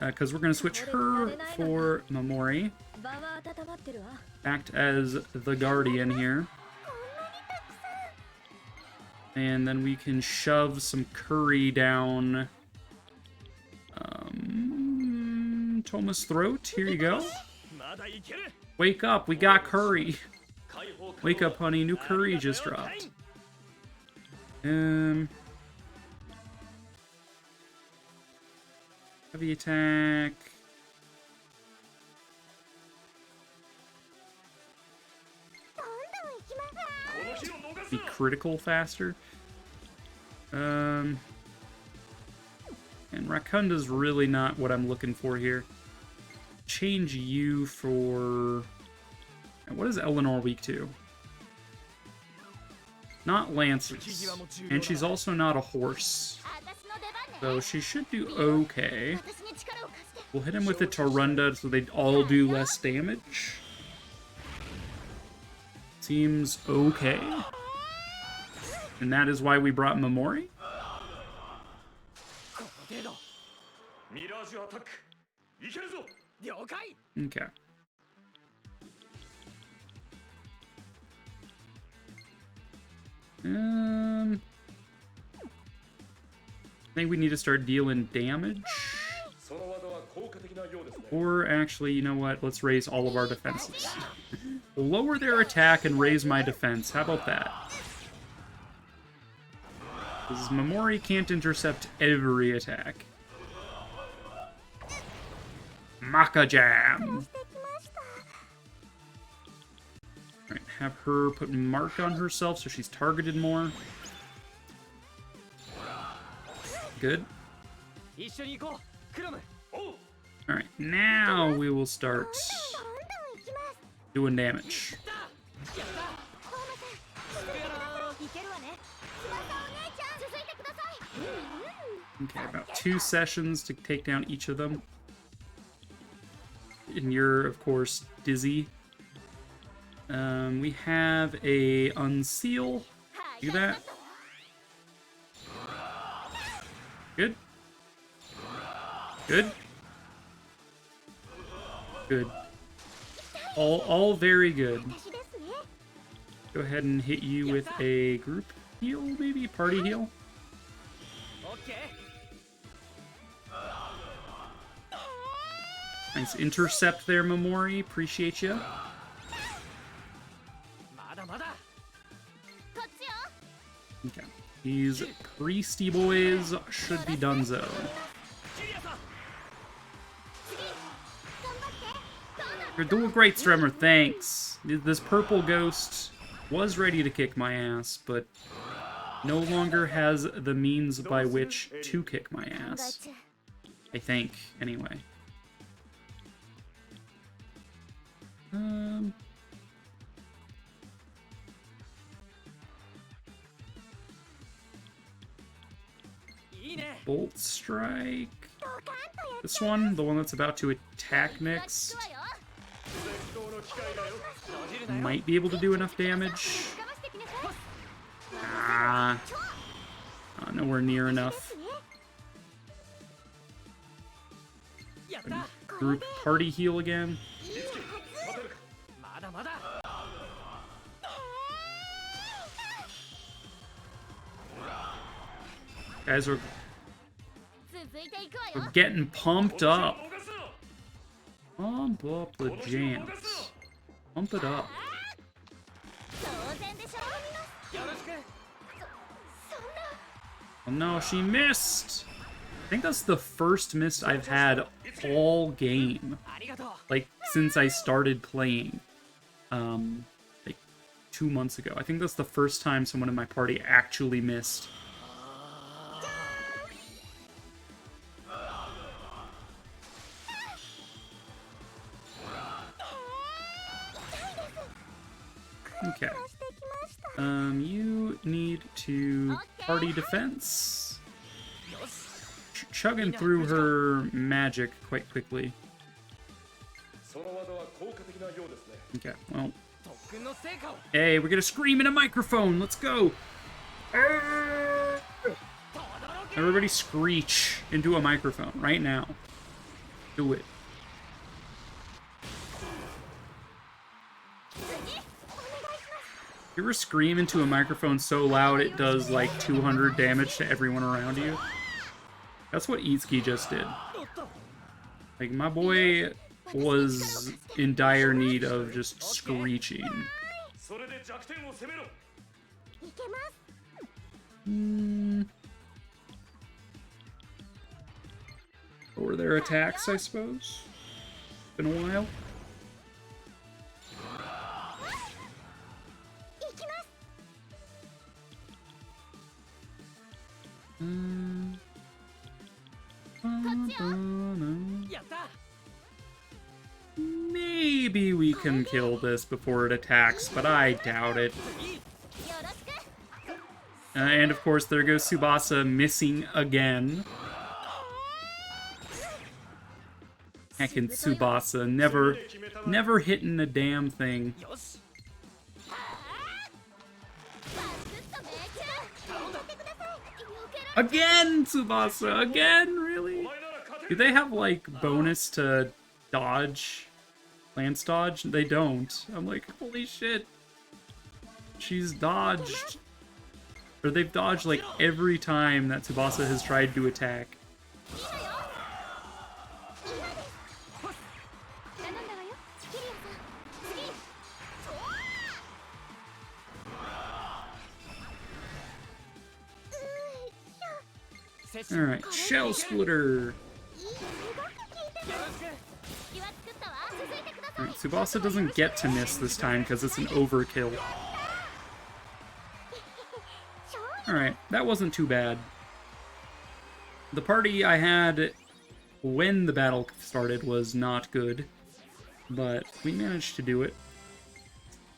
Speaker 1: Because we're going to switch her for Mamori.
Speaker 4: 場は温まってるわ
Speaker 1: Act as the guardian here. And then we can shove some curry down Toma's throat. Here you go. Wake up, we got curry. Wake up, honey, new curry just dropped. Heavy attack. Be critical faster. And Rakunda's really not what I'm looking for here. Change you for... What is Eleanor weak to? Not Lancers. And she's also not a horse.
Speaker 4: 私の出番ね
Speaker 1: So she should do okay.
Speaker 4: 私に力を貸して
Speaker 1: We'll hit him with the Tarunda so they all do less damage. Seems okay. And that is why we brought Mamori?
Speaker 5: この程度ミラージュアタックいけるぞ了解
Speaker 1: Okay. I think we need to start dealing damage.
Speaker 6: その技は効果的なようですね
Speaker 1: Or actually, you know what? Let's raise all of our defenses. Lower their attack and raise my defense. How about that? Because Mamori can't intercept every attack. Maka Jam! Alright, have her put mark on herself so she's targeted more. Good.
Speaker 5: 一緒に行こうクラムおう
Speaker 1: Alright, now we will start
Speaker 4: どんどん行きます
Speaker 1: doing damage.
Speaker 5: やった
Speaker 4: ホームさん続いてくださいいけるわね翼お姉ちゃん続いてください
Speaker 1: Okay, about 2 sessions to take down each of them. And you're, of course, dizzy. We have a unseal. Do that. Good. Good. Good. All very good.
Speaker 4: 私ですね
Speaker 1: Go ahead and hit you with a group heal, maybe? Party heal?
Speaker 5: オッケー
Speaker 1: Nice intercept there, Mamori. Appreciate you.
Speaker 5: まだまだ
Speaker 4: こっちよ
Speaker 1: Okay. These priesty boys should be donezo.
Speaker 5: ジュリアさん
Speaker 4: 頑張ってどう
Speaker 1: You're
Speaker 4: な
Speaker 1: doing great, Stremmer. Thanks. This purple ghost was ready to kick my ass, but no longer has the means by which to kick my ass. I think, anyway. Bolt Strike. This one, the one that's about to attack next,
Speaker 4: わよ
Speaker 1: might be able to do enough damage.
Speaker 4: 我慢してきなさい
Speaker 1: Ah, nowhere near enough.
Speaker 5: やった
Speaker 1: Group party heal again.
Speaker 5: まだまだ
Speaker 1: Guys, we're
Speaker 4: 続いていくわよ
Speaker 1: getting pumped up.
Speaker 5: 逃すな
Speaker 1: Pump up the jams. Pump it up.
Speaker 4: 当然でしょ
Speaker 5: よろしく
Speaker 1: Oh no, she missed! I think that's the first miss I've had all game.
Speaker 5: ありがとう
Speaker 1: Like, since I started playing. Like, 2 months ago. I think that's the first time someone in my party actually missed. Okay. You need to party defense. Chugging through her magic quite quickly.
Speaker 6: その技は効果的なようですね
Speaker 1: Okay, well, Hey, we're gonna scream in a microphone. Let's go. Everybody screech into a microphone right now. Do it. You ever scream into a microphone so loud it does like 200 damage to everyone around you? That's what Itsuki just did. Like, my boy was in dire need of just screeching. Or their attacks, I suppose. Been a while. Maybe we can kill this before it attacks, but I doubt it. And of course, there goes Tsubasa missing again. Heckin' Tsubasa, never hitting a damn thing. Again, Tsubasa, again, really? Do they have, like, bonus to dodge? Lance dodge? They don't. I'm like, holy shit. She's dodged. Or they've dodged, like, every time that Tsubasa has tried to attack. Alright, Shell Splitter. Alright, Tsubasa doesn't get to miss this time because it's an overkill. Alright, that wasn't too bad. The party I had when the battle started was not good, but we managed to do it.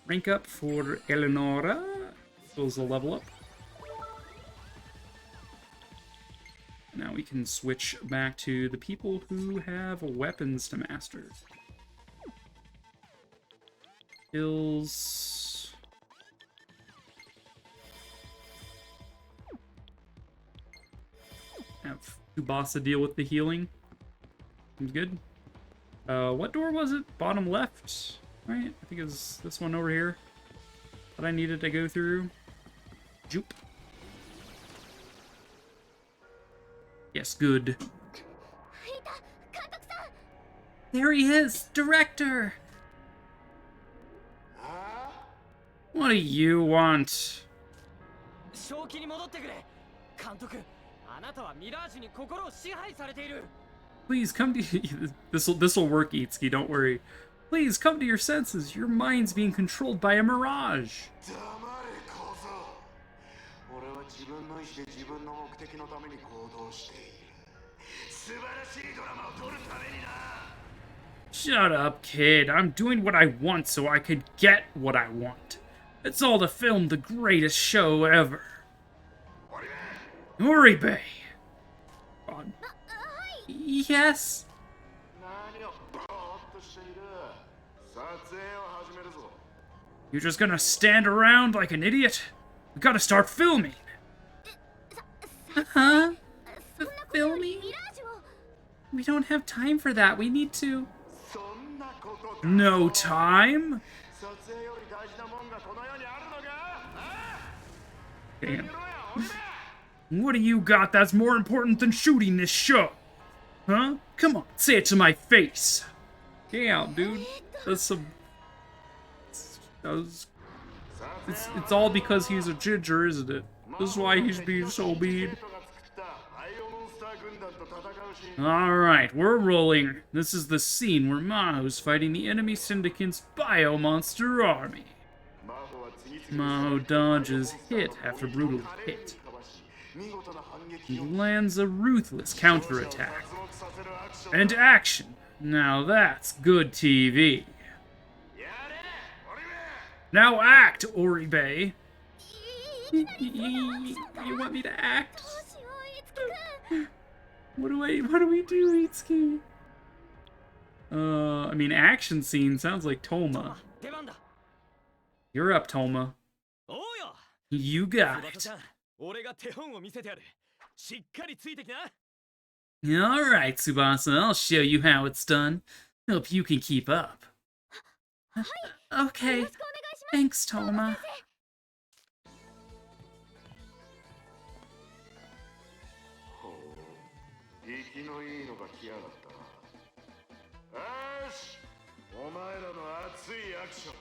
Speaker 1: Rank up for Eleonora. This was a level up. Now we can switch back to the people who have weapons to master. Skills. Have Tsubasa deal with the healing. Seems good. What door was it? Bottom left? Right? I think it was this one over here that I needed to go through. Joop. Yes, good. There he is! Director! What do you want? Please come to... This'll work, Itsuki, don't worry. Please come to your senses. Your mind's being controlled by a mirage. Shut up, kid. I'm doing what I want so I could get what I want. It's all to film the greatest show ever. Oribe! God. Yes? You're just gonna stand around like an idiot? We gotta start filming! Huh? Filming? We don't have time for that. We need to... No time? Damn. What do you got that's more important than shooting this show? Huh? Come on, say it to my face. Damn, dude. That's some... It's all because he's a ginger, isn't it? This is why he's being so mean. Alright, we're rolling. This is the scene where Maho's fighting the enemy syndicate's bio-monster army. Maho dodges hit after brutal hit. He lands a ruthless counterattack. And action! Now that's good TV. Now act, Oribe! You want me to act? What do we do, Itsuki? I mean, action scene sounds like Toma. You're up, Toma.
Speaker 6: おうよ
Speaker 1: You
Speaker 6: 翼
Speaker 1: got
Speaker 6: ち
Speaker 1: it.
Speaker 6: ゃん俺が手本を見せてやるしっかりついてきな
Speaker 3: Alright, Tsubasa, I'll show you how it's done. Hope you can keep up. Okay, thanks, Toma.
Speaker 7: ほう生きのいいのが来やがったな。よしお前らの熱いアクション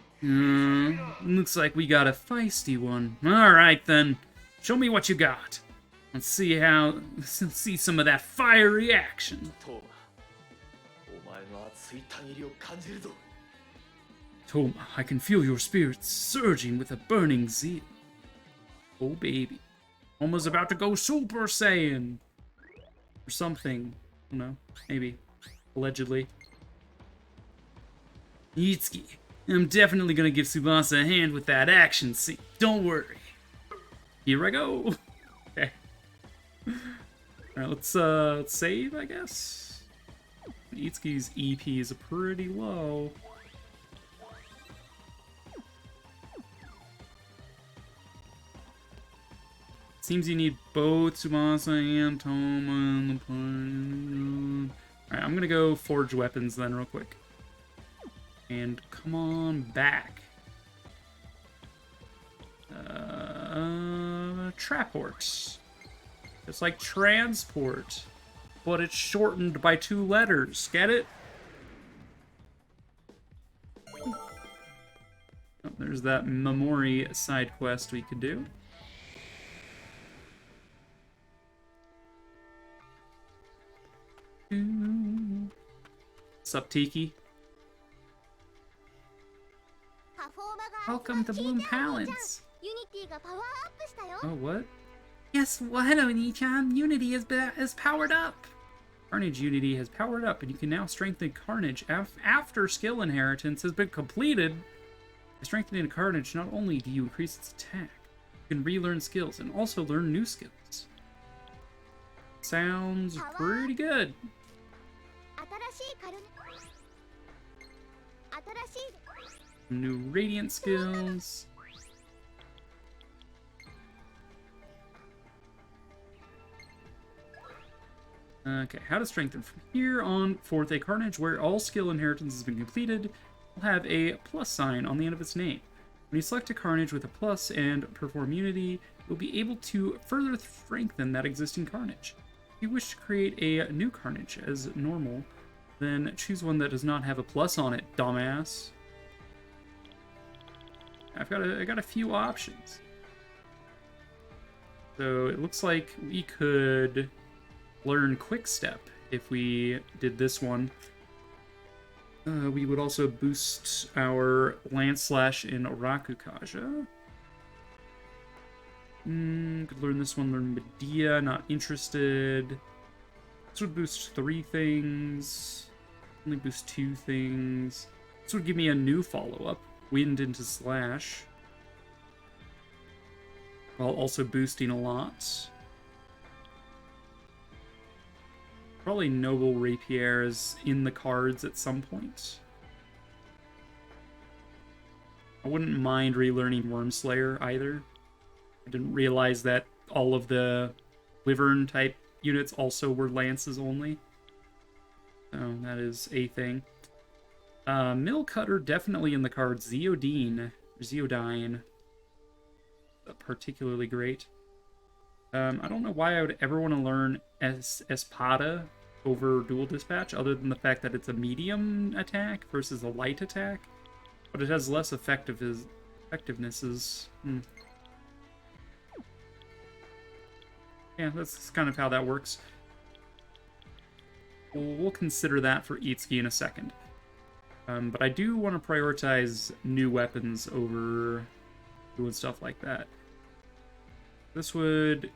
Speaker 3: Looks like we got a feisty one. Alright then, show me what you got. Let's see some of that fiery action.
Speaker 6: トーマお前の熱いたぎりを感じるぞ
Speaker 3: Toma, I can feel your spirits surging with a burning zeal. Oh baby.
Speaker 1: Toma's about to go Super Saiyan. Or something. I don't know. Maybe. Allegedly.
Speaker 3: Itsuki, I'm definitely gonna give Tsubasa a hand with that action scene. Don't worry.
Speaker 1: Here I go. Okay. Alright, let's save, I guess. Itsuki's EP is pretty low. Seems you need both Tsubasa and Toma in the plane. Alright, I'm gonna go forge weapons then real quick. And come on back. Traport. It's like transport, but it's shortened by 2 letters. Get it? Oh, there's that Memori side quest we could do. Sup, Tiki?
Speaker 4: パフォーマが
Speaker 3: Welcome to Bloom Palace.
Speaker 4: ユニティがパワーアップしたよ
Speaker 1: Oh, what?
Speaker 3: Yes, well, hello, Nichan. Unity is powered up.
Speaker 1: Carnage Unity has powered up, and you can now strengthen Carnage after skill inheritance has been completed. By strengthening Carnage, not only do you increase its attack, you can relearn skills and also learn new skills. Sounds pretty good.
Speaker 4: 新しいカルネ新しい
Speaker 1: New Radiant skills. Okay, how to strengthen. From here on forth, a Carnage where all skill inheritance has been completed will have a plus sign on the end of its name. When you select a Carnage with a plus and perform Unity, you'll be able to further strengthen that existing Carnage. If you wish to create a new Carnage as normal, then choose one that does not have a plus on it, dumbass. I got a few options. So it looks like we could learn Quick Step if we did this one. We would also boost our Lance Slash in Rakukaja. Could learn this one, learn Medea, not interested. This would boost 3 things. Only boost 2 things. This would give me a new follow-up. Wind into Slash. While also boosting a lot. Probably Noble Rapier is in the cards at some point. I wouldn't mind relearning Wormslayer either. I didn't realize that all of the Wyvern type units also were lances only. So that is a thing. Mill Cutter definitely in the cards. Zeodine. Particularly great. I don't know why I would ever want to learn Espada over Dual Dispatch, other than the fact that it's a medium attack versus a light attack. But it has less effectivenesses. Yeah, that's kind of how that works. We'll consider that for Itsuki in a second. But I do want to prioritize new weapons over doing stuff like that. This would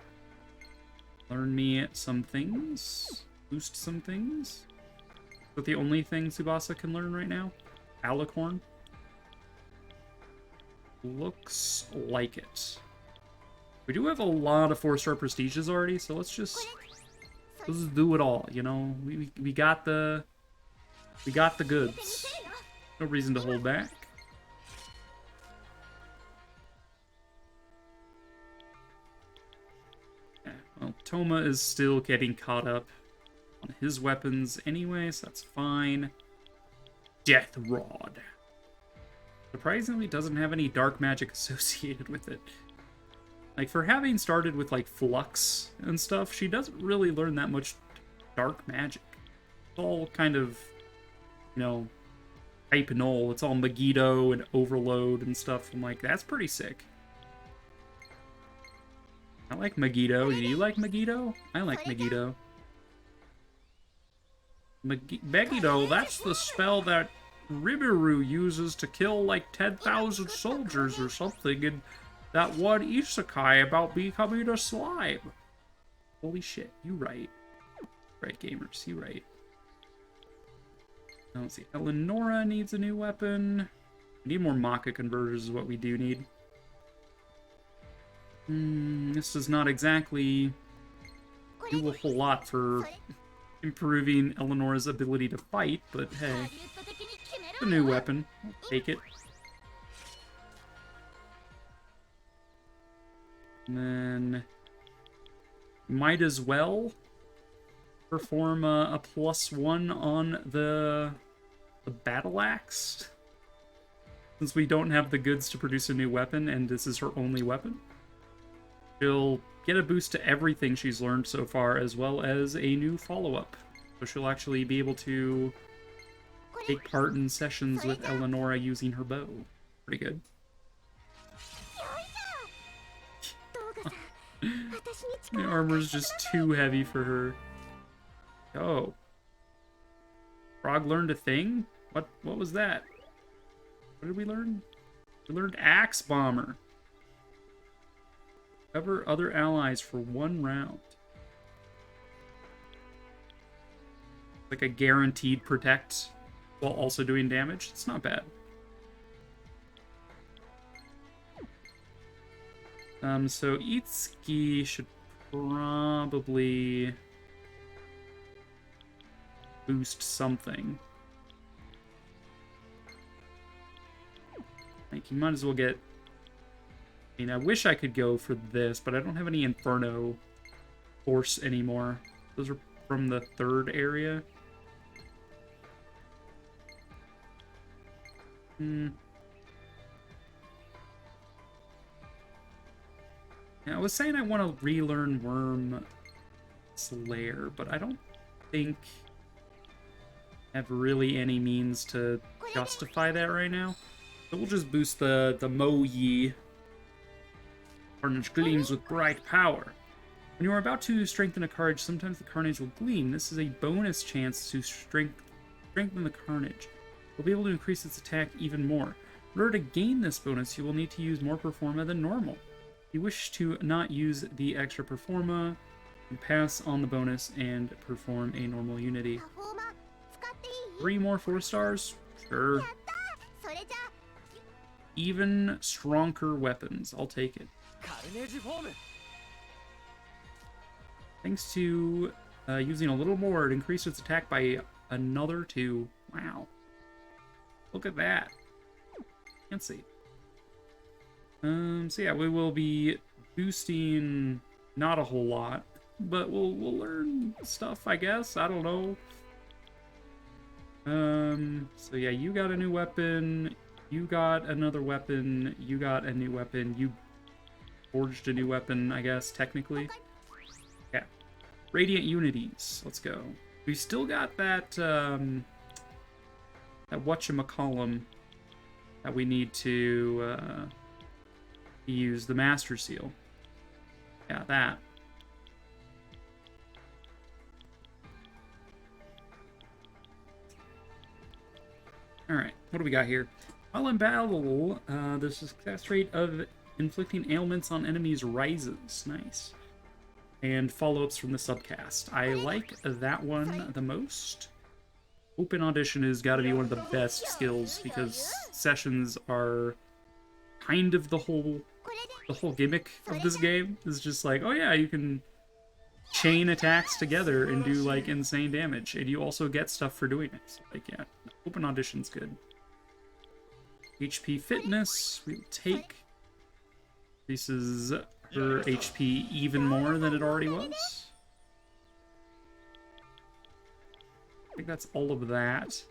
Speaker 1: learn me some things, boost some things. Is that the only thing Tsubasa can learn right now? Alicorn? Looks like it. We do have a lot of 4-star prestiges already, so let's just do it all, you know? We got the goods. No reason to hold back. Well, Toma is still getting caught up on his weapons anyway, so that's fine. Death Rod. Surprisingly, doesn't have any dark magic associated with it. Like, for having started with, like, Flux and stuff, she doesn't really learn that much dark magic. It's all kind of, you know, type null. It's all Megiddo and Overload and stuff. I'm like, that's pretty sick. I like Megiddo. Do you like Megiddo? I like Megiddo. Megiddo, that's the spell that Ribiru uses to kill like 10,000 soldiers or something in that one isekai about becoming a slime. Holy shit, you right. Right, gamers, you right. Now, let's see. Eleonora needs a new weapon. We need more Maka converters is what we do need. This does not exactly do a whole lot for improving Eleonora's ability to fight, but hey, it's a new weapon. I'll take it. And then might as well perform a +1 on the battle axe, since we don't have the goods to produce a new weapon, and this is her only weapon. She'll get a boost to everything she's learned so far, as well as a new follow-up. So she'll actually be able to take part in sessions with Eleonora using her bow. Pretty good. The armor's just too heavy for her. Oh. Frog learned a thing? What was that? What did we learn? We learned Axe Bomber. Cover other allies for 1 round. Like a guaranteed protect while also doing damage. It's not bad. So Itsuki should probably boost something. Like, you might as well get... I mean, I wish I could go for this, but I don't have any Inferno Force anymore. Those are from the 3rd area. Yeah, I was saying I want to relearn Worm Slayer, but I don't think I have really any means to justify that right now. So we'll just boost the Mo-Yi. Carnage gleams with bright power. When you are about to strengthen a Carnage, sometimes the Carnage will gleam. This is a bonus chance to strengthen the Carnage. You'll be able to increase its attack even more. In order to gain this bonus, you will need to use more Performa than normal. If you wish to not use the extra Performa, you pass on the bonus and perform a normal unity. 3 more 4 stars? Sure. Even stronger weapons. I'll take it. Thanks to using a little more, it increased its attack by another 2. Wow. Look at that. Fancy. So yeah, we will be boosting not a whole lot, but we'll learn stuff, I guess. I don't know. So yeah, you got a new weapon. You got another weapon. You got a new weapon. You forged a new weapon, I guess, technically. Yeah. Radiant Unities. Let's go. We still got that, that whatchamacallem that we need to use, the Master Seal. Yeah, that. Alright, what do we got here? While in battle, the success rate of inflicting ailments on enemies rises. Nice. And follow-ups from the subcast. I like that one the most. Open Audition has got to be one of the best skills, because sessions are kind of the whole gimmick of this game. Is just like, oh yeah, you can chain attacks together and do like insane damage, and you also get stuff for doing it. So, like, yeah, Open Audition's good. HP Fitness, we'll take. Increases her HP even more than it already was. I think that's all of that.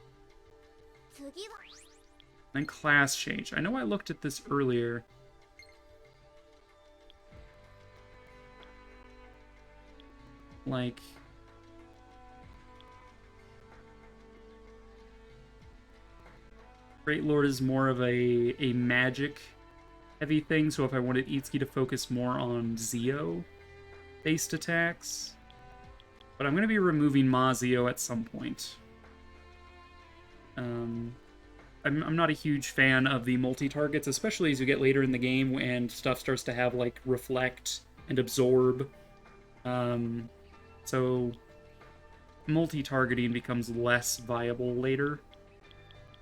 Speaker 4: 次は
Speaker 1: Then class change. I know I looked at this earlier. Like... Great Lord is more of a magic heavy thing, so if I wanted Itsuki to focus more on Zio-based attacks. But I'm going to be removing Mazio at some point. I'm not a huge fan of the multi-targets, especially as you get later in the game and stuff starts to have, like, reflect and absorb. So multi-targeting becomes less viable later.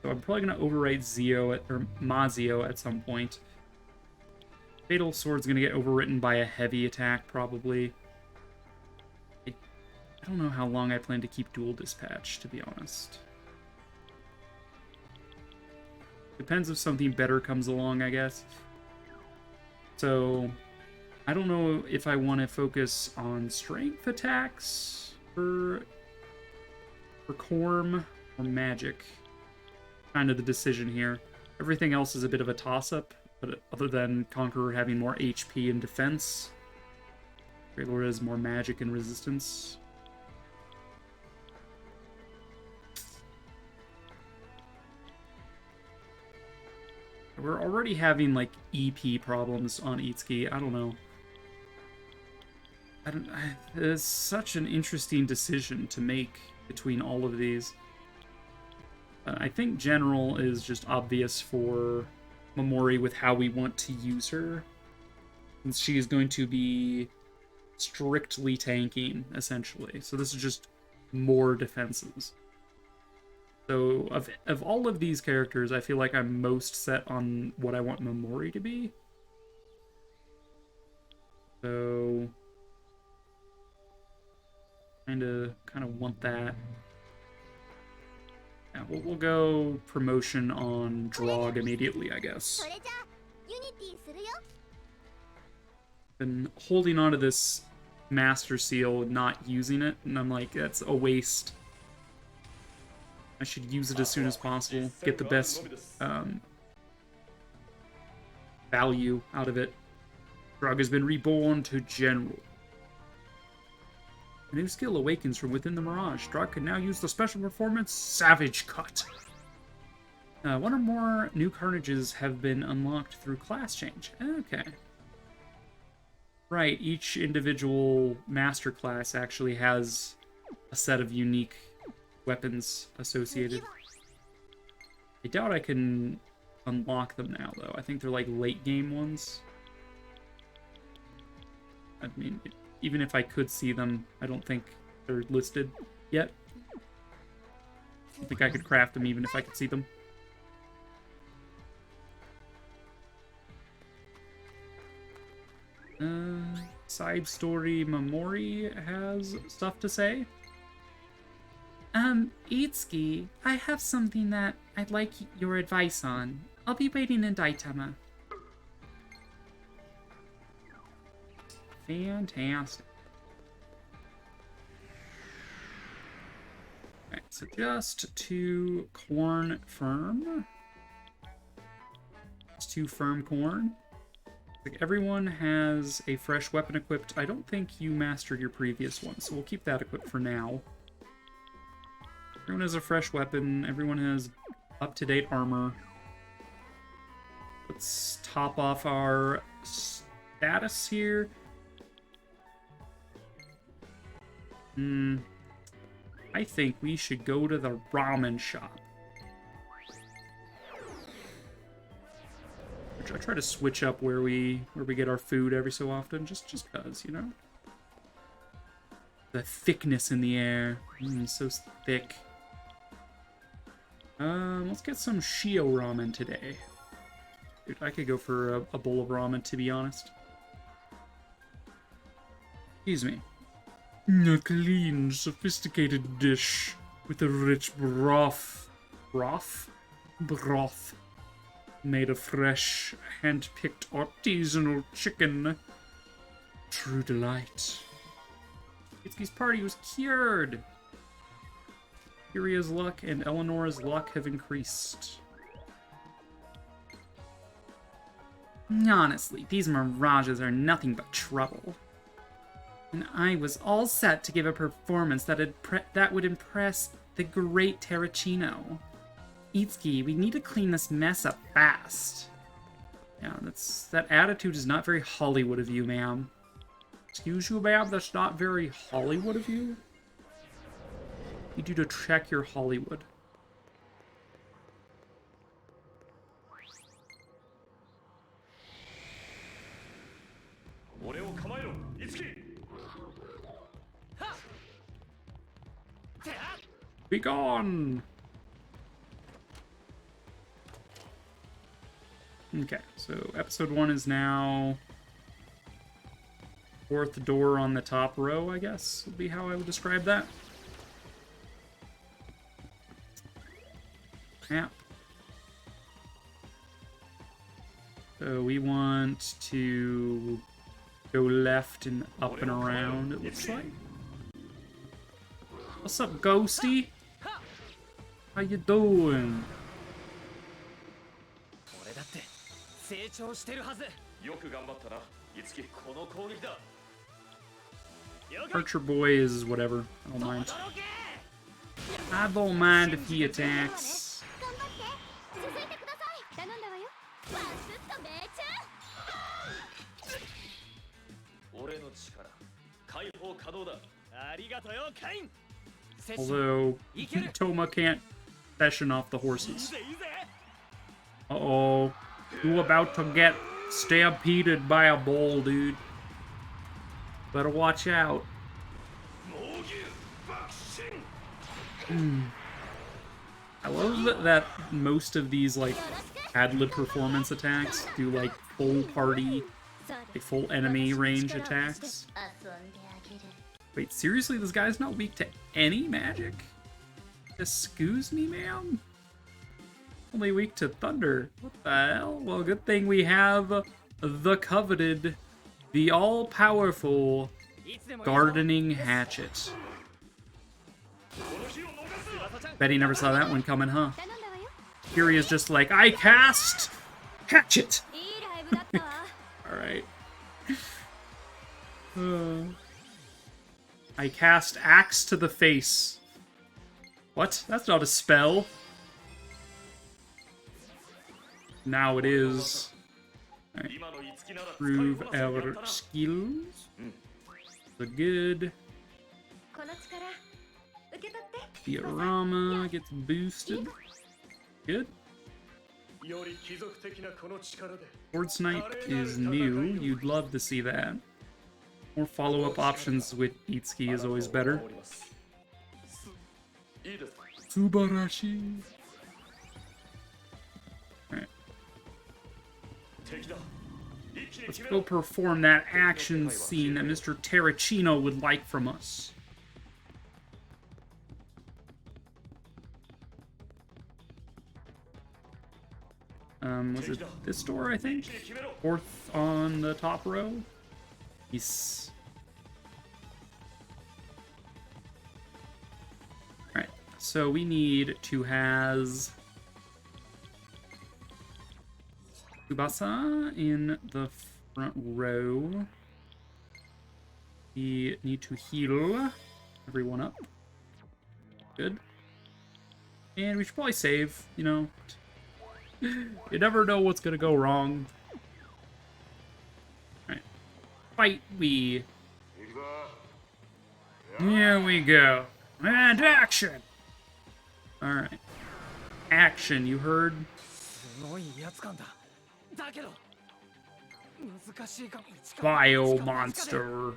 Speaker 1: So I'm probably going to overwrite or Mazio at some point. Fatal Sword's going to get overwritten by a heavy attack, probably. I don't know how long I plan to keep Dual Dispatch, to be honest. Depends if something better comes along, I guess. So, I don't know if I want to focus on strength attacks for Corm or magic. Kind of the decision here. Everything else is a bit of a toss-up, but other than Conqueror having more HP and defense, Great Lord has more magic and resistance. We're already having, like, EP problems on Itsuki. I don't know. It's such an interesting decision to make between all of these. I think General is just obvious for Momori with how we want to use her. Since she is going to be strictly tanking, essentially. So this is just more defenses. So, of all of these characters, I feel like I'm most set on what I want Momori to be. So, kind of want that. Yeah, we'll go promotion on Drog immediately, I guess.
Speaker 4: それじゃあユニティするよ
Speaker 1: Been holding on to this Master Seal, not using it, and I'm like, that's a waste. I should use it as soon as possible, get the best value out of it. Drog has been reborn to General. A new skill awakens from within the Mirage. Drog can now use the special performance Savage Cut. One or more new carnages have been unlocked through class change. Okay. Right, each individual master class actually has a set of unique weapons associated. I doubt I can unlock them now, though. I think they're like late game ones. I mean, even if I could see them, I don't think they're listed yet. I don't think I could craft them even if I could see them. Side story, Momori has stuff to say.
Speaker 3: Itsuki, I have something that I'd like your advice on. I'll be waiting in Daitama.
Speaker 1: Fantastic. Okay, so just to corn firm. Just to firm corn. Like everyone has a fresh weapon equipped. I don't think you mastered your previous one, so we'll keep that equipped for now. Everyone has a fresh weapon. Everyone has up-to-date armor. Let's top off our status here. I think we should go to the ramen shop. I try to switch up where we get our food every so often, just cause, you know. The thickness in the air, so thick. Let's get some Shio ramen today. Dude, I could go for a bowl of ramen, to be honest. Excuse me. A clean, sophisticated dish with a rich broth. Broth? Made of fresh, hand-picked artisanal chicken True delight. Itsuki's party was cured. Kyria's luck and Eleonora's luck have increased.
Speaker 3: Honestly, these mirages are nothing but trouble. And I was all set to give a performance that would impress the great Terracino. Itsuki, we need to clean this mess up fast.
Speaker 1: Yeah, that attitude is not very Hollywood of you, ma'am. Excuse you, ma'am, that's not very Hollywood of you. Need you to check your Hollywood. Be gone! Okay, so episode 1 is now 4th door on the top row, I guess, would be how I would describe that. Yeah. So we want to go left and up and around, it looks like. What's up, Ghosty? How you doing? Archer boy is whatever. I don't mind. I don't mind if he attacks. Although, Toma can't session off the horses. Uh-oh. You about to get stampeded by a bull, dude. Better watch out. I love that most of these, like, ad-lib performance attacks do, like, full party, like, full enemy range attacks. Wait, seriously? This guy's not weak to any magic? Excuse me, ma'am? Only weak to thunder. What the hell? Well, good thing we have the coveted, the all-powerful gardening hatchet. Bet he never saw that one coming, huh? Kyria's just like, I cast hatchet! Alright. I cast axe to the face. What? That's not a spell. Now it is. Right. Prove our skills. The good. Diorama gets boosted. Good. Sword Snipe is new. You'd love to see that. More follow-up options with Itsuki is always better. Subarashi. Alright. Let's go perform that action scene that Mr. Terracino would like from us. Was it this door, I think? 4th on the top row? Yes. Alright, so we need to has Tsubasa in the front row. We need to heal everyone up. Good. And we should probably save, you know. You never know what's gonna go wrong. Alright. Fight we. Here we go. And action! Alright. Action, you heard? Bio monster.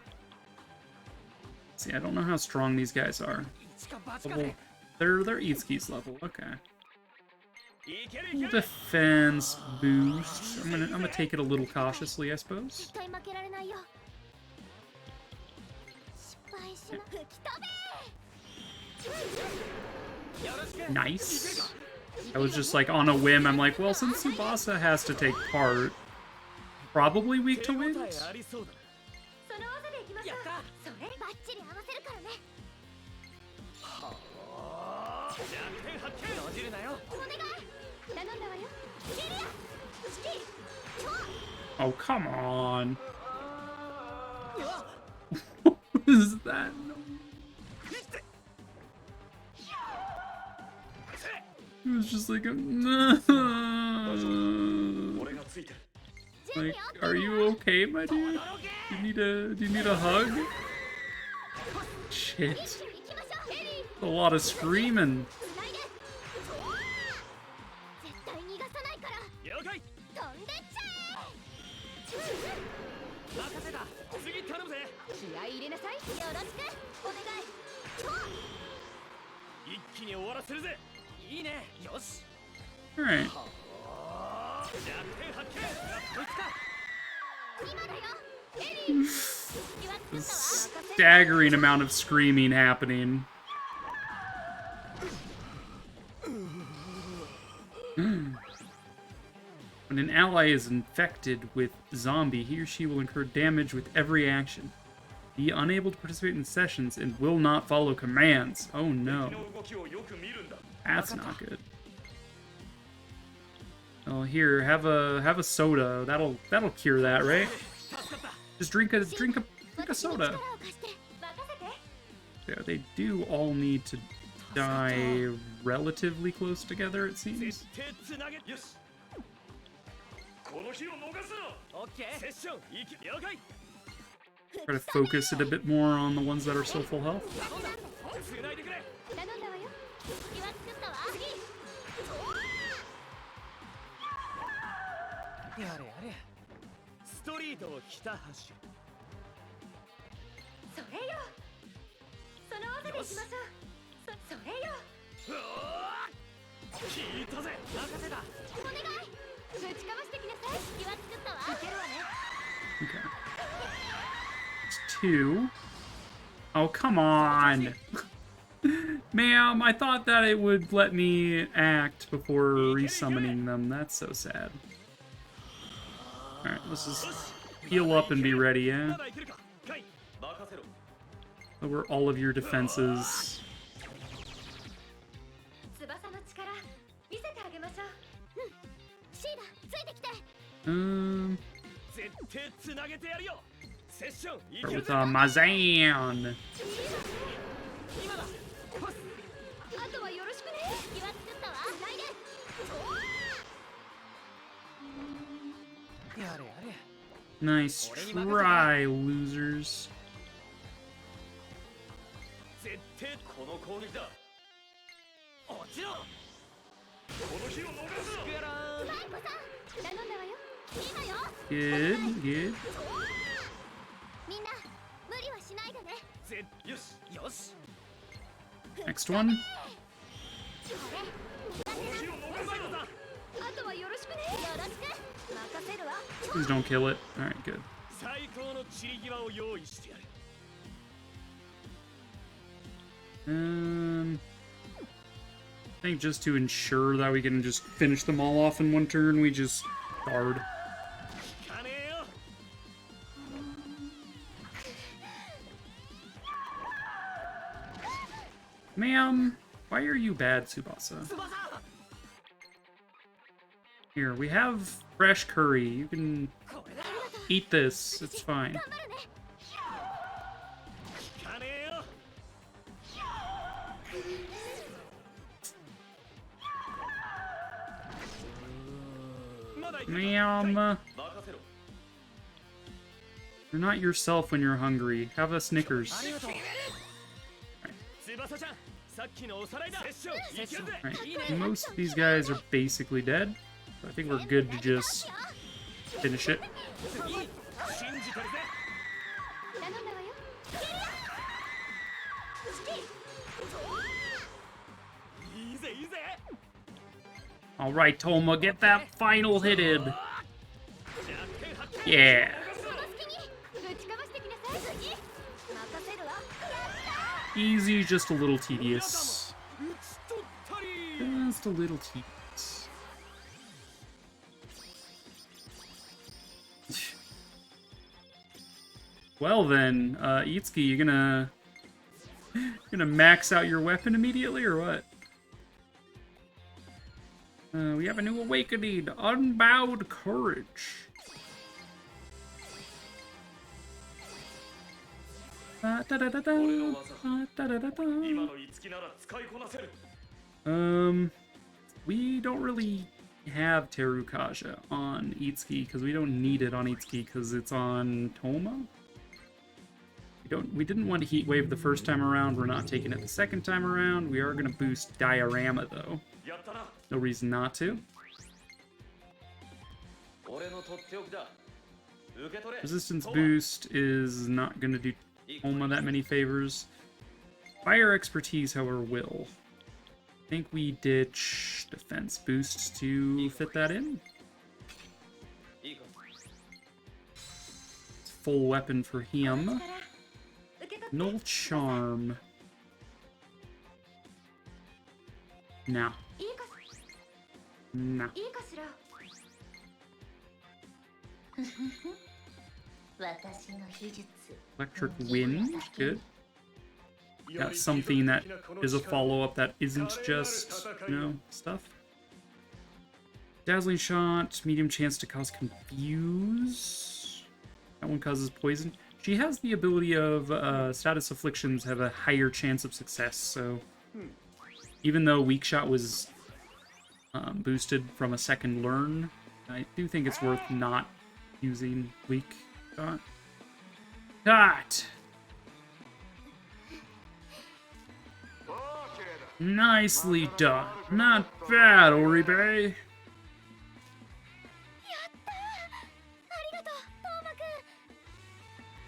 Speaker 1: See, I don't know how strong these guys are. They're Itsuki's level, okay. Defense boost. I'm gonna take it a little cautiously, I suppose. Nice. I was just like on a whim. I'm like, well, since Tsubasa has to take part, probably weak to wind.
Speaker 5: やった。
Speaker 4: それバッチリ合わせるからね。
Speaker 5: 弱点発見。閉じるなよ。
Speaker 4: お願い頼んだわよ。キリアスキ超
Speaker 1: Oh, come on. What is that? It was just like a... Like, are you okay, my dude? Do you need a hug? Shit.
Speaker 4: 一緒に行きましょう。エリー
Speaker 1: A lot of screaming.
Speaker 4: つないで。絶対逃がさないから
Speaker 5: 了解。
Speaker 4: 飛んでっちゃ
Speaker 5: 任せた。次頼むぜ。
Speaker 2: 気合い入れなさい。
Speaker 4: え。よろしくお願い。超
Speaker 5: 一気に終わらせるぜ。いいね。よし。
Speaker 1: Alright.
Speaker 5: 弱点発見。こいつか。
Speaker 4: 今だよ。エリー気は作ったわ。
Speaker 1: Staggering amount of screaming happening. When an ally is infected with zombie, he or she will incur damage with every action. Be unable to participate in sessions and will not follow commands. Oh no. That's not good. Oh, here, have a soda. That'll cure that, right? Just drink a soda.
Speaker 4: 力を貸して任せて。
Speaker 1: Yeah, they do all need to die relatively close together, it seems.
Speaker 5: 絶対つなげ。よし。この日を逃すな。オッケー。セッション行き。了解。
Speaker 1: Try to focus it a bit more on the ones that are still full health.
Speaker 5: つないでくれ。
Speaker 4: 頼んだわよ。気は作ったわ。次
Speaker 5: やれやれ。ストリートを北橋。
Speaker 4: それよ。その技でいきましょう。それよ。
Speaker 5: 聞いたぜ。任せた。
Speaker 4: お願い。ぶちかましてきなさい。気は作ったわ。いけるわね。
Speaker 1: Okay. It's 2. Oh, come on! Ma'am, I thought that it would let me act before resummoning them. That's so sad. Alright, let's just heal up and be ready, yeah?
Speaker 5: まだいけるか。カイ。任せろ。
Speaker 1: Over all of your defenses.
Speaker 4: 翼の力見せてあげましょう。うん。シーダついてきて。
Speaker 5: 絶対つなげてやるよ。セッション行
Speaker 1: Start
Speaker 5: ける
Speaker 1: with
Speaker 5: ぜ。
Speaker 1: Mazan.
Speaker 5: 今だ。
Speaker 4: あとはよろしくね。気は作ったわ。つないで。
Speaker 5: やれやれ。
Speaker 1: Nice try, losers.
Speaker 5: 絶対この攻撃だ。落ちろ。この日を逃すな。やらー。
Speaker 4: マイコさん頼んだわよ。今よ。
Speaker 1: Good, good.
Speaker 4: みんな無理はしないでね。
Speaker 5: よしよし。
Speaker 1: Next one.
Speaker 5: この日を逃すな。
Speaker 4: あとはよろしくね。よろしく任せるわ。
Speaker 1: Please don't kill it. Alright, good.
Speaker 5: 最高の散り際を用意してやる。
Speaker 1: I think just to ensure that we can just finish them all off in one turn, we just guard.
Speaker 5: かねえよ。
Speaker 1: Ma'am, why are you bad, Tsubasa?
Speaker 5: 翼。
Speaker 1: Here, we have fresh curry. You can
Speaker 5: これだ。
Speaker 1: eat this. It's fine.
Speaker 4: 頑張るね。
Speaker 5: かねえよ。 まだいけるか。
Speaker 1: Ma'am,
Speaker 5: 任せろ。
Speaker 1: you're not yourself when you're hungry. Have a
Speaker 5: あ
Speaker 1: Snickers.
Speaker 5: りがとう。翼ちゃん、さっきのおさらいだ。セッションいけるぜ。
Speaker 1: Alright, most of these guys are basically dead. So I think we're good to just finish it.
Speaker 5: 次、信じてるぜ。
Speaker 4: 頼んだわよ。
Speaker 5: いいぜいいぜ。
Speaker 1: Alright, Toma, get that final hit in.
Speaker 5: 弱点発見。
Speaker 1: Yeah.
Speaker 4: その隙にぶちかましてきなさい。次任せるわ。
Speaker 1: Easy, just a little tedious.
Speaker 5: 打ち取ったり。
Speaker 1: Just a little tedious. Well then, Itsuki, you gonna max out your weapon immediately or what? We have a new awakening, Unbowed Courage. We don't really have Terukaja on Itsuki because we don't need it on Itsuki because it's on Toma. We didn't want to Heat Wave the first time around. We're not taking it the second time around. We are going to boost Diorama though. No reason not to. Resistance boost is not going to do Toma that many favors. Fire Expertise, however, will. I think we ditch defense boost to fit that in. Full weapon for him. Null Charm. No. No. Electric Wind, good. Got something that is a follow-up that isn't just, you know, stuff. Dazzling Shot, medium chance to cause confuse. That one causes poison. She has the ability of status afflictions have a higher chance of success, so even though Weak Shot was boosted from a second learn, I do think it's worth not using Weak Shot. Got! Nicely done. Not bad, Oribe.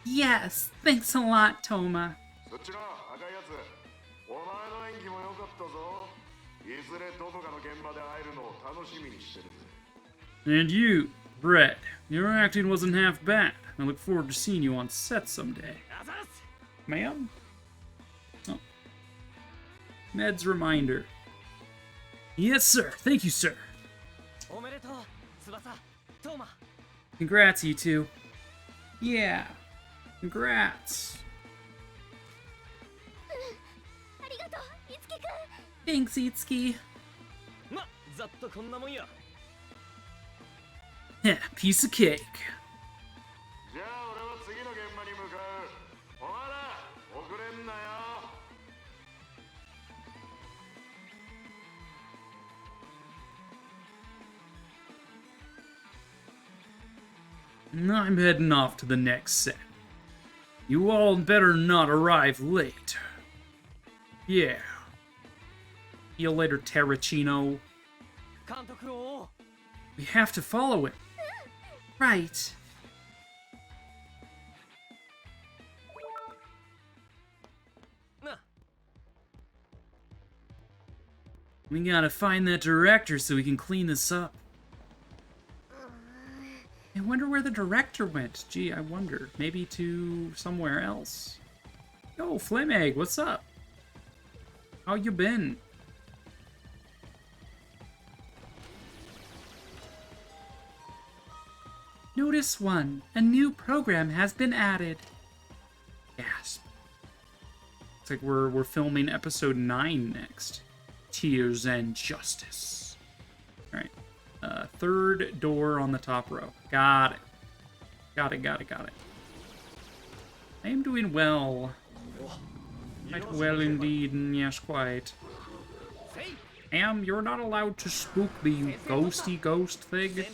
Speaker 1: Yes, thanks a lot, Toma. And you, Brett, your acting wasn't half bad. I look forward to seeing you on set someday. Ma'am? Oh. Ned's reminder. Yes, sir. Thank you, sir. Congrats, you two. Yeah. Congrats. Thanks, Itsuki. Yeah, piece of cake. I'm heading off to the next set. You all better not arrive late. Yeah. See you later, Terracino. We have to follow him. Right. We gotta find that director so we can clean this up. I wonder where the director went. Gee, I wonder. Maybe to somewhere else. Yo, Flame Egg, what's up? How you been? Notice 1. A new program has been added. Gasp. Looks like we're filming episode 9 next. Tears and Justice. Alright. Third door on the top row. Got it. Got it. I am doing well. Quite well indeed, and yes, quite. You're not allowed to spook me, you ghosty ghost thing.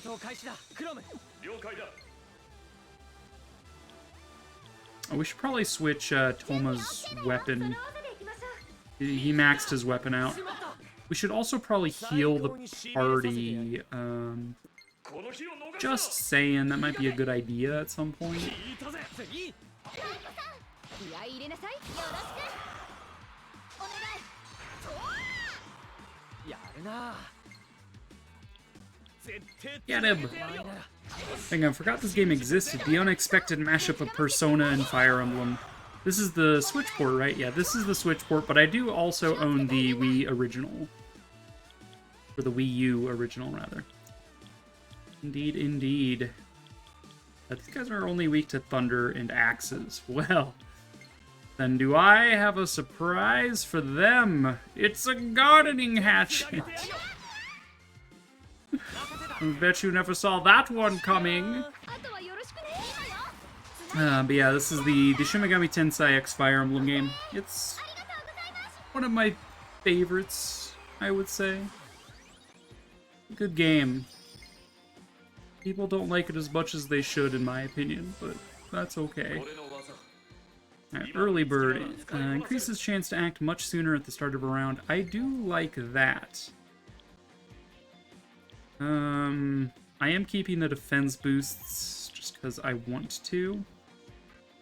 Speaker 1: Oh, we should probably switch Toma's weapon. He maxed his weapon out. We should also probably heal the party. Just saying, that might be a good idea at some point. Get him! Hang on, I forgot this game existed. The unexpected mashup of Persona and Fire Emblem. This is the Switch port, right? Yeah, this is the Switch port, but I do also own the Wii original. Or the Wii U original, rather. Indeed, indeed. These guys are only weak to thunder and axes. Well, then do I have a surprise for them? It's a gardening hatchet. I bet you never saw that one coming. But yeah, this is the Shin Megami Tensei X Fire Emblem game. It's one of my favorites, I would say. Good game. People don't like it as much as they should, in my opinion, but that's okay. Alright, Early Bird increases chance to act much sooner at the start of a round. I do like that. I am keeping the defense boosts just because I want to.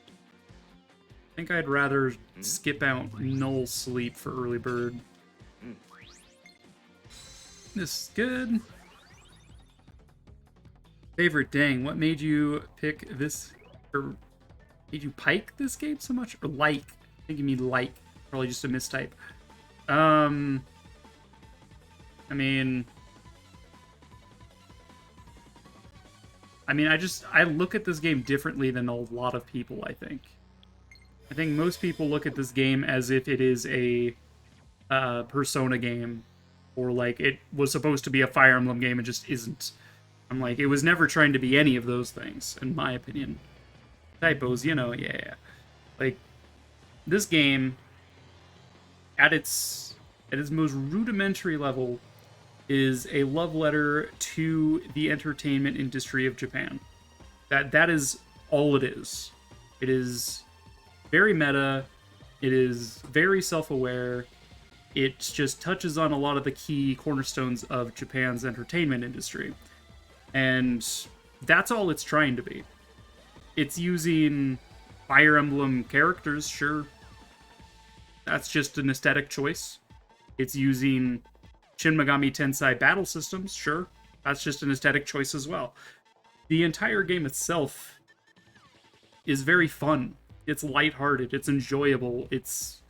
Speaker 1: I think I'd rather skip out Null Sleep for Early Bird. This is good. Favorite, dang, what made you pick this, or made you pike this game so much? Or like? I think you mean like. Probably just a mistype. I mean, I look at this game differently than a lot of people, I think. I think most people look at this game as if it is a Persona game, or like it was supposed to be a Fire Emblem game and just isn't. I'm like, it was never trying to be any of those things, in my opinion. Typos, you know, yeah. Like, this game, at its most rudimentary level, is a love letter to the entertainment industry of Japan. That is all it is. It is very meta. It is very self-aware. It just touches on a lot of the key cornerstones of Japan's entertainment industry. And that's all it's trying to be. It's using Fire Emblem characters, sure. That's just an aesthetic choice. It's using Shin Megami Tensei battle systems, sure. That's just an aesthetic choice as well. The entire game itself is very fun. It's lighthearted. It's enjoyable. It's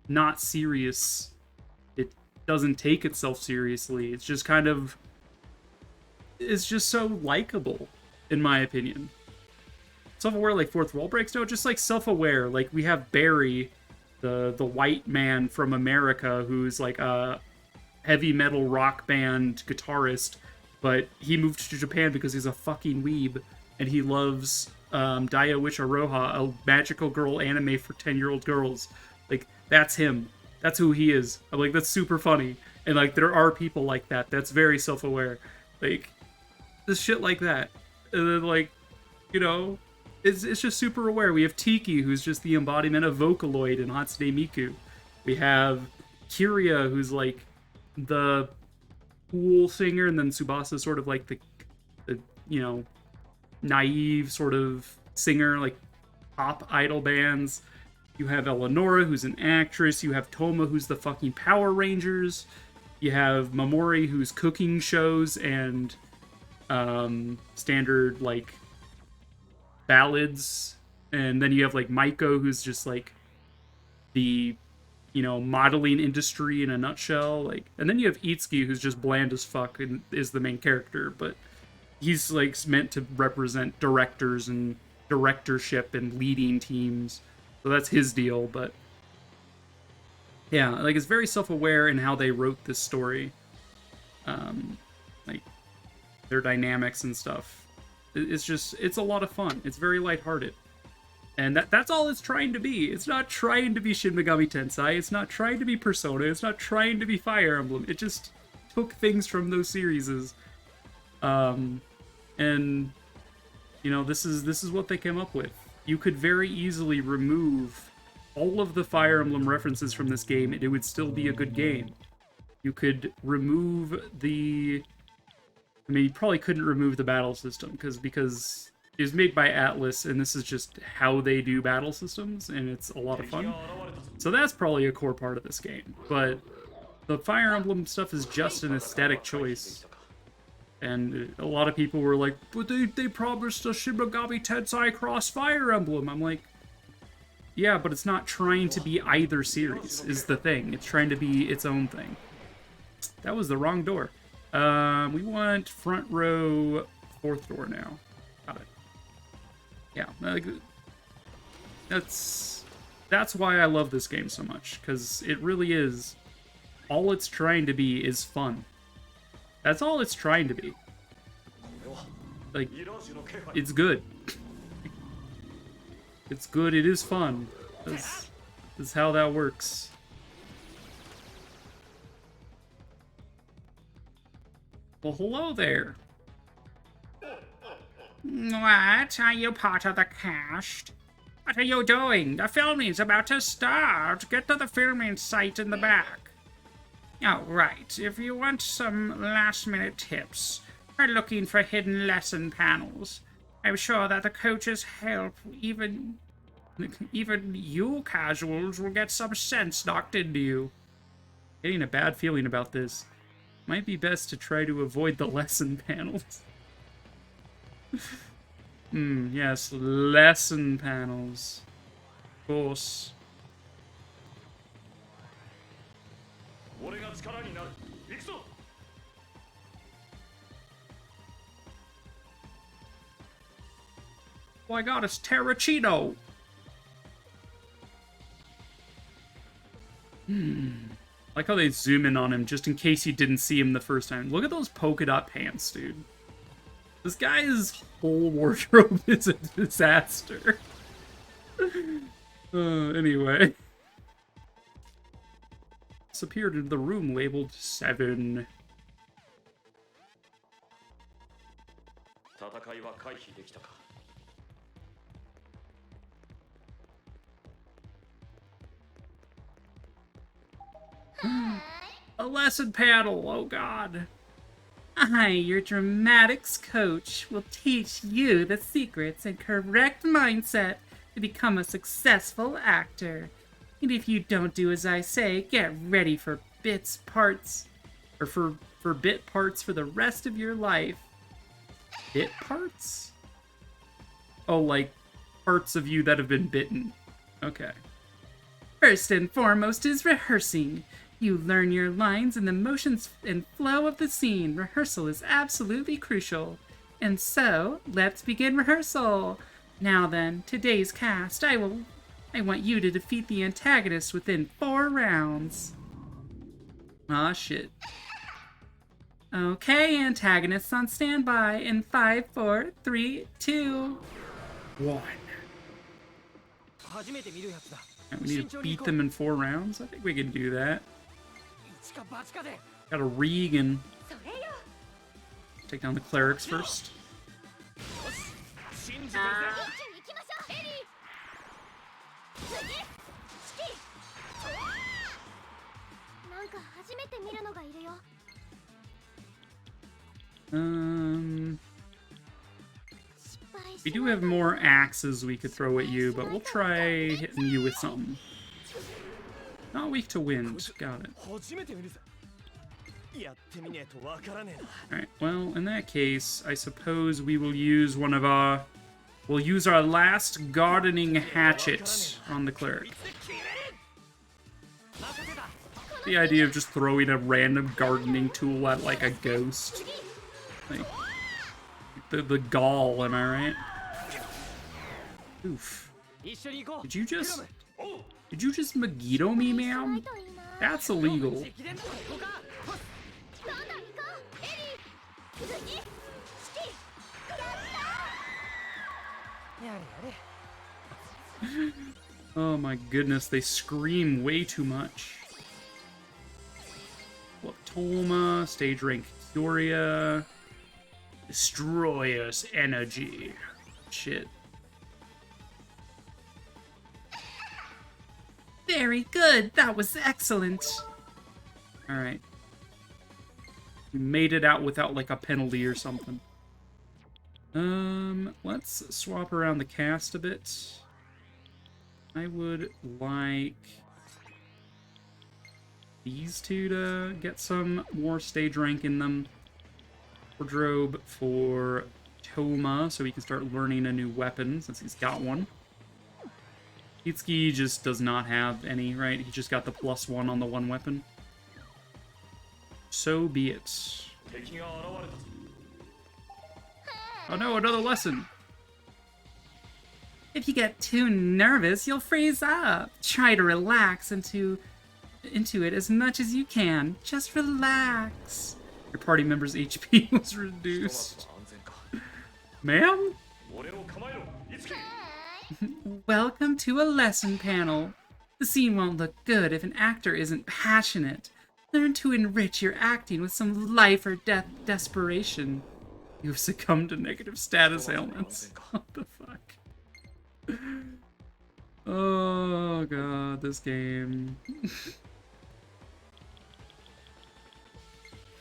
Speaker 1: not serious. It doesn't take itself seriously. It's just kind of... It's just so likable, in my opinion. Self-aware like Fourth Wall Breaks? No, just like self-aware. Like, we have Barry, the white man from America, who's like a heavy metal rock band guitarist, but he moved to Japan because he's a fucking weeb, and he loves Daya Witch Aroha, a magical girl anime for 10-year-old girls. Like, that's him. That's who he is. I'm like, that's super funny. And like, there are people like that. That's very self-aware. Like, this shit like that. And then like, you know, it's just super aware. We have Tiki, who's just the embodiment of Vocaloid in Hatsune Miku. We have Kiria, who's like the cool singer, and then Tsubasa sort of like the you know, naive sort of singer, like pop idol bands. You have Eleonora, who's an actress. You have Toma, who's the fucking Power Rangers. You have Mamori, who's cooking shows and standard like ballads. And then you have like Maiko, who's just like the, you know, modeling industry in a nutshell. Like, and then you have Itsuki, who's just bland as fuck and is the main character, but he's like meant to represent directors and directorship and leading teams. So that's his deal, but yeah, like, it's very self-aware in how they wrote this story. Like, their dynamics and stuff. It's a lot of fun. It's very lighthearted. And that's all it's trying to be. It's not trying to be Shin Megami Tensei. It's not trying to be Persona. It's not trying to be Fire Emblem. It just took things from those series. And, you know, this is what they came up with. You could very easily remove all of the Fire Emblem references from this game, and it would still be a good game. You could remove the... I mean, you probably couldn't remove the battle system, because it was made by Atlas, and this is just how they do battle systems, and it's a lot of fun. So that's probably a core part of this game. But the Fire Emblem stuff is just an aesthetic choice. And a lot of people were like, but they promised a Shin Megami Tensei Cross Fire Emblem. I'm like, yeah, but it's not trying to be either series, is the thing. It's trying to be its own thing. That was the wrong door. We want front row, fourth door now. Got it. Yeah, like, that's why I love this game so much, because it really is, all it's trying to be is fun. That's all it's trying to be. Like, it's good. It's good, it is fun. That's how that works. Well, hello there.
Speaker 3: What? Are you part of the cast? What are you doing? The filming's about to start. Get to the filming site in the back. Oh, right. If you want some last-minute tips, try looking for hidden lesson panels. I'm sure that the coaches help. Even you casuals will get some sense knocked into you.
Speaker 1: Getting a bad feeling about this. Might be best to try to avoid the lesson panels. Yes, lesson panels. Of course. Oh my god, it's Terracino! Like how they zoom in on him just in case you didn't see him the first time. Look at those polka dot pants, dude. This guy's whole wardrobe is a disaster. Anyway. Disappeared into the room labeled 7. A lesson panel, oh god.
Speaker 3: I, your dramatics coach, will teach you the secrets and correct mindset to become a successful actor. And if you don't do as I say, get ready for bit parts for the rest of your life.
Speaker 1: Bit parts? Oh, like parts of you that have been bitten. Okay.
Speaker 3: First and foremost is rehearsing. You learn your lines and the motions and flow of the scene. Rehearsal is absolutely crucial. And so, let's begin rehearsal. Now then, today's cast, I want you to defeat the antagonist within 4 rounds.
Speaker 1: Ah, shit.
Speaker 3: Okay, antagonists on standby in 5, 4, 3, 2,
Speaker 1: 1. And we need to beat them in 4 rounds? I think we can do that. Got a Regan. Take down the clerics first.
Speaker 4: なんか初めて見るのがいるよ。
Speaker 1: We do have more axes we could throw at you, but we'll try hitting you with something. Not weak to wind. Got it. Alright, well, in that case, I suppose we will use one of our... We'll use our last gardening hatchet on the cleric. The idea of just throwing a random gardening tool at, like, a ghost. Like, the gall, am I right? Oof. Did you just Megiddo me, ma'am? That's illegal. Oh my goodness, they scream way too much. Toma, stage rank Curia. Destroyer's energy. Shit.
Speaker 3: Very good. That was excellent.
Speaker 1: Alright. You made it out without, like, a penalty or something. Let's swap around the cast a bit. I would like these two to get some more stage rank in them. Wardrobe for Toma, so he can start learning a new weapon, since he's got one. Itsuki just does not have any, right? He just got the +1 on the one weapon. So be it. Oh no, another lesson!
Speaker 3: If you get too nervous, you'll freeze up. Try to relax into it as much as you can. Just relax. Your party member's HP was reduced. Ma'am? Welcome to a lesson panel. The scene won't look good if an actor isn't passionate. Learn to enrich your acting with some life or death desperation. You've succumbed to negative status ailments. What the fuck? Oh god, this game.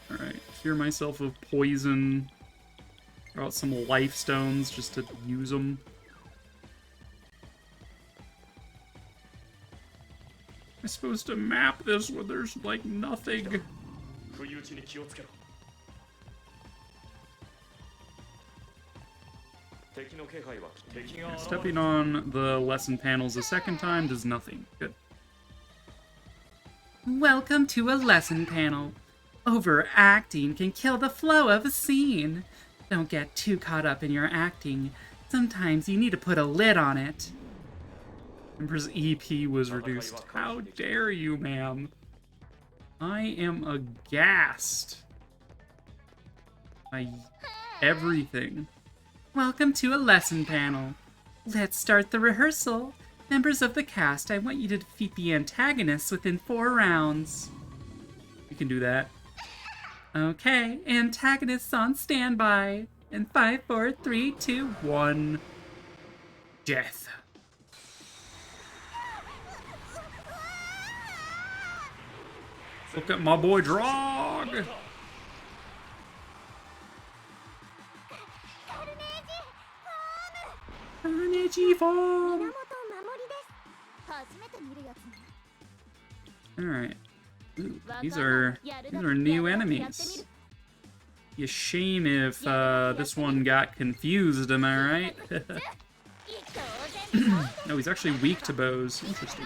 Speaker 3: Alright, cure myself of poison. Throw out some life stones just to use them. I'm supposed to map this when there's like nothing. Stepping on the lesson panels a second time does nothing. Good. Welcome to a lesson panel. Overacting can kill the flow of a scene. Don't get too caught up in your acting. Sometimes you need to put a lid on it. Emperor's EP was reduced. How dare you, ma'am? I am aghast by everything. Welcome to a lesson panel. Let's start the rehearsal. Members of the cast, I want you to defeat the antagonists within 4 rounds. You can do that. Okay, antagonists on standby. In 5, 4, 3, 2, 1. Death. Look at my boy Drog! Carnage form! Alright. These are new enemies. Be a shame if this one got confused, am I right? No, he's actually weak to bows. Interesting.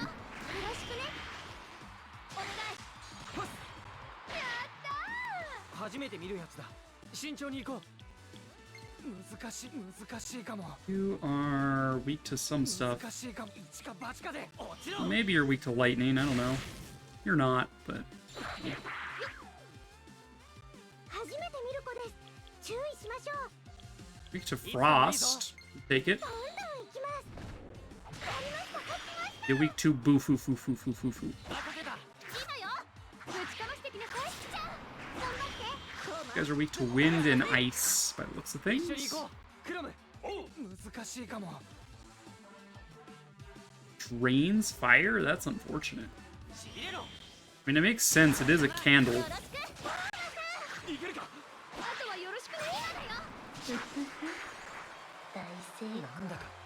Speaker 3: You are weak to some stuff. Maybe you're weak to lightning, I don't know. You're not, but... Yeah. Weak to frost. Take it. You're weak to boo foo foo foo foo foo foo. You guys are weak to wind and ice, by the looks of things. Drains fire? That's unfortunate. I mean, it makes sense. It is a candle.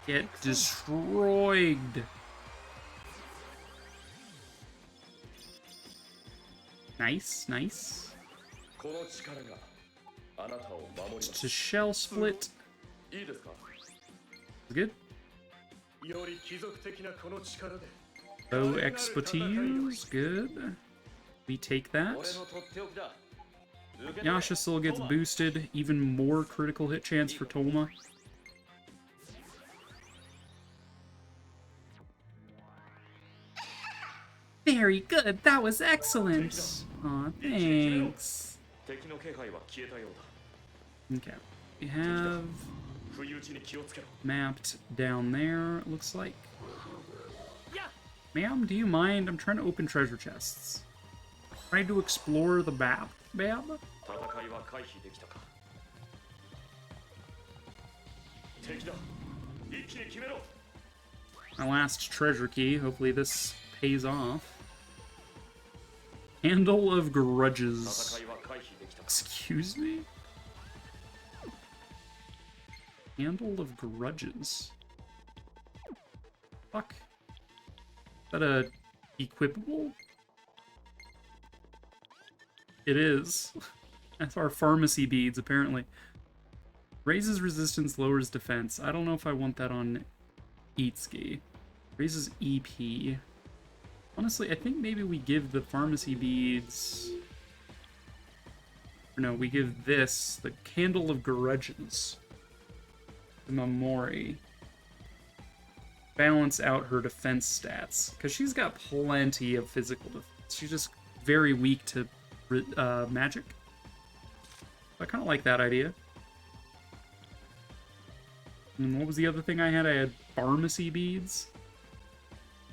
Speaker 3: Get destroyed. Nice, nice. It's a shell split. Good. Bow expertise. Good. We take that. Yasha still gets boosted. Even more critical hit chance for Toma. Very good. That was excellent. Aw, thanks. Okay. We have mapped down there, it looks like. Ma'am, do you mind? I'm trying to open treasure chests. Trying to explore the map, ma'am? My last treasure key. Hopefully this pays off. Handle of Grudges. Excuse me? Handle of Grudges. Fuck. Is that a equipable? It is. That's our pharmacy beads, apparently. Raises resistance, lowers defense. I don't know if I want that on Itsuki. Raises EP. Honestly, I think maybe we give the pharmacy beads... Or no, we give this, the Candle of Grudges, the Mamori.
Speaker 1: balance out her defense stats, because she's got plenty of physical defense. She's just very weak to magic. I kind of like that idea. And what was the other thing I had? I had pharmacy beads.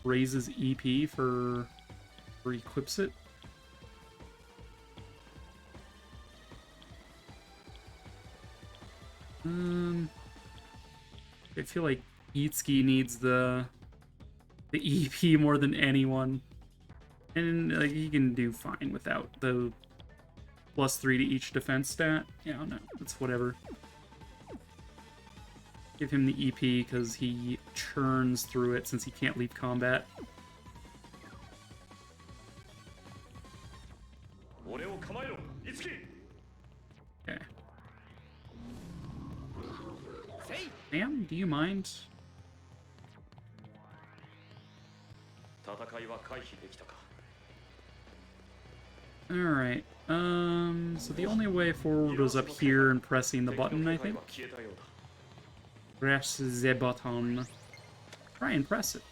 Speaker 1: Raises EP for equips it. I feel like Itsuki needs the EP more than anyone. And like he can do fine without the +3 to each defense stat. Yeah, no, it's whatever. Give him the EP because he churns through it since he can't leave combat. Okay. Sam, do you mind? Alright, so the only way forward was up here and pressing the button, I think. Press the button. Try and press it.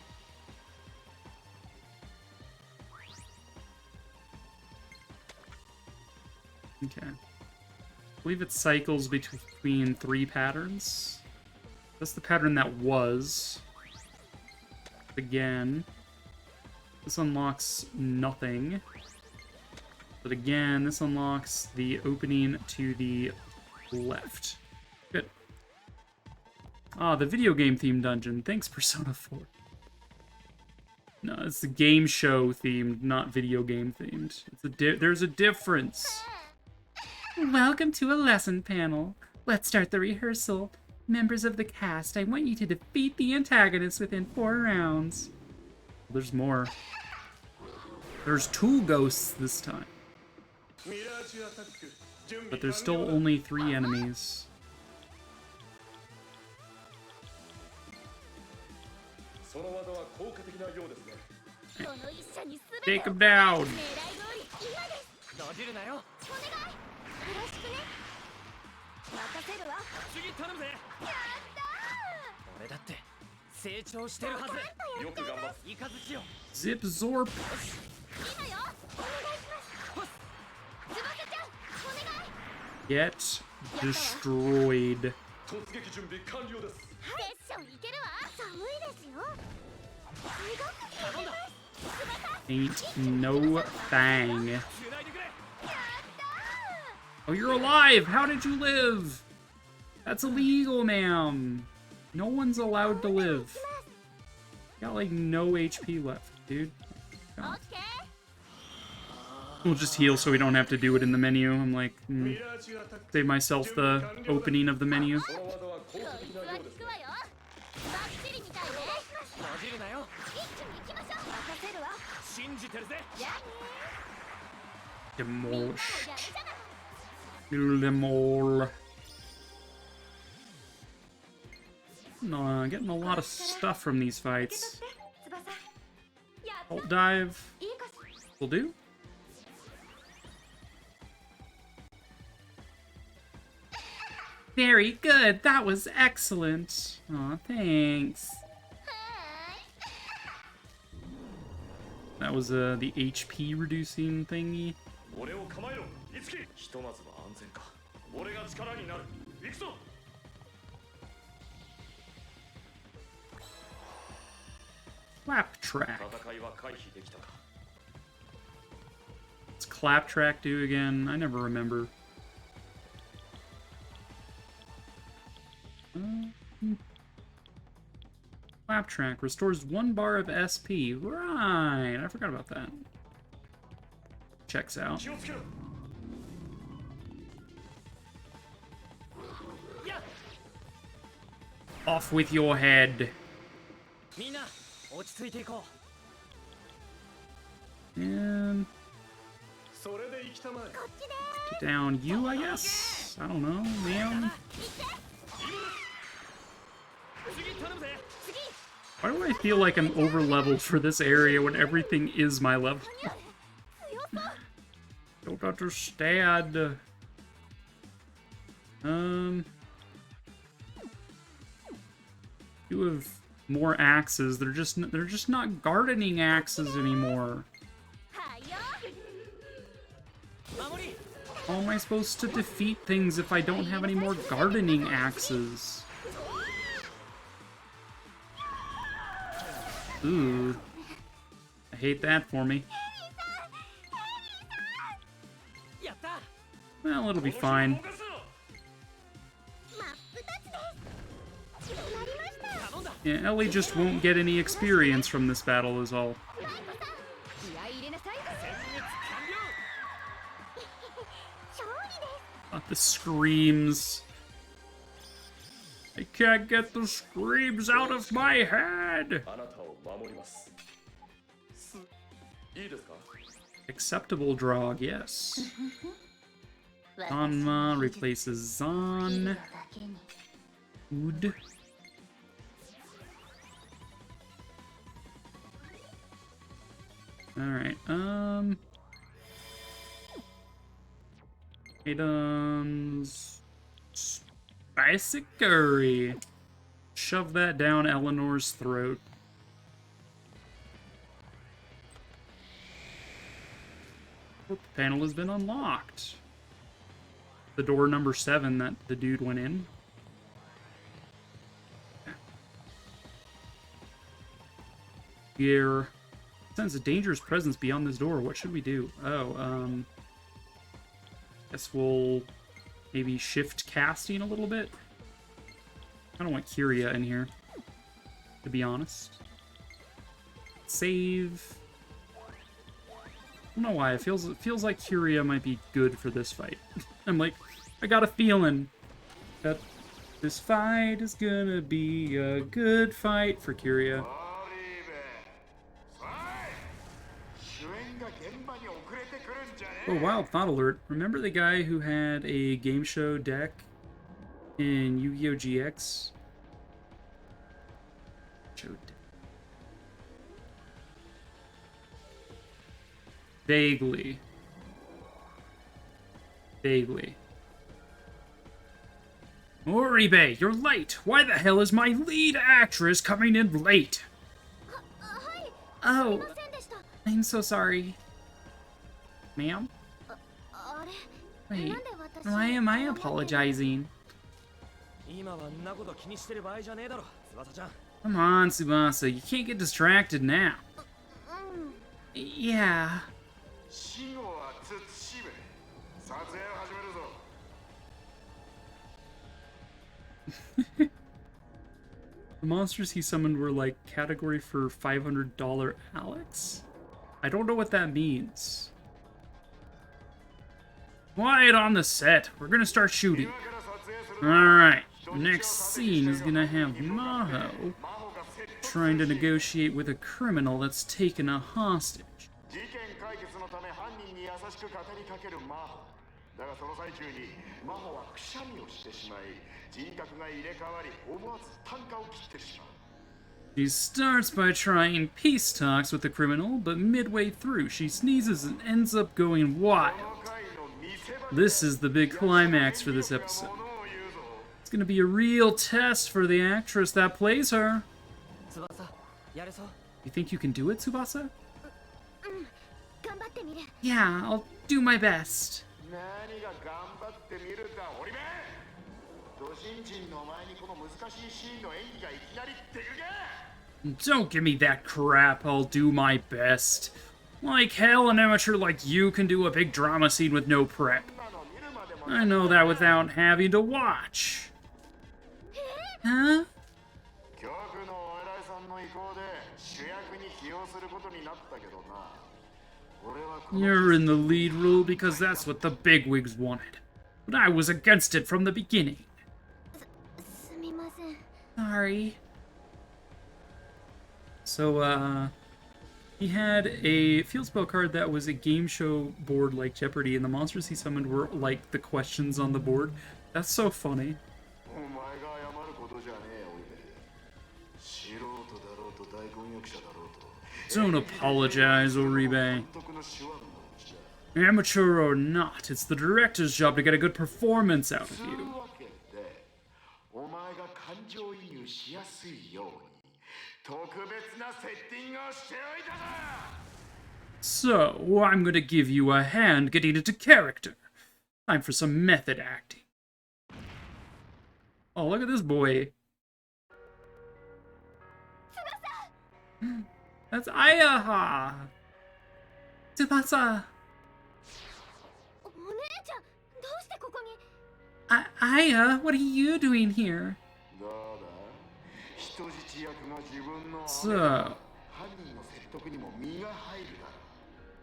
Speaker 1: Okay. I believe it cycles between 3 patterns. That's the pattern that was. Again. This unlocks nothing. But again, this unlocks the opening to the left. Good. Ah, the video game themed dungeon. Thanks, Persona 4. No, it's the game show themed, not video game themed. There's a difference.
Speaker 3: Welcome to a lesson panel. Let's start the rehearsal. Members of the cast, I want you to defeat the antagonist within 4 rounds.
Speaker 1: There's more. There's 2 ghosts this time. But there's still only 3 enemies. Take him down! Zip Zorp! Get destroyed. Ain't no thing. Oh, you're alive! How did you live? That's illegal, ma'am. No one's allowed to live. Got like no HP left, dude. God. We'll just heal so we don't have to do it in the menu. I'm like, save myself the opening of the menu. Demolish. Kill them all. No, getting a lot of stuff from these fights. Alt dive will do.
Speaker 3: Very good. That was excellent. Aw, thanks.
Speaker 1: That was the HP reducing thingy. Claptrap. What's Claptrap do again? I never remember. Claptrap restores 1 bar of SP. Right, I forgot about that. Checks out. Off with your head. And get down you, I guess. I don't know, man. Why do I feel like I'm over-leveled for this area when everything is my level? Don't understand. You have More axes. They're just not gardening axes anymore. How am I supposed to defeat things if I don't have any more gardening axes? Ooh. I hate that for me. Well, it'll be fine. Yeah, Ellie just won't get any experience from this battle is all. Not the screams. I can't get the screams out of my head! Acceptable drog, yes. Zanma replaces Zan. Food. Alright, items. Spicy curry. Shove that down Eleanor's throat. The panel has been unlocked. The door number 7 that the dude went in. Here. Sense a dangerous presence beyond this door. What should we do? Oh, guess we'll maybe shift casting a little bit. I don't want Kyria in here, to be honest. Save. I don't know why. It feels like Kyria might be good for this fight. I'm like, I got a feeling that this fight is gonna be a good fight for Kyria. Oh, wild thought alert. Remember the guy who had a game show deck in Yu-Gi-Oh! GX? Vaguely. Vaguely. Oribe, you're late! Why the hell is my lead actress coming in late? Oh, I'm so sorry. Ma'am? Wait, why am I apologizing? Come on, Tsubasa, you can't get distracted now. Yeah. The monsters he summoned were like category for $500 Alex? I don't know what that means. Quiet on the set. We're gonna start shooting. Alright. Next scene is gonna have Maho trying to negotiate with a criminal that's taken a hostage. She starts by trying peace talks with the criminal, but midway through she sneezes and ends up going wild. This is the big climax for this episode. It's gonna be a real test for the actress that plays her. You think you can do it, Tsubasa? Yeah, I'll do my best. Don't give me that crap, I'll do my best. Like hell, an amateur like you can do a big drama scene with no prep. I know that without having to watch. Huh? You're in the lead role because that's what the bigwigs wanted. But I was against it from the beginning. Sorry. So, he had a field spell card that was a game show board like Jeopardy, and the monsters he summoned were like the questions on the board. That's so funny. Don't apologize, Oribe. Amateur or not, it's the director's job to get a good performance out of you.
Speaker 7: 特別なセッティングをしておいたぞ。
Speaker 1: So, I'm gonna give you a hand getting into character. Time for some method acting. Oh, look at this boy. That's Ayaha. Tsubasa.
Speaker 4: お姉ちゃん、どうしてここに？
Speaker 1: Aya, what are you doing here?
Speaker 7: どうだ、人質役が自分の
Speaker 1: So,
Speaker 7: 犯人の説得にも身が入るだろう。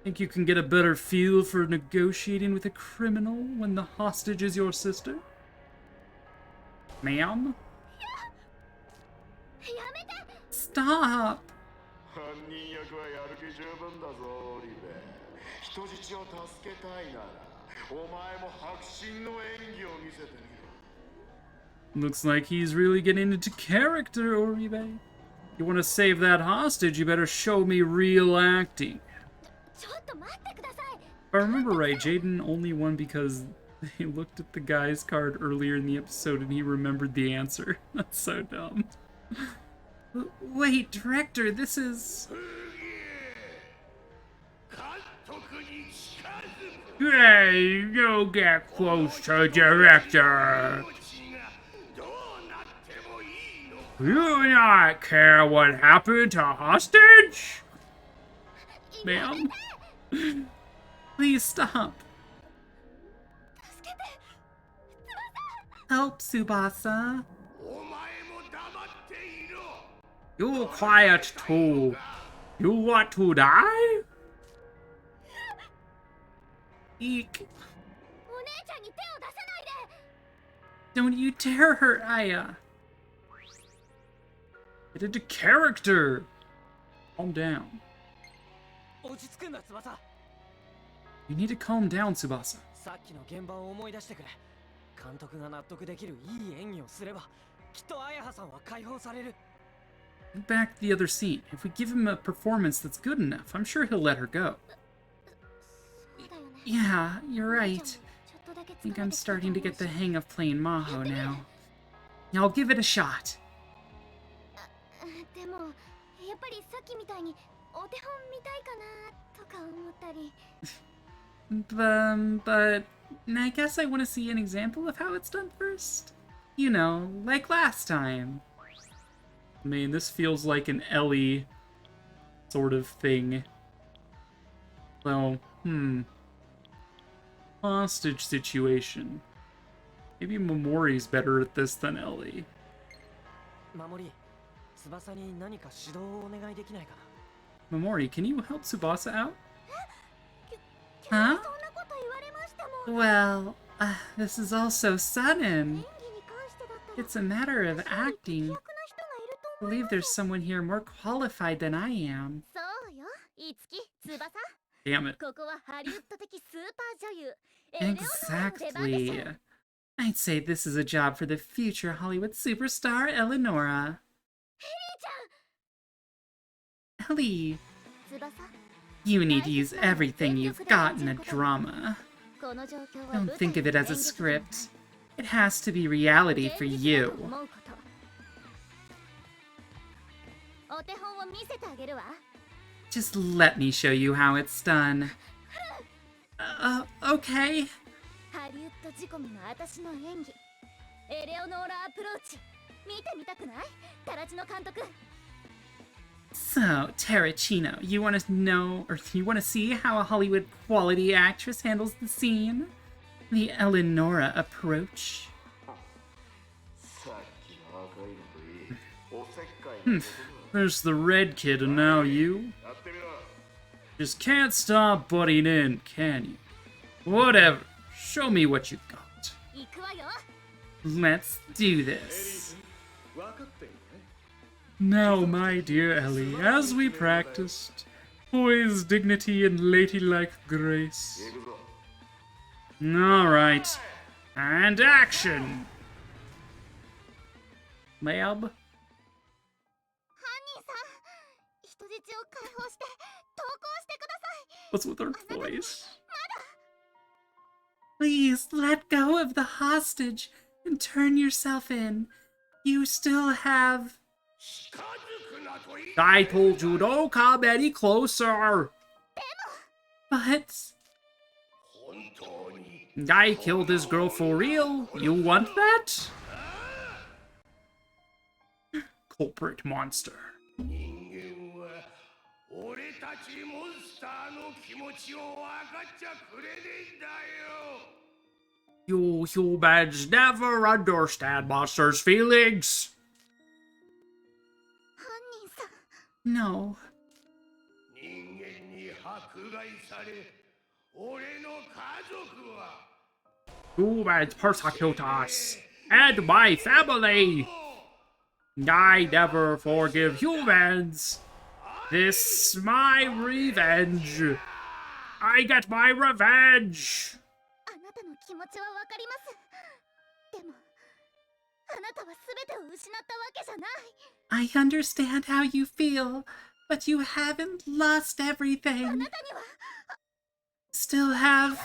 Speaker 1: think you can get a better feel for negotiating with a criminal when the hostage is your sister? Ma'am?
Speaker 4: やめて！
Speaker 1: Stop!
Speaker 7: 犯人役はやる気十分だぞ、オリベ。人質を助けたいなら、お前も迫真の演技を見せてみろ。
Speaker 1: Looks like he's really getting into character, Oribe. You want to save that hostage, you better show me real acting.
Speaker 4: ちょっと待ってください。
Speaker 1: If I remember right, Jaden only won because they looked at the guy's card earlier in the episode and he remembered the answer. That's so dumb. Wait, director, this is... Hey, you get close to director. You not care what happened to hostage? Ma'am? Please stop.
Speaker 4: 助けて！Help,
Speaker 3: Tsubasa.
Speaker 7: お前も黙っていろ。
Speaker 1: You quiet too. You want to die? Eek.
Speaker 4: お姉ちゃんに手を出さないで！
Speaker 3: Don't you dare hurt Aya.
Speaker 1: Get into character. Calm down.
Speaker 5: 落ち着くんだ翼。
Speaker 1: You need to calm down, Tsubasa.
Speaker 5: さっきの現場を思い出してくれ。監督が納得できるいい演技をすれば、きっと綾葉さんは解放される。
Speaker 1: Think back to the other scene. If we give him a performance that's good enough, I'm sure he'll let her go.
Speaker 4: そうだよね。
Speaker 3: Yeah, you're
Speaker 4: お姉
Speaker 3: right.
Speaker 4: ちゃんもちょっとだけ
Speaker 3: I think
Speaker 4: 疲れ
Speaker 3: I'm
Speaker 4: てきたと
Speaker 3: starting to
Speaker 4: 思う
Speaker 3: get
Speaker 4: し
Speaker 3: the hang of playing Maho now. I'll give it a shot.
Speaker 4: でもやっぱりさっきみたいにお手本見たいかなとか思ったり。
Speaker 3: But I guess I want to see an example of how it's done first. You know, like last time.
Speaker 1: I mean, this feels like an Ellie sort of thing. So, hostage situation. Maybe Momori's better at this than Ellie.
Speaker 5: 守り、翼に何か指導をお願いできないかな。
Speaker 1: Momori, can you help Tsubasa out?
Speaker 4: そん
Speaker 3: Huh?
Speaker 4: なこと言われましても。
Speaker 3: Well, this is all so sudden.
Speaker 4: 演技に関してだったら
Speaker 3: It's a matter of
Speaker 4: 役
Speaker 3: acting.
Speaker 4: の人がいる
Speaker 3: I
Speaker 4: と思う。
Speaker 3: believe there's someone here more qualified than I am.
Speaker 4: そうよ、いつき、翼。
Speaker 1: Damn it.
Speaker 4: ここはハリウッド的スーパー女優。エレオノアの出番でしょ。
Speaker 3: Exactly. I'd say this is a job for the future Hollywood superstar Eleonora.
Speaker 4: 翼、
Speaker 3: Ellie, you need to use everything you've got in a drama.
Speaker 4: この状況は
Speaker 3: Don't
Speaker 4: 舞台
Speaker 3: think of it as a
Speaker 4: 演劇
Speaker 3: script. It has to be reality
Speaker 4: 現
Speaker 3: for
Speaker 4: 実だ
Speaker 3: you.
Speaker 4: と思うこと。お手本を見せてあげるわ。
Speaker 3: Just let me show you how it's done. Okay.
Speaker 4: ハリウッド仕込みの私の演技。エレオノーラアプローチ。見てみたくない？タラチの監督。
Speaker 3: So, Tarantino, you want to know, or you want to see how a Hollywood quality actress handles the scene? The Eleonora approach.
Speaker 7: さっきの赤いのといい。おせっかいなことだ。
Speaker 1: There's the red kid, and now you.
Speaker 7: やってみろ。
Speaker 1: Just can't stop butting in, can you? Whatever. Show me what you got.
Speaker 4: 行くわよ。
Speaker 3: Let's do this.
Speaker 7: 分かってるね。
Speaker 1: Now, my dear Ellie, as we practiced, poise, dignity, and ladylike grace.
Speaker 7: 行くぞ。
Speaker 1: All right, and action. Lab.
Speaker 4: 犯人さん、人質を解放して投降してください。
Speaker 1: What's with her voice?
Speaker 3: Please let go of the hostage and turn yourself in. You still have
Speaker 1: I told you, don't come any closer.
Speaker 3: But
Speaker 1: I killed this girl for real. You want that? Culprit monster.
Speaker 7: 人間は俺たちモンスターの気持ちを分かっちゃくれねえんだよ。
Speaker 1: You humans never understand monsters' feelings.
Speaker 4: 犯人さん
Speaker 3: no.
Speaker 7: 人間に迫害され、俺の家族は
Speaker 1: Humans persecute us and my family. I never forgive humans. This is my revenge. I get my revenge.
Speaker 4: あなたの気持ちはわかります。でもあなたは全てを失ったわけじゃない。
Speaker 3: I understand how you feel, but you haven't lost
Speaker 4: あ
Speaker 3: everything.
Speaker 4: なたには
Speaker 3: Still have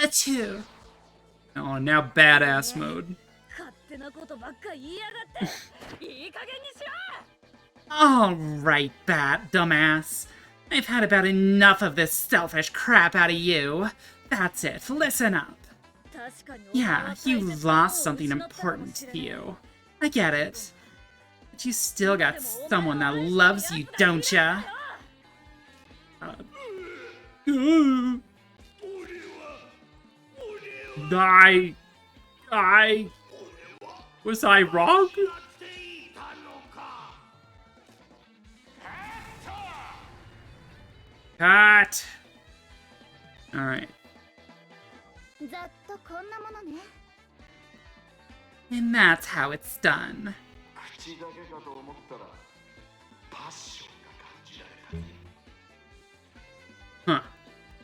Speaker 3: a two.
Speaker 1: Oh, now badass mode.
Speaker 2: 勝手なことばっか言いやがっていい加減にしろ。
Speaker 3: Alright, Bat, dumbass. I've had about enough of this selfish crap out of you. That's it, listen up.
Speaker 2: 確かにお前は
Speaker 3: Yeah,
Speaker 2: 大切
Speaker 3: you
Speaker 2: な
Speaker 3: lost
Speaker 2: ものを
Speaker 3: something
Speaker 2: 失ったかも
Speaker 3: important
Speaker 2: しれ
Speaker 3: to
Speaker 2: ない
Speaker 3: you. I get it. But you still got someone that loves you, don't ya?
Speaker 1: Was I wrong?
Speaker 7: なっていたのか。
Speaker 1: Cut. All right.
Speaker 4: ざっとこんなものね。
Speaker 3: And that's how it's done.
Speaker 7: 口だけかと思ったらパッションが感じられたね。
Speaker 1: Huh.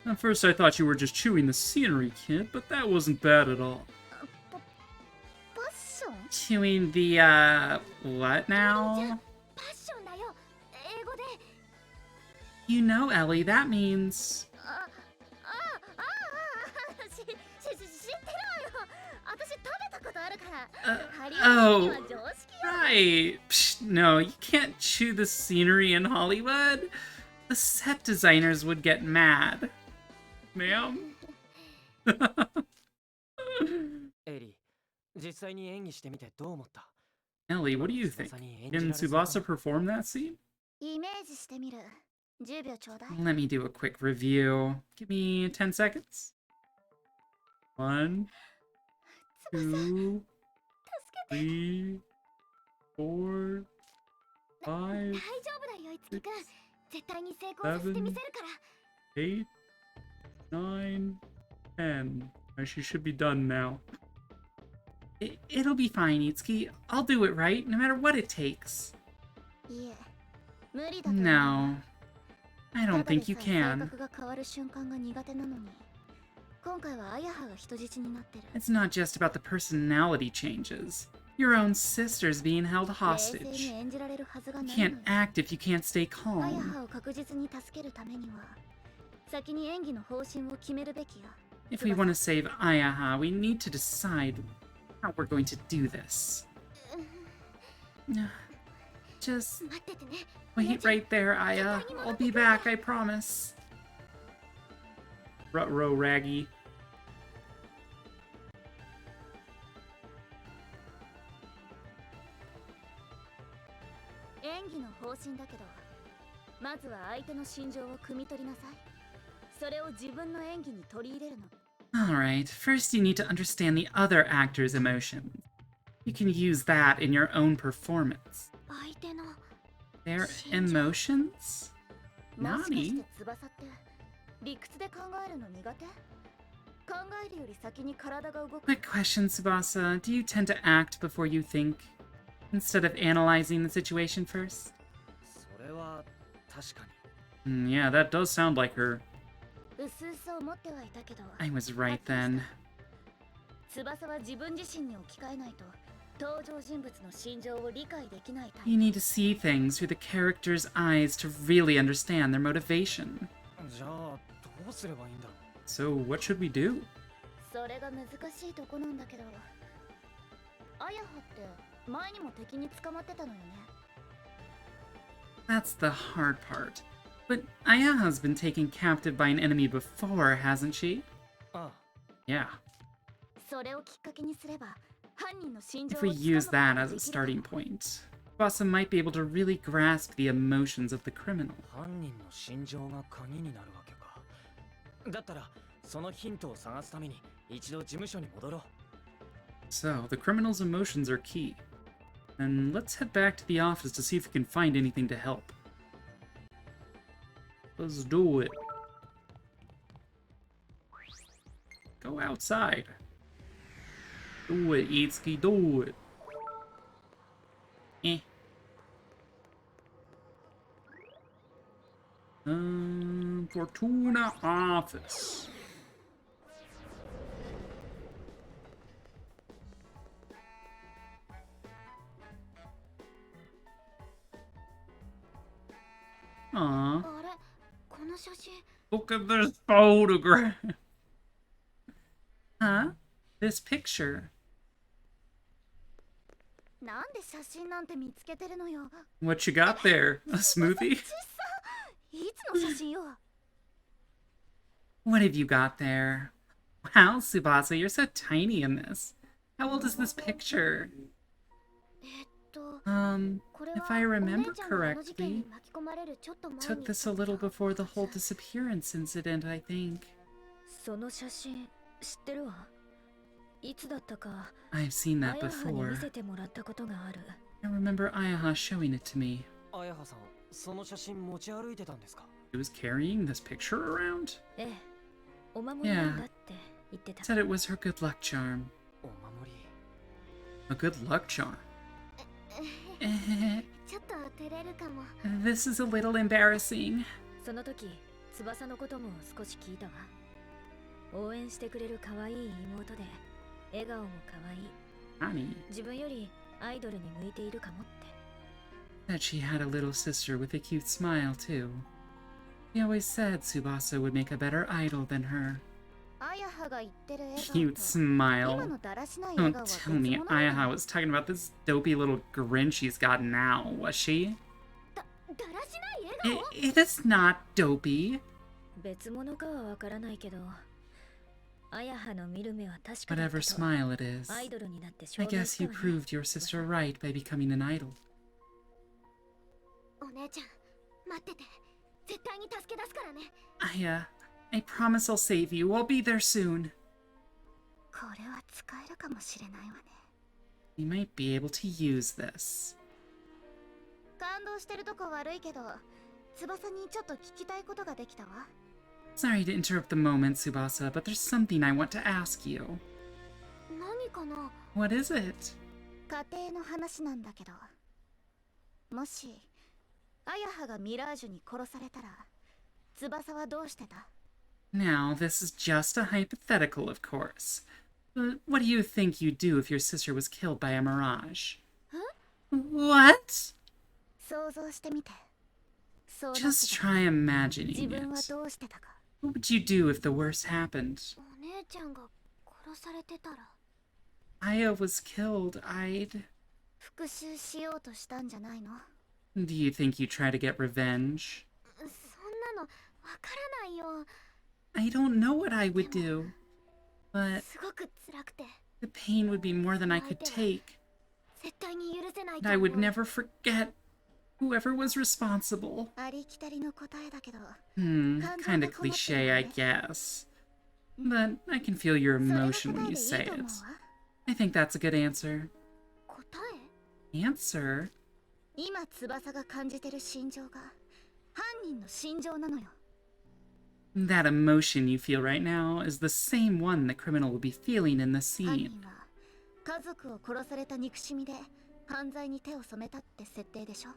Speaker 1: At first I thought you were just chewing the scenery, kid, but that wasn't bad at all.
Speaker 4: パッション
Speaker 3: Chewing the, what now?
Speaker 4: パッションだよ。英語で。
Speaker 3: You know, Ellie, that means...
Speaker 4: 知ってるわよ。私食べたことあるから。ハリウッドには常識よ。
Speaker 3: Right. Psh, no, you can't chew the scenery in Hollywood. The set designers would get mad.
Speaker 1: Ma'am?
Speaker 5: エリ、実際に演技してみてどう思った？
Speaker 1: Ellie, what do you think? Can Tsubasa perform that scene?
Speaker 4: イメージしてみる。10秒ちょうだい。
Speaker 3: Let me do a quick review. Give me 10 seconds.
Speaker 1: 1, 2, 3, 4, 5,
Speaker 4: 大丈夫だよ、いつきくん。絶対に成功させてみせるから。
Speaker 1: 8, 9, 10. She should be done now.
Speaker 3: It'll be fine, Itsuki. I'll do it right, no matter what it takes.
Speaker 4: いえ、無理だと思う。
Speaker 3: No, I
Speaker 4: た
Speaker 3: don't
Speaker 4: だで
Speaker 3: think you
Speaker 4: さえ性
Speaker 3: can.
Speaker 4: 格が変わる瞬間が苦手なのに。今回はアヤハが人質になってる。
Speaker 3: It's not just about the personality changes. Your own sister's being held
Speaker 4: 冷静
Speaker 3: hostage.
Speaker 4: に演じられるはずが
Speaker 3: You
Speaker 4: ないの
Speaker 3: can't
Speaker 4: に。
Speaker 3: act if you can't stay
Speaker 4: アヤ
Speaker 3: calm.
Speaker 4: ハを確実に助けるためには、先に演技の方針を決めるべきよ。
Speaker 3: If we want to save Ayaha, we need to decide how we're going to do this. Just
Speaker 4: 待っててね。
Speaker 3: wait right there, Aya. I'll be back, I promise.
Speaker 1: Rutro Raggy.
Speaker 4: 演技の方針だけど、まずは相手の心情を汲み取りなさい。それを自分の演技に取り入れるの。
Speaker 3: Alright, first you need to understand the other actor's emotions. You can use that in your own performance.
Speaker 4: 相手の
Speaker 3: Their emotions?
Speaker 4: もしかし
Speaker 3: Nani?
Speaker 4: て翼って理屈で考えるの苦手？考えるより先に体が動く。
Speaker 3: Quick question, Tsubasa. Do you tend to act before you think, instead of analyzing the situation first?
Speaker 5: それは確かに。
Speaker 1: Yeah, that does sound like her.
Speaker 4: うすうす思ってはいたけど、
Speaker 3: I was right then.
Speaker 4: 翼は自分自身に置き換えないと登場人物の心情を理解できないタイ
Speaker 3: You
Speaker 4: プ。
Speaker 3: need to see things through the character's eyes to really understand their motivation.
Speaker 5: じゃあどうすればいいんだろう？
Speaker 1: So, what should we do?
Speaker 4: それが難しいとこなんだけど、アヤハって前にも敵に捕まってたのよね。
Speaker 3: That's the hard part. But Ayaha's been taken captive by an enemy before, hasn't she?
Speaker 5: あ
Speaker 3: Yeah.
Speaker 4: それをきっかけにすれば犯人の心情
Speaker 3: If
Speaker 4: を
Speaker 3: we
Speaker 4: つかむ
Speaker 3: use
Speaker 4: こと
Speaker 3: that
Speaker 4: が
Speaker 3: as
Speaker 4: で
Speaker 3: a
Speaker 4: きるかも
Speaker 3: starting point, Tsubasa might be able to really grasp the emotions of the criminal.
Speaker 5: 犯人の心情が鍵になるわけか。だったらそのヒントを探すために一度事務所に戻ろう。
Speaker 3: So, the criminal's emotions are key. And let's head back to the office to see if we can find anything to help. Let's do it. Go outside. Do it, Itsuki, do it. Eh. Fortuna office. Aww.
Speaker 4: あれこの写真
Speaker 3: Look at this photograph. Huh? This picture.
Speaker 4: なんで写真なんて見つけてるのよ
Speaker 3: What you got there? A smoothie?
Speaker 4: 小さいつの写真よ
Speaker 3: What have you got there? Wow, Tsubasa, you're so tiny in this. How old is this picture?
Speaker 4: えっと これ
Speaker 3: If
Speaker 4: は
Speaker 3: I
Speaker 4: お
Speaker 3: remember
Speaker 4: 姉ちゃんがあの事件
Speaker 3: correctly,
Speaker 4: に巻き込まれるちょっと前
Speaker 3: took
Speaker 4: に
Speaker 3: this a little before the whole disappearance incident, I think.
Speaker 2: その写真知ってるわ。いつだったか
Speaker 3: I've seen
Speaker 2: あ
Speaker 3: that
Speaker 2: やはに
Speaker 3: before.
Speaker 2: 見せてもらったことがある。
Speaker 3: I remember Ayaha showing it to me.
Speaker 5: あやはさん、その写真持ち歩いてたんですか？
Speaker 3: He was carrying this picture around?
Speaker 2: ええ、お守りなんだって言ってた。
Speaker 3: Said it was her good luck charm.
Speaker 5: お守り。
Speaker 3: A good luck charm.
Speaker 4: ちょっと照れるかも
Speaker 3: This is a little embarrassing.
Speaker 2: その時、翼のことも少し聞いたわ。応援してくれる可愛い妹で、笑顔も可愛い。
Speaker 3: Honey,
Speaker 2: 自分よりアイドルに向いているかもって。
Speaker 3: that she had a little sister with a cute smile, too. He always said Tsubasa would make a better idol than her.
Speaker 4: あやはが言ってる笑顔
Speaker 3: Cute
Speaker 4: と
Speaker 3: smile.
Speaker 4: 今のだらしない笑
Speaker 3: Don't
Speaker 4: 顔は
Speaker 3: tell me
Speaker 4: 別物な
Speaker 3: Ayaha
Speaker 4: の
Speaker 3: was talking about this dopey little grin she's got now, was she?
Speaker 4: だらしない笑顔
Speaker 3: It is not dopey.
Speaker 2: 別物かはわからないけど、あやはの見る目は確かだった
Speaker 3: Whatever
Speaker 2: と。
Speaker 3: smile it is.
Speaker 2: アイドルになって証
Speaker 3: I
Speaker 2: 明
Speaker 3: guess
Speaker 2: した
Speaker 3: you
Speaker 2: わね。
Speaker 3: proved your sister right by becoming an idol.
Speaker 4: お姉ちゃん待ってて絶対に助け出すからね
Speaker 3: I promise I'll save you. I'll be there soon.
Speaker 4: これは使えるかもしれないわね
Speaker 3: You might be able to use this.
Speaker 4: 感動してるとこ悪いけど翼にちょっと聞きたいことができたわ
Speaker 3: Sorry to interrupt the moment, Tsubasa, but there's something I want to ask you.
Speaker 4: 何かな
Speaker 3: What is it?
Speaker 4: 家庭の話なんだけどもしあやはがミラージュに殺されたら翼はどうしてた
Speaker 3: Now, this is just a hypothetical, of course. But what do you think you'd do if your sister was killed by a mirage? What?
Speaker 4: 想像してみてそうなって
Speaker 3: Just
Speaker 4: た
Speaker 3: try
Speaker 4: 自
Speaker 3: imagining
Speaker 4: 分は
Speaker 3: it.
Speaker 4: どうしてたか
Speaker 3: What would you do if the worst happened?
Speaker 4: お姉ちゃんが殺されてたら
Speaker 3: Aya was killed. I'd...
Speaker 4: 復讐しようとしたんじゃないの
Speaker 3: Do you think you'd try to get revenge?
Speaker 4: そんなのわからないよ
Speaker 3: I don't know what I would do. But
Speaker 4: すごく辛くて
Speaker 3: the pain would be more than I could take.
Speaker 4: 絶対に許せない
Speaker 3: And
Speaker 4: と
Speaker 3: I
Speaker 4: 思う
Speaker 3: would never forget whoever was responsible.
Speaker 4: ありきたりの答えだけど
Speaker 3: Kinda cliche, I guess. But I can feel your
Speaker 4: それが
Speaker 3: emotion
Speaker 4: 答
Speaker 3: when
Speaker 4: え
Speaker 3: you
Speaker 4: でい
Speaker 3: say
Speaker 4: いと思
Speaker 3: it.
Speaker 4: うわ
Speaker 3: I think that's a good answer.
Speaker 4: 答
Speaker 3: Answer?
Speaker 4: え今翼が感じてる心情が犯人の心情なのよ
Speaker 3: That emotion you feel right now is the same one the criminal will be feeling in the
Speaker 4: 犯
Speaker 3: scene.
Speaker 4: 人は家族を殺された憎しみで犯罪に手を染めたって設定でしょ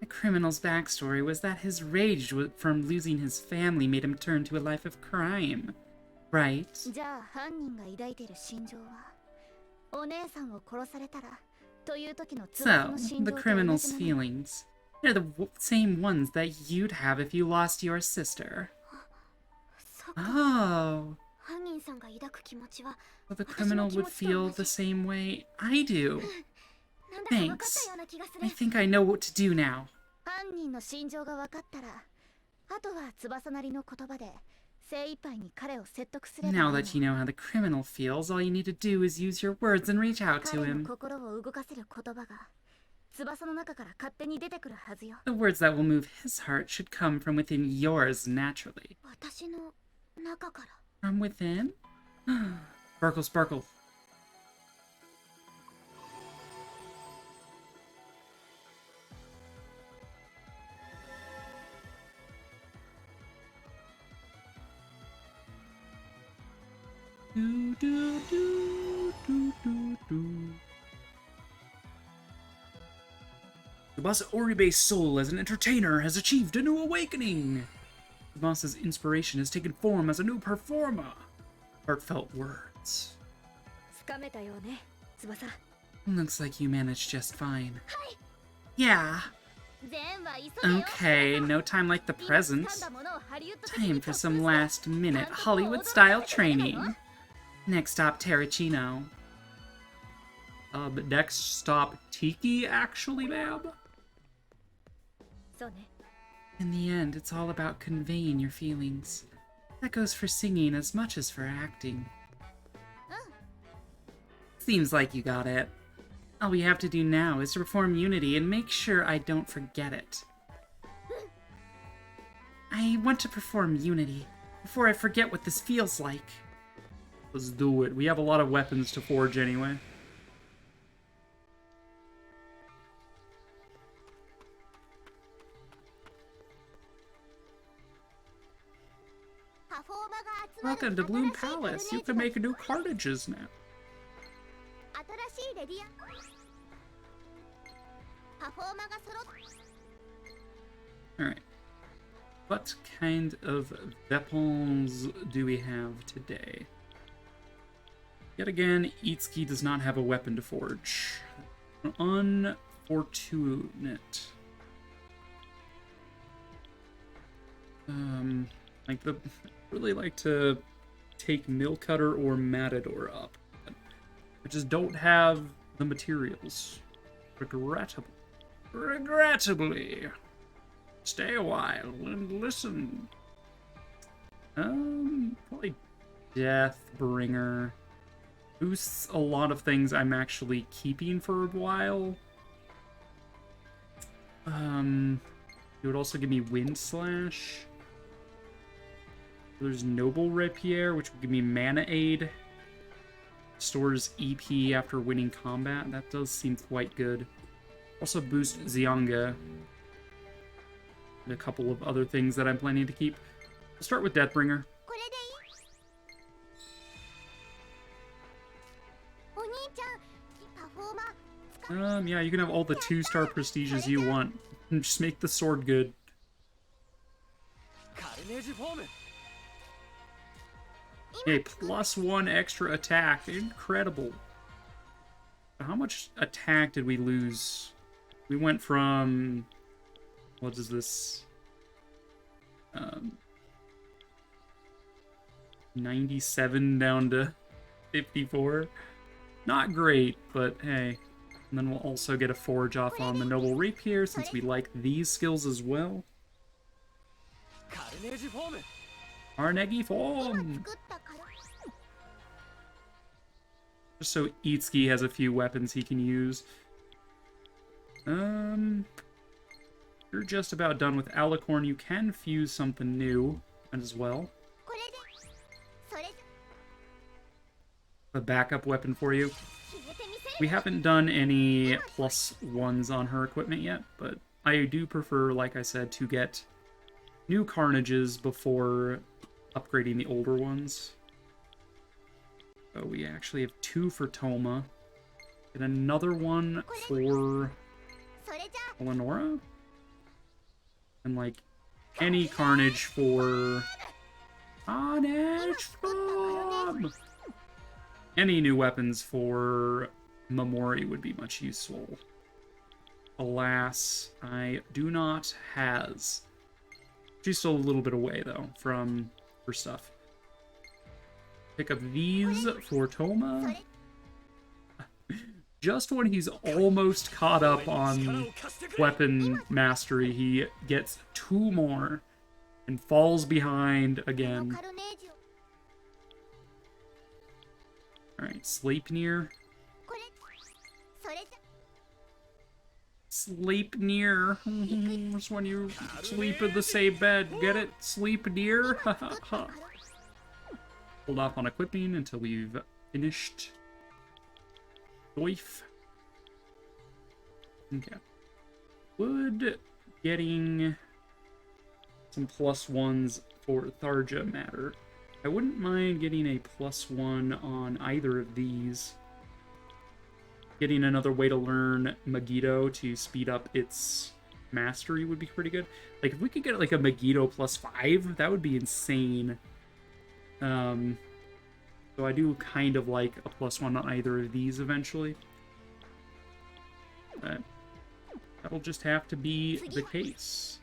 Speaker 3: The criminal's backstory was that his rage from losing his family made him turn to a life of crime. Right?
Speaker 4: じゃあ犯人が抱いている心情はお姉さんを殺されたらという時の翼
Speaker 3: So,
Speaker 4: の心
Speaker 3: the
Speaker 4: 情と同
Speaker 3: criminal's
Speaker 4: じもの
Speaker 3: feelings. They're the same ones that you'd have if you lost your sister.
Speaker 4: そっか
Speaker 3: Oh.
Speaker 4: 犯人さんが抱く気持ちは
Speaker 3: Well, the criminal would feel the same way I do.
Speaker 4: なんだか分かったような気がする
Speaker 3: I think I know what to do now.
Speaker 4: 犯犯人の心情が分かったら、あとは翼なりの言葉で精一杯に彼を説得すればいい
Speaker 3: Now
Speaker 4: の。
Speaker 3: that you know how the criminal feels, all you need to do is use your words and reach out to
Speaker 4: 彼の
Speaker 3: him.
Speaker 4: 心を動かせる言葉が翼の中から勝手に出てくるはずよ。
Speaker 3: The words that will move his heart should come from within yours naturally.
Speaker 4: 私の中から。
Speaker 3: From within? Sparkle, sparkle. Do, do, do, do, do, do. Tsubasa Oribe's soul as an entertainer has achieved a new awakening. Tsubasa's inspiration has taken form as a new performer. Heartfelt words.
Speaker 4: つかめたよね、翼。
Speaker 3: Looks like you managed just fine. Yeah.
Speaker 4: 全は急げよ。
Speaker 3: Okay, no time like the
Speaker 4: 今掴
Speaker 3: present.
Speaker 4: んだものをハリウッド的に
Speaker 3: Time for some
Speaker 4: 特訓
Speaker 3: last minute Hollywood style training. Next stop, Terracino. Next stop, Tiki, actually, ma'am?
Speaker 4: そうね。
Speaker 3: In the end, it's all about conveying your feelings. That goes for singing as much as for acting. Seems like you got it. All we have to do now is to perform Unity and make sure I don't forget it. I want to perform Unity before I forget what this feels like. Let's do it. We have a lot of weapons to forge anyway. Welcome to Bloom Palace. You can make new cartridges now.
Speaker 4: 新しいレディアパフォーマが揃っ
Speaker 3: Alright. What kind of weapons do we have today? Yet again, Itsuki does not have a weapon to forge. Unfortunate. Like the really like to take Mill Cutter or Matador up. I just don't have the materials. Regrettably. Stay a while and listen. Probably Deathbringer. Boosts a lot of things I'm actually keeping for a while. It would also give me Wind Slash. There's Noble Rapier, which would give me Mana Aid. Stores EP after winning combat. That does seem quite good. Also boost Xianga. And a couple of other things that I'm planning to keep. I'll start with Deathbringer.
Speaker 4: これでいいお兄ちゃんパフォーマー使う
Speaker 3: Yeah, you can have all the 2-star prestiges you want. Just make the sword good.
Speaker 5: カルネージフォーム
Speaker 3: Okay, +1 extra attack. Incredible. How much attack did we lose? We went from... What is this? 97 down to 54. Not great, but hey. And then we'll also get a forge off on the Noble Rapier, since we like these skills as well.
Speaker 5: カルネージフォーム
Speaker 3: Carnegie form!
Speaker 4: 作ったから
Speaker 3: Just so Itsuki has a few weapons he can use. You're just about done with Alicorn. You can fuse something new as well.
Speaker 4: これでそれじゃ
Speaker 3: A backup weapon for you.
Speaker 4: 決めてみせる
Speaker 3: We haven't done any +1s on her equipment yet, but I do prefer, like I said, to get new Carnages before upgrading the older ones. So we actually have 2 for Toma. And another one for
Speaker 4: それじゃ
Speaker 3: Eleonora? And like any Carnage for Carnage Form! Any new weapons for Mamori would be much useful. Alas, I do not has. She's still a little bit away though from her stuff. Pick up these for Toma.
Speaker 1: just when he's almost caught up on weapon mastery, he gets 2 more and falls behind again.
Speaker 4: カルネージオ
Speaker 1: Alright, Sleipnir.
Speaker 4: これそれじゃ
Speaker 1: Sleipnir. It's when you sleep in the same bed. Get it? Sleipnir. Hold off on equipping until we've finished. Doif. Okay. Would getting some +1s for Tharja matter? I wouldn't mind getting a +1 on either of these. Getting another way to learn Megiddo to speed up its mastery would be pretty good. Like, if we could get like a Megiddo +5, that would be insane. So I do kind of like a +1 on either of these eventually. But that'll just have to be the case.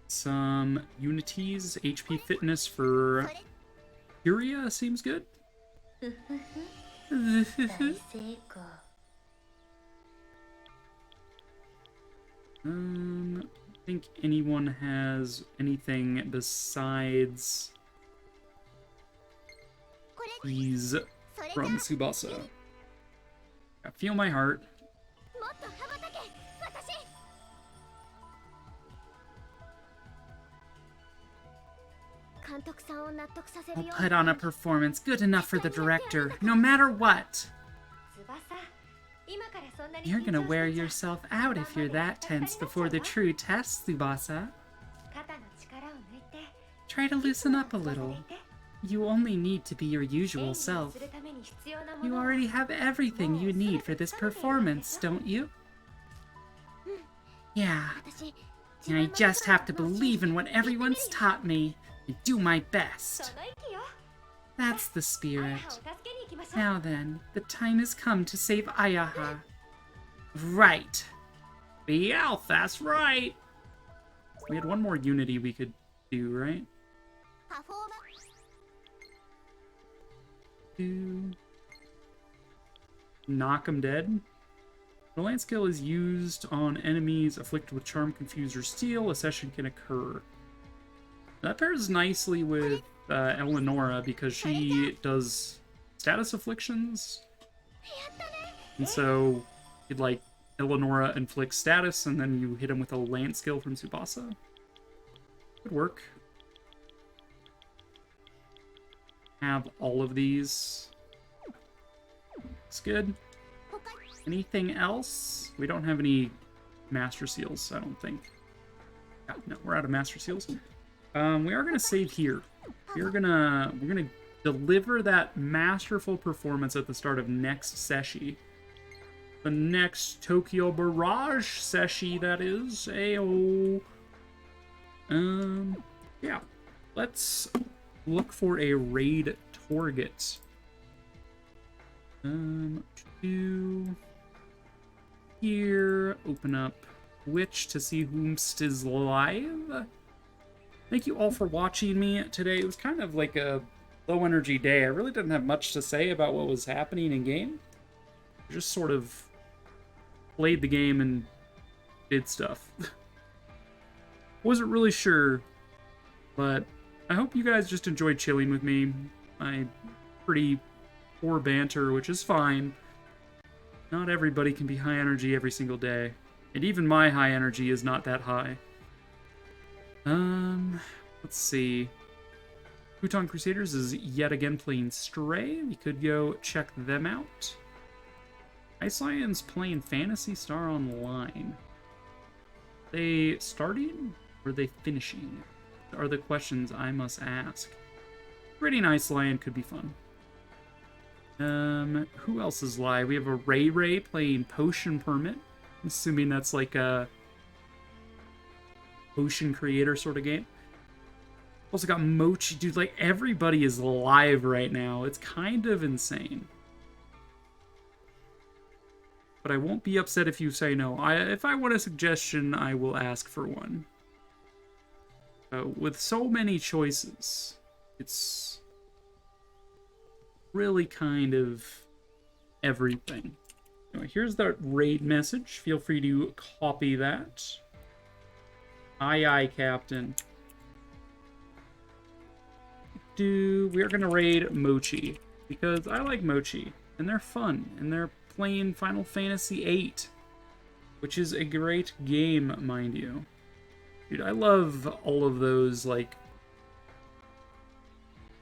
Speaker 1: Some unities, HP fitness for Furia seems good.
Speaker 4: 大成功
Speaker 1: I think anyone has anything besides
Speaker 4: これ
Speaker 1: these
Speaker 4: それじゃ
Speaker 1: from Tsubasa. I feel my heart.
Speaker 4: もっと羽ばたけ私 監督さんを納得させる
Speaker 3: I'll
Speaker 4: よ
Speaker 3: put on a performance good enough for the director, no matter what.
Speaker 4: 翼今からそんなに
Speaker 3: You're
Speaker 4: 緊
Speaker 3: gonna
Speaker 4: 張
Speaker 3: wear
Speaker 4: してんじゃ
Speaker 3: yourself out if you're that tense before the true test, Tsubasa.
Speaker 4: 肩の力を抜いて
Speaker 3: Try to loosen up a little. You only need to be your
Speaker 4: 演
Speaker 3: usual
Speaker 4: 技を
Speaker 3: self.
Speaker 4: するために必要なも
Speaker 3: You
Speaker 4: のを
Speaker 3: already have everything you need for this performance, don't you? Yeah,
Speaker 4: 私
Speaker 3: and I just have to believe in what everyone's taught me and do my
Speaker 4: そ
Speaker 3: best.
Speaker 4: の息よ
Speaker 3: That's the
Speaker 4: ア
Speaker 3: spirit.
Speaker 4: ラハを助けに行きましょう
Speaker 3: Now then, the time has come to save Ayaha. Right.
Speaker 1: Yeah, that's right. We had one more unity we could do, right?
Speaker 4: パフォーマン
Speaker 1: Do knock them dead. The land skill is used on enemies afflicted with charm, confuse, or steal. A session can occur. That pairs nicely with Eleonora because she does status afflictions. And so you'd like Eleonora inflicts status and then you hit him with a land skill from Tsubasa. Could work. Have all of these. It's good. Anything else? We don't have any Master Seals, I don't think. Yeah, no, we're out of Master Seals. We are gonna save here. We're gonna deliver that masterful performance at the start of next session. The next Tokyo Mirage session, that is. Ayo. Yeah. Let's look for a raid target. To here, open up Twitch to see whomst is live. Thank you all for watching me today. It was kind of like a low energy day. I really didn't have much to say about what was happening in game. I just sort of played the game and did stuff. Wasn't really sure, but I hope you guys just enjoyed chilling with me. My pretty poor banter, which is fine. Not everybody can be high energy every single day. And even my high energy is not that high. Let's see. Futon Crusaders is yet again playing Stray. We could go check them out. Ice Lion's playing Phantasy Star Online. They starting or are they finishing? Are the questions I must ask. Raiding Ice Lion could be fun. Who else is live? We have a Ray playing Potion Permit. I'm assuming that's like a potion creator sort of game. Also got Mochi. Dude, like everybody is live right now. It's kind of insane. But I won't be upset if you say no. If I want a suggestion, I will ask for one. With so many choices, it's really kind of everything. Anyway, here's the raid message. Feel free to copy that. Aye, aye, Captain. We are going to raid Mochi, because I like Mochi, and they're fun, and they're playing Final Fantasy VIII, which is a great game, mind you. Dude, I love all of those, like,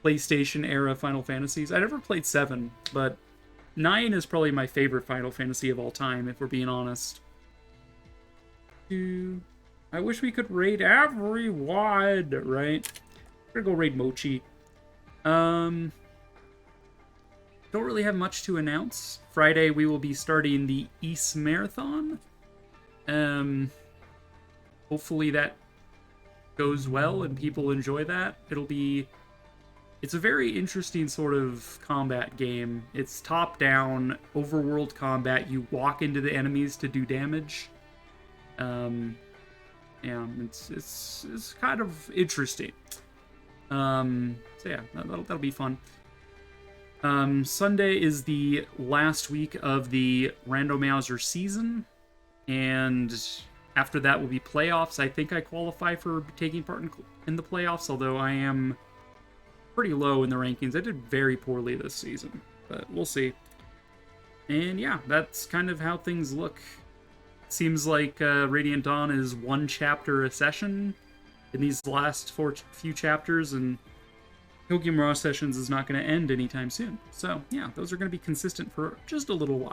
Speaker 1: PlayStation-era Final Fantasies. I never played 7, but 9 is probably my favorite Final Fantasy of all time, if we're being honest. I wish we could raid everyone, right? We're gonna go raid Mochi. Don't really have much to announce. Friday we will be starting the East Marathon. Hopefully that goes well and people enjoy that. It's a very interesting sort of combat game. It's top-down, overworld combat. You walk into the enemies to do damage. Yeah, it's kind of interesting. So yeah, that'll be fun. Sunday is the last week of the Randomizer season, and after that will be playoffs. I think I qualify for taking part in the playoffs, although I am pretty low in the rankings. I did very poorly this season, but we'll see. And yeah, that's kind of how things look. Seems like Radiant Dawn is 1 chapter a session in these last few chapters, and Tokyo Mirage Sessions is not going to end anytime soon. So yeah, those are going to be consistent for just a little while.